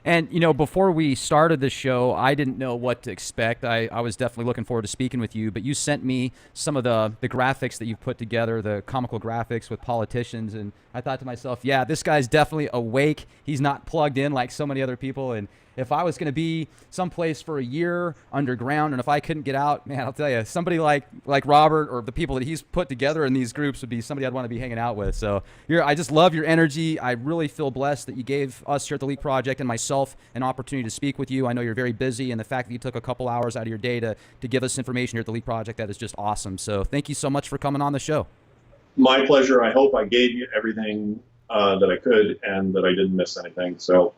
[SPEAKER 3] And, before we started the show, I didn't know what to expect. I was definitely looking forward to speaking with you, but you sent me some of the graphics that you've put together, the comical graphics with politicians, and I thought to myself, yeah, this guy's definitely awake. He's not plugged in like so many other people, and if I was going to be someplace for a year underground, and if I couldn't get out, man, I'll tell you, somebody like Robert or the people that he's put together in these groups would be somebody I'd want to be hanging out with. So I just love your energy. I really feel blessed that you gave us here at the Leak Project and myself an opportunity to speak with you. I know you're very busy, and the fact that you took a couple hours out of your day to give us information here at the Leak Project, that is just awesome. So thank you so much for coming on the show.
[SPEAKER 2] My pleasure. I hope I gave you everything that I could and that I didn't miss anything. So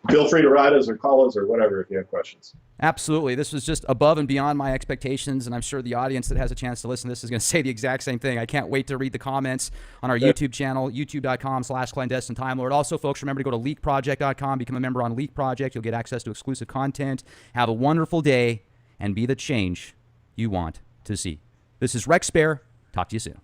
[SPEAKER 2] feel free to write us or call us or whatever if you have questions.
[SPEAKER 3] Absolutely. This was just above and beyond my expectations, and I'm sure the audience that has a chance to listen to this is going to say the exact same thing. I can't wait to read the comments on our YouTube channel, youtube.com/clandestine Time Lord. Also, folks, remember to go to leakproject.com, become a member on Leak Project. You'll get access to exclusive content. Have a wonderful day, and be the change you want to see. This is Rex Bear. Talk to you soon.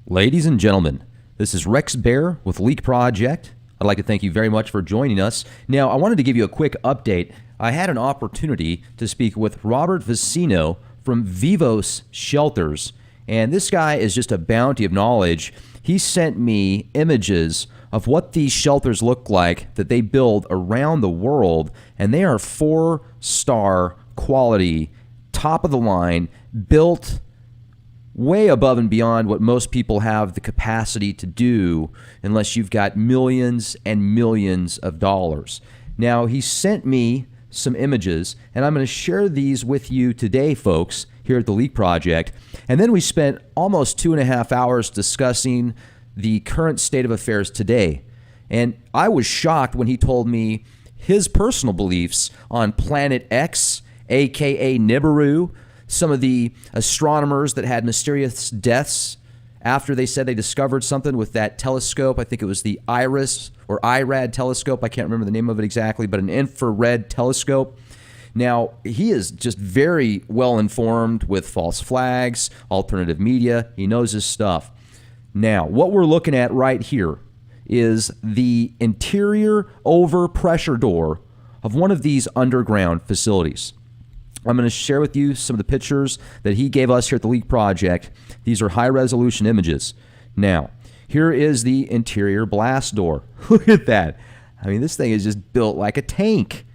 [SPEAKER 3] Ladies and gentlemen, this is Rex Bear with Leak Project. I'd like to thank you very much for joining us. Now, I wanted to give you a quick update.
[SPEAKER 1] I had an opportunity to speak with Robert Vicino from Vivos Shelters. And this guy is just a bounty of knowledge. He sent me images of what these shelters look like that they build around the world. And they are 4-star quality, top of the line, built way above and beyond what most people have the capacity to do unless you've got millions and millions of dollars. Now, he sent me some images, and I'm going to share these with you today, folks, here at the Leak Project. And then we spent almost 2.5 hours discussing the current state of affairs today. And I was shocked when he told me his personal beliefs on Planet X, aka Nibiru, some of the astronomers that had mysterious deaths after they said they discovered something with that telescope. I think it was the IRIS or IRAD telescope. I can't remember the name of it exactly, but an infrared telescope. Now, he is just very well informed with false flags, alternative media. He knows his stuff. Now, what we're looking at right here is the interior overpressure door of one of these underground facilities. I'm going to share with you some of the pictures that he gave us here at the Leak Project. These are high-resolution images. Now, here is the interior blast door. Look at that. I mean, this thing is just built like a tank.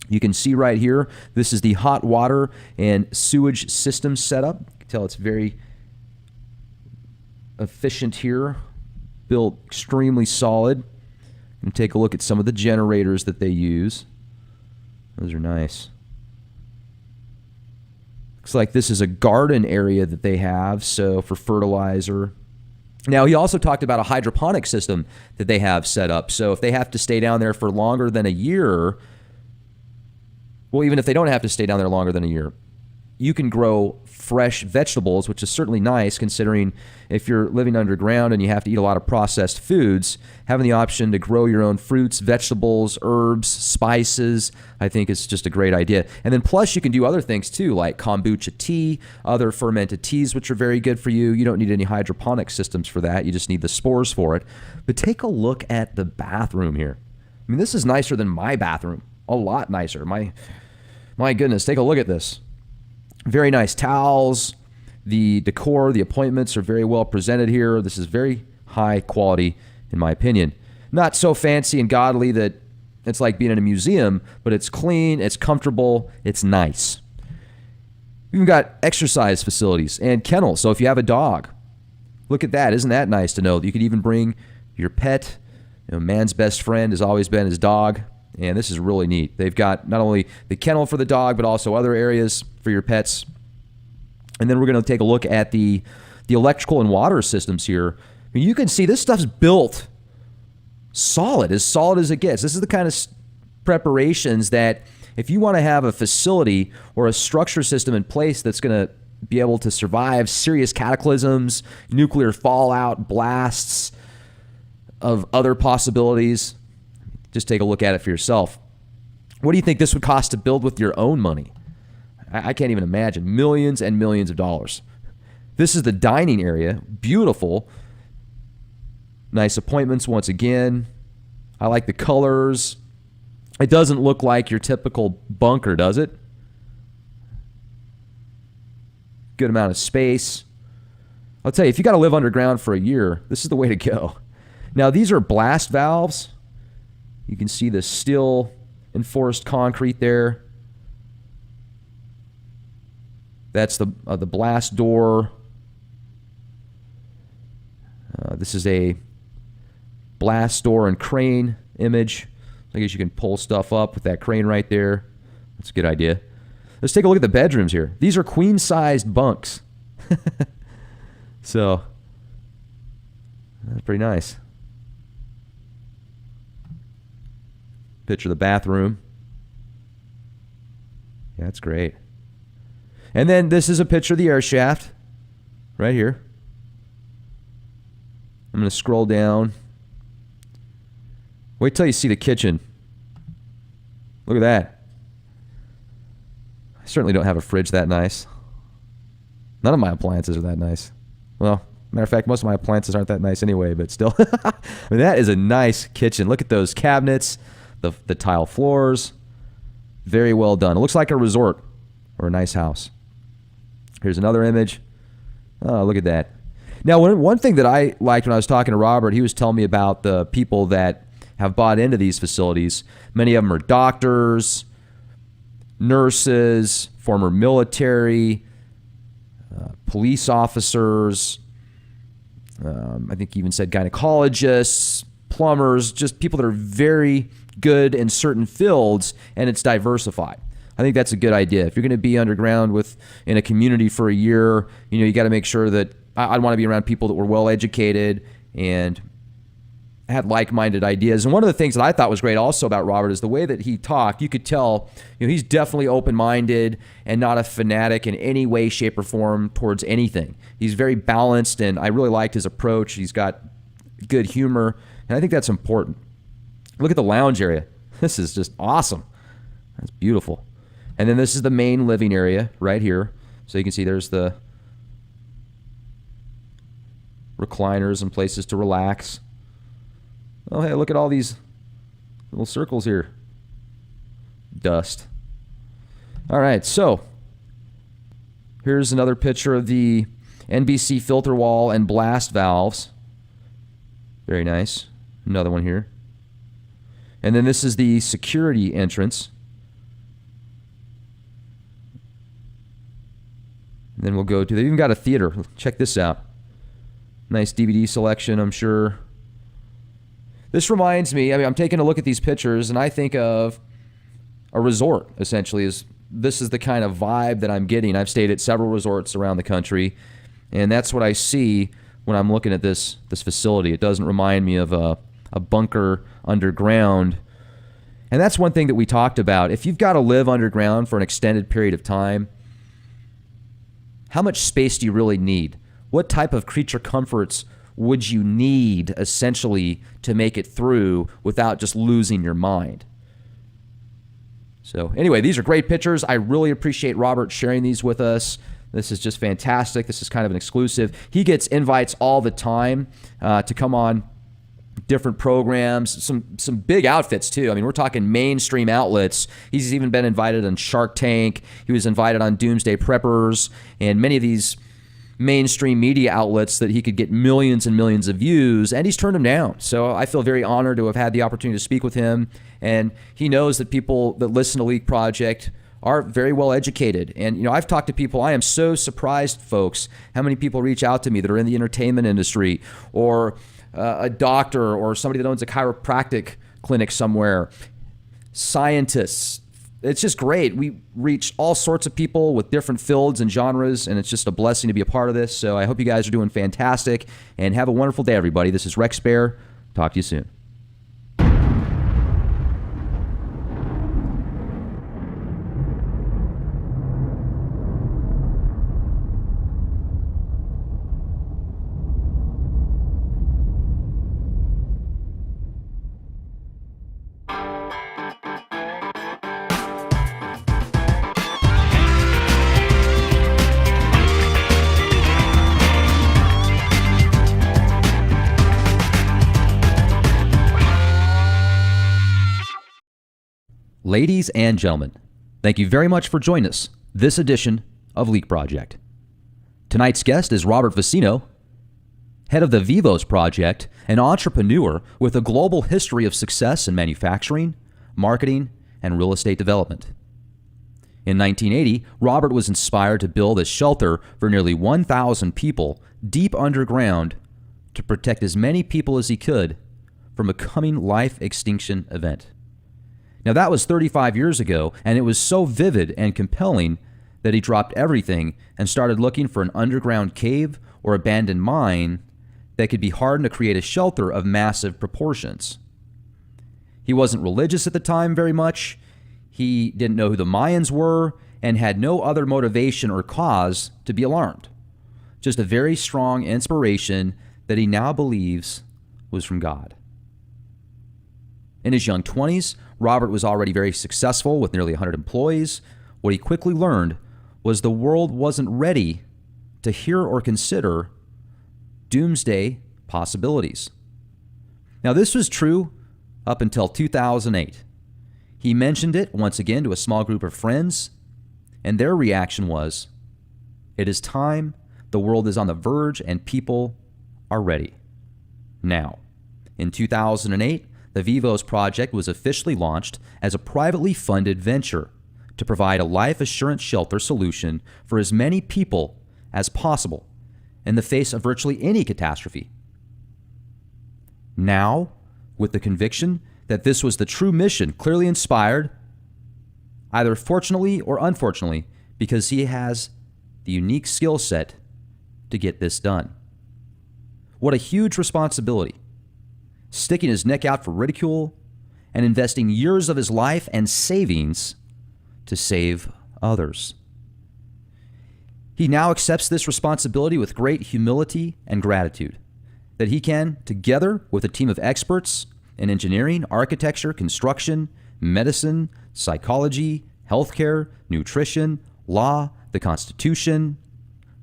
[SPEAKER 1] You can see right here, this is the hot water and sewage system setup. You can tell it's very efficient here, built extremely solid. And take a look at some of the generators that they use. Those are nice. Looks like this is a garden area that they have, so for fertilizer. Now, he also talked about a hydroponic system that they have set up. So if they have to stay down there for longer than a year, well, even if they don't have to stay down there longer than a year, you can grow fresh vegetables, which is certainly nice considering if you're living underground and you have to eat a lot of processed foods, having the option to grow your own fruits, vegetables, herbs, spices, I think is just a great idea. And then plus you can do other things too, like kombucha tea, other fermented teas, which are very good for you. You don't need any hydroponic systems for that. You just need the spores for it. But take a look at the bathroom here. I mean, this is nicer than my bathroom. A lot nicer. My goodness, take a look at this. Very nice towels. The decor, the appointments are very well presented here. This is very high quality, in my opinion. Not so fancy and godly that it's like being in a museum, but it's clean, it's comfortable, it's nice. We've got exercise facilities and kennels. So if you have a dog, look at that. Isn't that nice to know that you could even bring your pet? You know, man's best friend has always been his dog. And this is really neat. They've got not only the kennel for the dog, but also other areas for your pets. And then we're going to take a look at the electrical and water systems here. I mean, you can see this stuff's built solid as it gets. This is the kind of preparations that if you want to have a facility or a structure system in place that's going to be able to survive serious cataclysms, nuclear fallout, blasts of other possibilities, just take a look at it for yourself. What do you think this would cost to build with your own money? I can't even imagine. Millions and millions of dollars. This is the dining area. Beautiful. Nice appointments once again. I like the colors. It doesn't look like your typical bunker, does it? Good amount of space. I'll tell you, if you got to live underground for a year, this is the way to go. Now, these are blast valves. You can see the steel enforced concrete there. That's the blast door. This is a blast door and crane image. I guess you can pull stuff up with that crane right there. That's a good idea. Let's take a look at the bedrooms here. These are queen-sized bunks. So, that's pretty nice. Picture the bathroom. Yeah, that's great. And then this is a picture of the air shaft right here. I'm going to scroll down. Wait till you see the kitchen. Look at that. I certainly don't have a fridge that nice. None of my appliances are that nice. Well, matter of fact, most of my appliances aren't that nice anyway, but still. I mean, that is a nice kitchen. Look at those cabinets. The tile floors. Very well done. It looks like a resort or a nice house. Here's another image. Oh, look at that. Now, one thing that I liked when I was talking to Robert, he was telling me about the people that have bought into these facilities. Many of them are doctors, nurses, former military, police officers. I think he even said gynecologists, plumbers, just people that are very good in certain fields, and it's diversified. I think that's a good idea. If you're going to be underground in a community for a year, you got to make sure that I'd want to be around people that were well educated and had like-minded ideas. And one of the things that I thought was great also about Robert is the way that he talked. You could tell, he's definitely open-minded and not a fanatic in any way, shape, or form towards anything. He's very balanced, and I really liked his approach. He's got good humor, and I think that's important. Look at the lounge area. This is just awesome. That's beautiful. And then this is the main living area right here. So you can see there's the recliners and places to relax. Oh, hey, look at all these little circles here. Dust. All right, so here's another picture of the NBC filter wall and blast valves. Very nice. Another one here. And then this is the security entrance. And then we'll go to, they've even got a theater. Check this out. Nice DVD selection, I'm sure. This reminds me, I'm taking a look at these pictures, and I think of a resort, essentially. This is the kind of vibe that I'm getting. I've stayed at several resorts around the country, and that's what I see when I'm looking at this facility. It doesn't remind me of a bunker underground. And that's one thing that we talked about. If you've got to live underground for an extended period of time, how much space do you really need? What type of creature comforts would you need, essentially, to make it through without just losing your mind? So anyway, these are great pictures. I really appreciate Robert sharing these with us. This is just fantastic. This is kind of an exclusive. He gets invites all the time to come on different programs, some big outfits too. We're talking mainstream outlets. He's even been invited on Shark Tank. He was invited on Doomsday Preppers, and many of these mainstream media outlets that he could get millions and millions of views, and he's turned them down. So I feel very honored to have had the opportunity to speak with him, and he knows that people that listen to Leak Project are very well educated. And I've talked to people. I am so surprised, folks, how many people reach out to me that are in the entertainment industry, or a doctor, or somebody that owns a chiropractic clinic somewhere, scientists. It's just great. We reach all sorts of people with different fields and genres, and it's just a blessing to be a part of this. So I hope you guys are doing fantastic, and have a wonderful day, everybody. This is Rex Bear. Talk to you soon. Ladies and gentlemen, thank you very much for joining us this edition of Leak Project. Tonight's guest is Robert Vicino, head of the Vivos project, an entrepreneur with a global history of success in manufacturing, marketing, and real estate development. In 1980, Robert was inspired to build a shelter for nearly 1,000 people deep underground to protect as many people as he could from a coming life extinction event. Now, that was 35 years ago, and it was so vivid and compelling that he dropped everything and started looking for an underground cave or abandoned mine that could be hardened to create a shelter of massive proportions. He wasn't religious at the time very much. He didn't know who the Mayans were and had no other motivation or cause to be alarmed. Just a very strong inspiration that he now believes was from God. In his young 20s, Robert was already very successful with nearly 100 employees. What he quickly learned was the world wasn't ready to hear or consider doomsday possibilities. Now, this was true up until 2008. He mentioned it once again to a small group of friends, and their reaction was, "It is time. The world is on the verge, and people are ready." Now, in 2008, the Vivos project was officially launched as a privately funded venture to provide a life assurance shelter solution for as many people as possible in the face of virtually any catastrophe. Now, with the conviction that this was the true mission, clearly inspired, either fortunately or unfortunately, because he has the unique skill set to get this done. What a huge responsibility, sticking his neck out for ridicule and investing years of his life and savings to save others. He now accepts this responsibility with great humility and gratitude that he can, together with a team of experts in engineering, architecture, construction, medicine, psychology, healthcare, nutrition, law, the Constitution,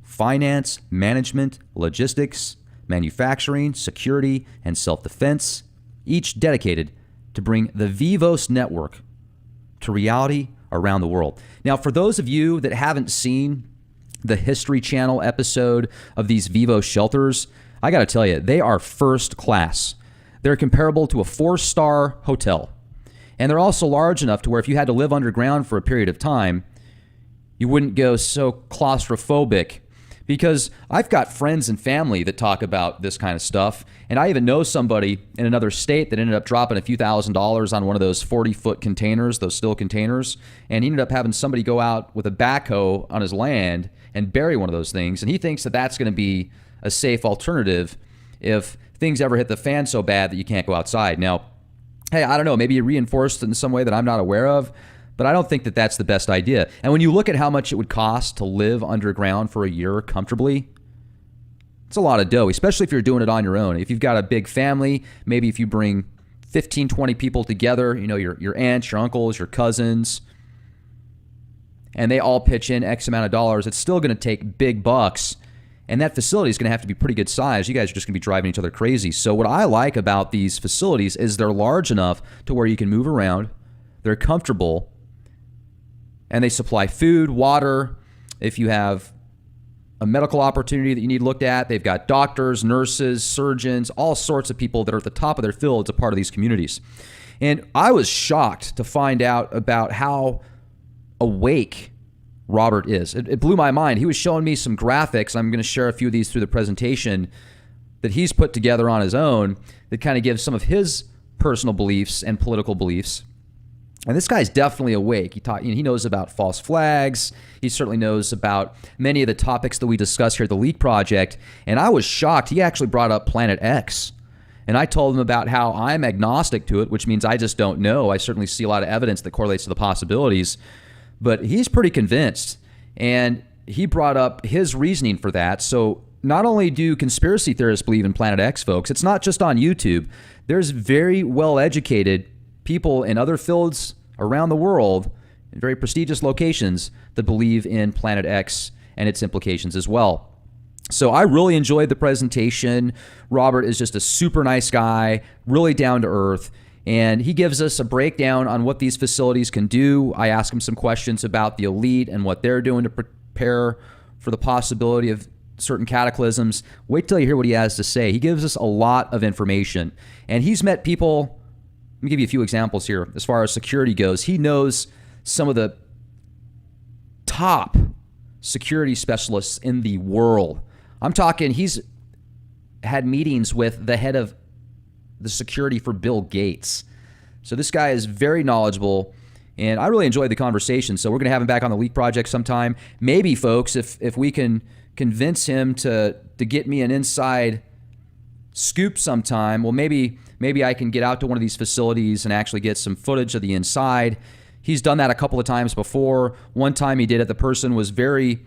[SPEAKER 1] finance, management, logistics, manufacturing, security, and self-defense, each dedicated to bring the Vivos network to reality around the world. Now, for those of you that haven't seen the History Channel episode of these Vivos shelters, I got to tell you, they are first class. They're comparable to a 4-star hotel. And they're also large enough to where if you had to live underground for a period of time, you wouldn't go so claustrophobic. Because I've got friends and family that talk about this kind of stuff, and I even know somebody in another state that ended up dropping a few $1,000s on one of those 40-foot containers, those steel containers, and he ended up having somebody go out with a backhoe on his land and bury one of those things, and he thinks that that's going to be a safe alternative if things ever hit the fan so bad that you can't go outside. Now, hey, I don't know, maybe you reinforced it in some way that I'm not aware of, but I don't think that that's the best idea. And when you look at how much it would cost to live underground for a year comfortably, it's a lot of dough, especially if you're doing it on your own. If you've got a big family, maybe if you bring 15, 20 people together, you know, your aunts, your uncles, your cousins, and they all pitch in X amount of dollars, it's still going to take big bucks. And that facility is going to have to be pretty good size. You guys are just going to be driving each other crazy. So what I like about these facilities is they're large enough to where you can move around. They're comfortable. And they supply food, water. If you have a medical opportunity that you need looked at, they've got doctors, nurses, surgeons, all sorts of people that are at the top of their field as a part of these communities. And I was shocked to find out about how awake Robert is. It blew my mind. He was showing me some graphics. I'm going to share a few of these through the presentation that he's put together on his own that kind of gives some of his personal beliefs and political beliefs. And this guy's definitely awake. He knows about false flags. He certainly knows about many of the topics that we discuss here at the Leak Project. And I was shocked. He actually brought up Planet X. And I told him about how I'm agnostic to it, which means I just don't know. I certainly see a lot of evidence that correlates to the possibilities. But he's pretty convinced. And he brought up his reasoning for that. So not only do conspiracy theorists believe in Planet X, folks, it's not just on YouTube. There's very well-educated people in other fields around the world, in very prestigious locations, that believe in Planet X and its implications as well. So I really enjoyed the presentation. Robert is just a super nice guy, really down to earth, and he gives us a breakdown on what these facilities can do. I ask him some questions about the elite and what they're doing to prepare for the possibility of certain cataclysms. Wait till you hear what he has to say. He gives us a lot of information, and he's met people. Let me give you a few examples here. As far as security goes, he knows some of the top security specialists in the world. I'm talking, he's had meetings with the head of the security for Bill Gates. So this guy is very knowledgeable, and I really enjoyed the conversation. So we're going to have him back on the Leak Project sometime. Maybe, folks, if we can convince him to get me an inside scoop sometime, well, maybe I can get out to one of these facilities and actually get some footage of the inside. He's done that a couple of times before. One time he did it. The person was very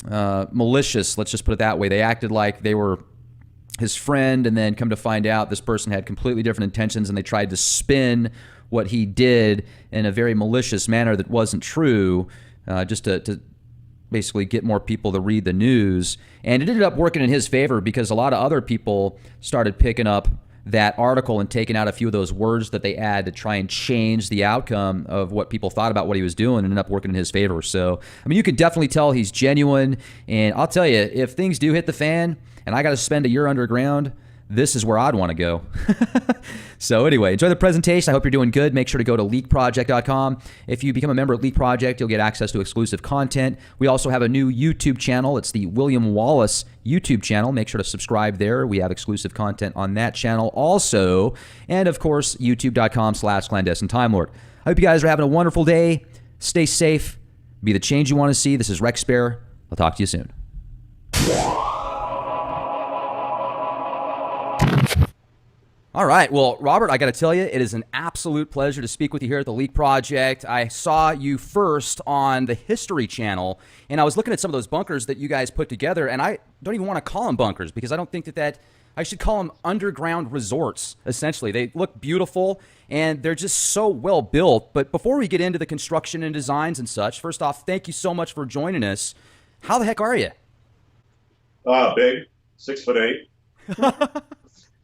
[SPEAKER 1] malicious, let's just put it that way. They acted like they were his friend, and then come to find out this person had completely different intentions, and they tried to spin what he did in a very malicious manner that wasn't true, just to basically get more people to read the news. And it ended up working in his favor because a lot of other people started picking up that article and taken out a few of those words that they add to try and change the outcome of what people thought about what he was doing and ended up working in his favor. So, I mean, you can definitely tell he's genuine. And I'll tell you, if things do hit the fan and I got to spend a year underground, this is where I'd want to go. So anyway, enjoy the presentation. I hope you're doing good. Make sure to go to leakproject.com. If you become a member at Leak Project, you'll get access to exclusive content. We also have a new YouTube channel. It's the William Wallace YouTube channel. Make sure to subscribe there. We have exclusive content on that channel also. And of course, youtube.com/clandestine Time Lord. I hope you guys are having a wonderful day. Stay safe. Be the change you want to see. This is Rex Bear. I'll talk to you soon. All right. Well, Robert, I got to tell you, it is an absolute pleasure to speak with you here at the Leak Project. I saw you first on the History Channel, and I was looking at some of those bunkers that you guys put together, and I don't even want to call them bunkers because I don't think that I should call them underground resorts, essentially. They look beautiful, and they're just so well built. But before we get into the construction and designs and such, first off, thank you so much for joining us. How the heck are you?
[SPEAKER 2] Big, 6'8".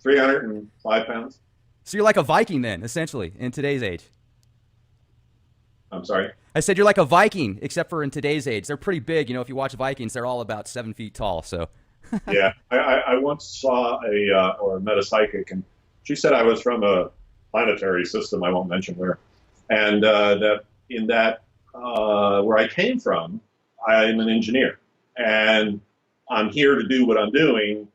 [SPEAKER 2] 305 pounds.
[SPEAKER 3] So you're like a Viking then, essentially, in today's age.
[SPEAKER 2] I'm sorry?
[SPEAKER 3] I said you're like a Viking, except for in today's age. They're pretty big. You know, if you watch Vikings, they're all about 7 feet tall. So.
[SPEAKER 2] Yeah. I once saw or met a psychic, and she said I was from a planetary system, I won't mention where, and that where I came from, I'm an engineer, and I'm here to do what I'm doing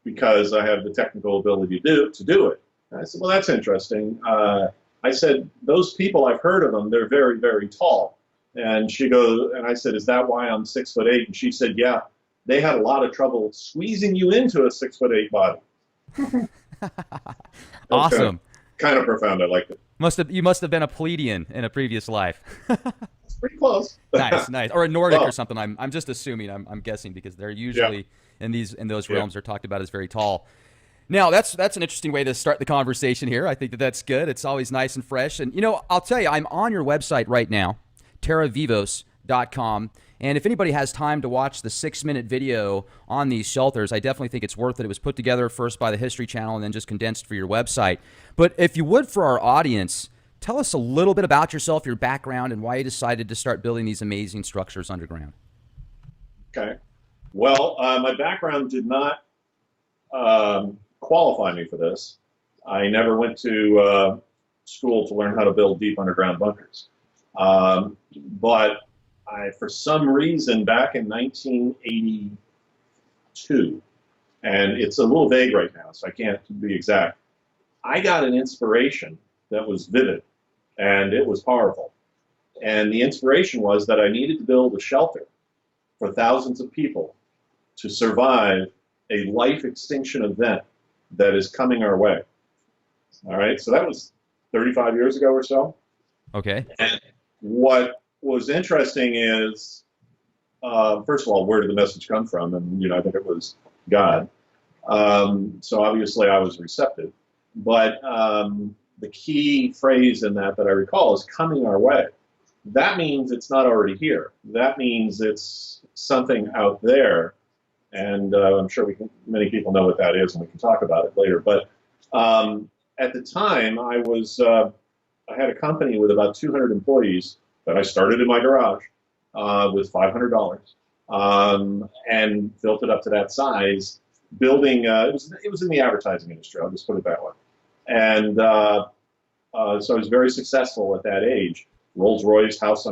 [SPEAKER 2] because I have the technical ability to do it. And I said, well, that's interesting. I said, those people, I've heard of them. They're very, very tall. And she goes, and I said, is that why I'm 6'8"? And she said, yeah, they had a lot of trouble squeezing you into a 6'8" body.
[SPEAKER 3] Awesome.
[SPEAKER 2] Kind of profound. I liked it.
[SPEAKER 3] You must have been a Pleiadian in a previous life.
[SPEAKER 2] It's pretty close.
[SPEAKER 3] Nice. Or a Nordic or something. I'm just assuming. I'm guessing because they're usually in those realms are talked about as very tall. Now that's an interesting way to start the conversation here. I think that's good. It's always nice and fresh. And I'll tell you, I'm on your website right now, terravivos.com. And if anybody has time to watch the 6-minute video on these shelters, I definitely think it's worth it. It was put together first by the History Channel and then just condensed for your website. But if you would, for our audience, tell us a little bit about yourself, your background, and why you decided to start building these amazing structures underground.
[SPEAKER 2] Okay. Well, my background did not qualify me for this. I never went to school to learn how to build deep underground bunkers. But for some reason, back in 1982, and it's a little vague right now, so I can't be exact, I got an inspiration that was vivid, and it was powerful. And the inspiration was that I needed to build a shelter for thousands of people to survive a life extinction event that is coming our way. All right, so that was 35 years ago or so.
[SPEAKER 3] Okay.
[SPEAKER 2] And what was interesting is, first of all, where did the message come from? And, I think it was God. So obviously I was receptive. But the key phrase in that I recall is coming our way. That means it's not already here. That means it's something out there. And I'm sure many people know what that is, and we can talk about it later. But at the time, I had a company with about 200 employees that I started in my garage with $500 and built it up to that size. Building, it was in the advertising industry. I'll just put it that way. And so I was very successful at that age. Rolls-Royce, house on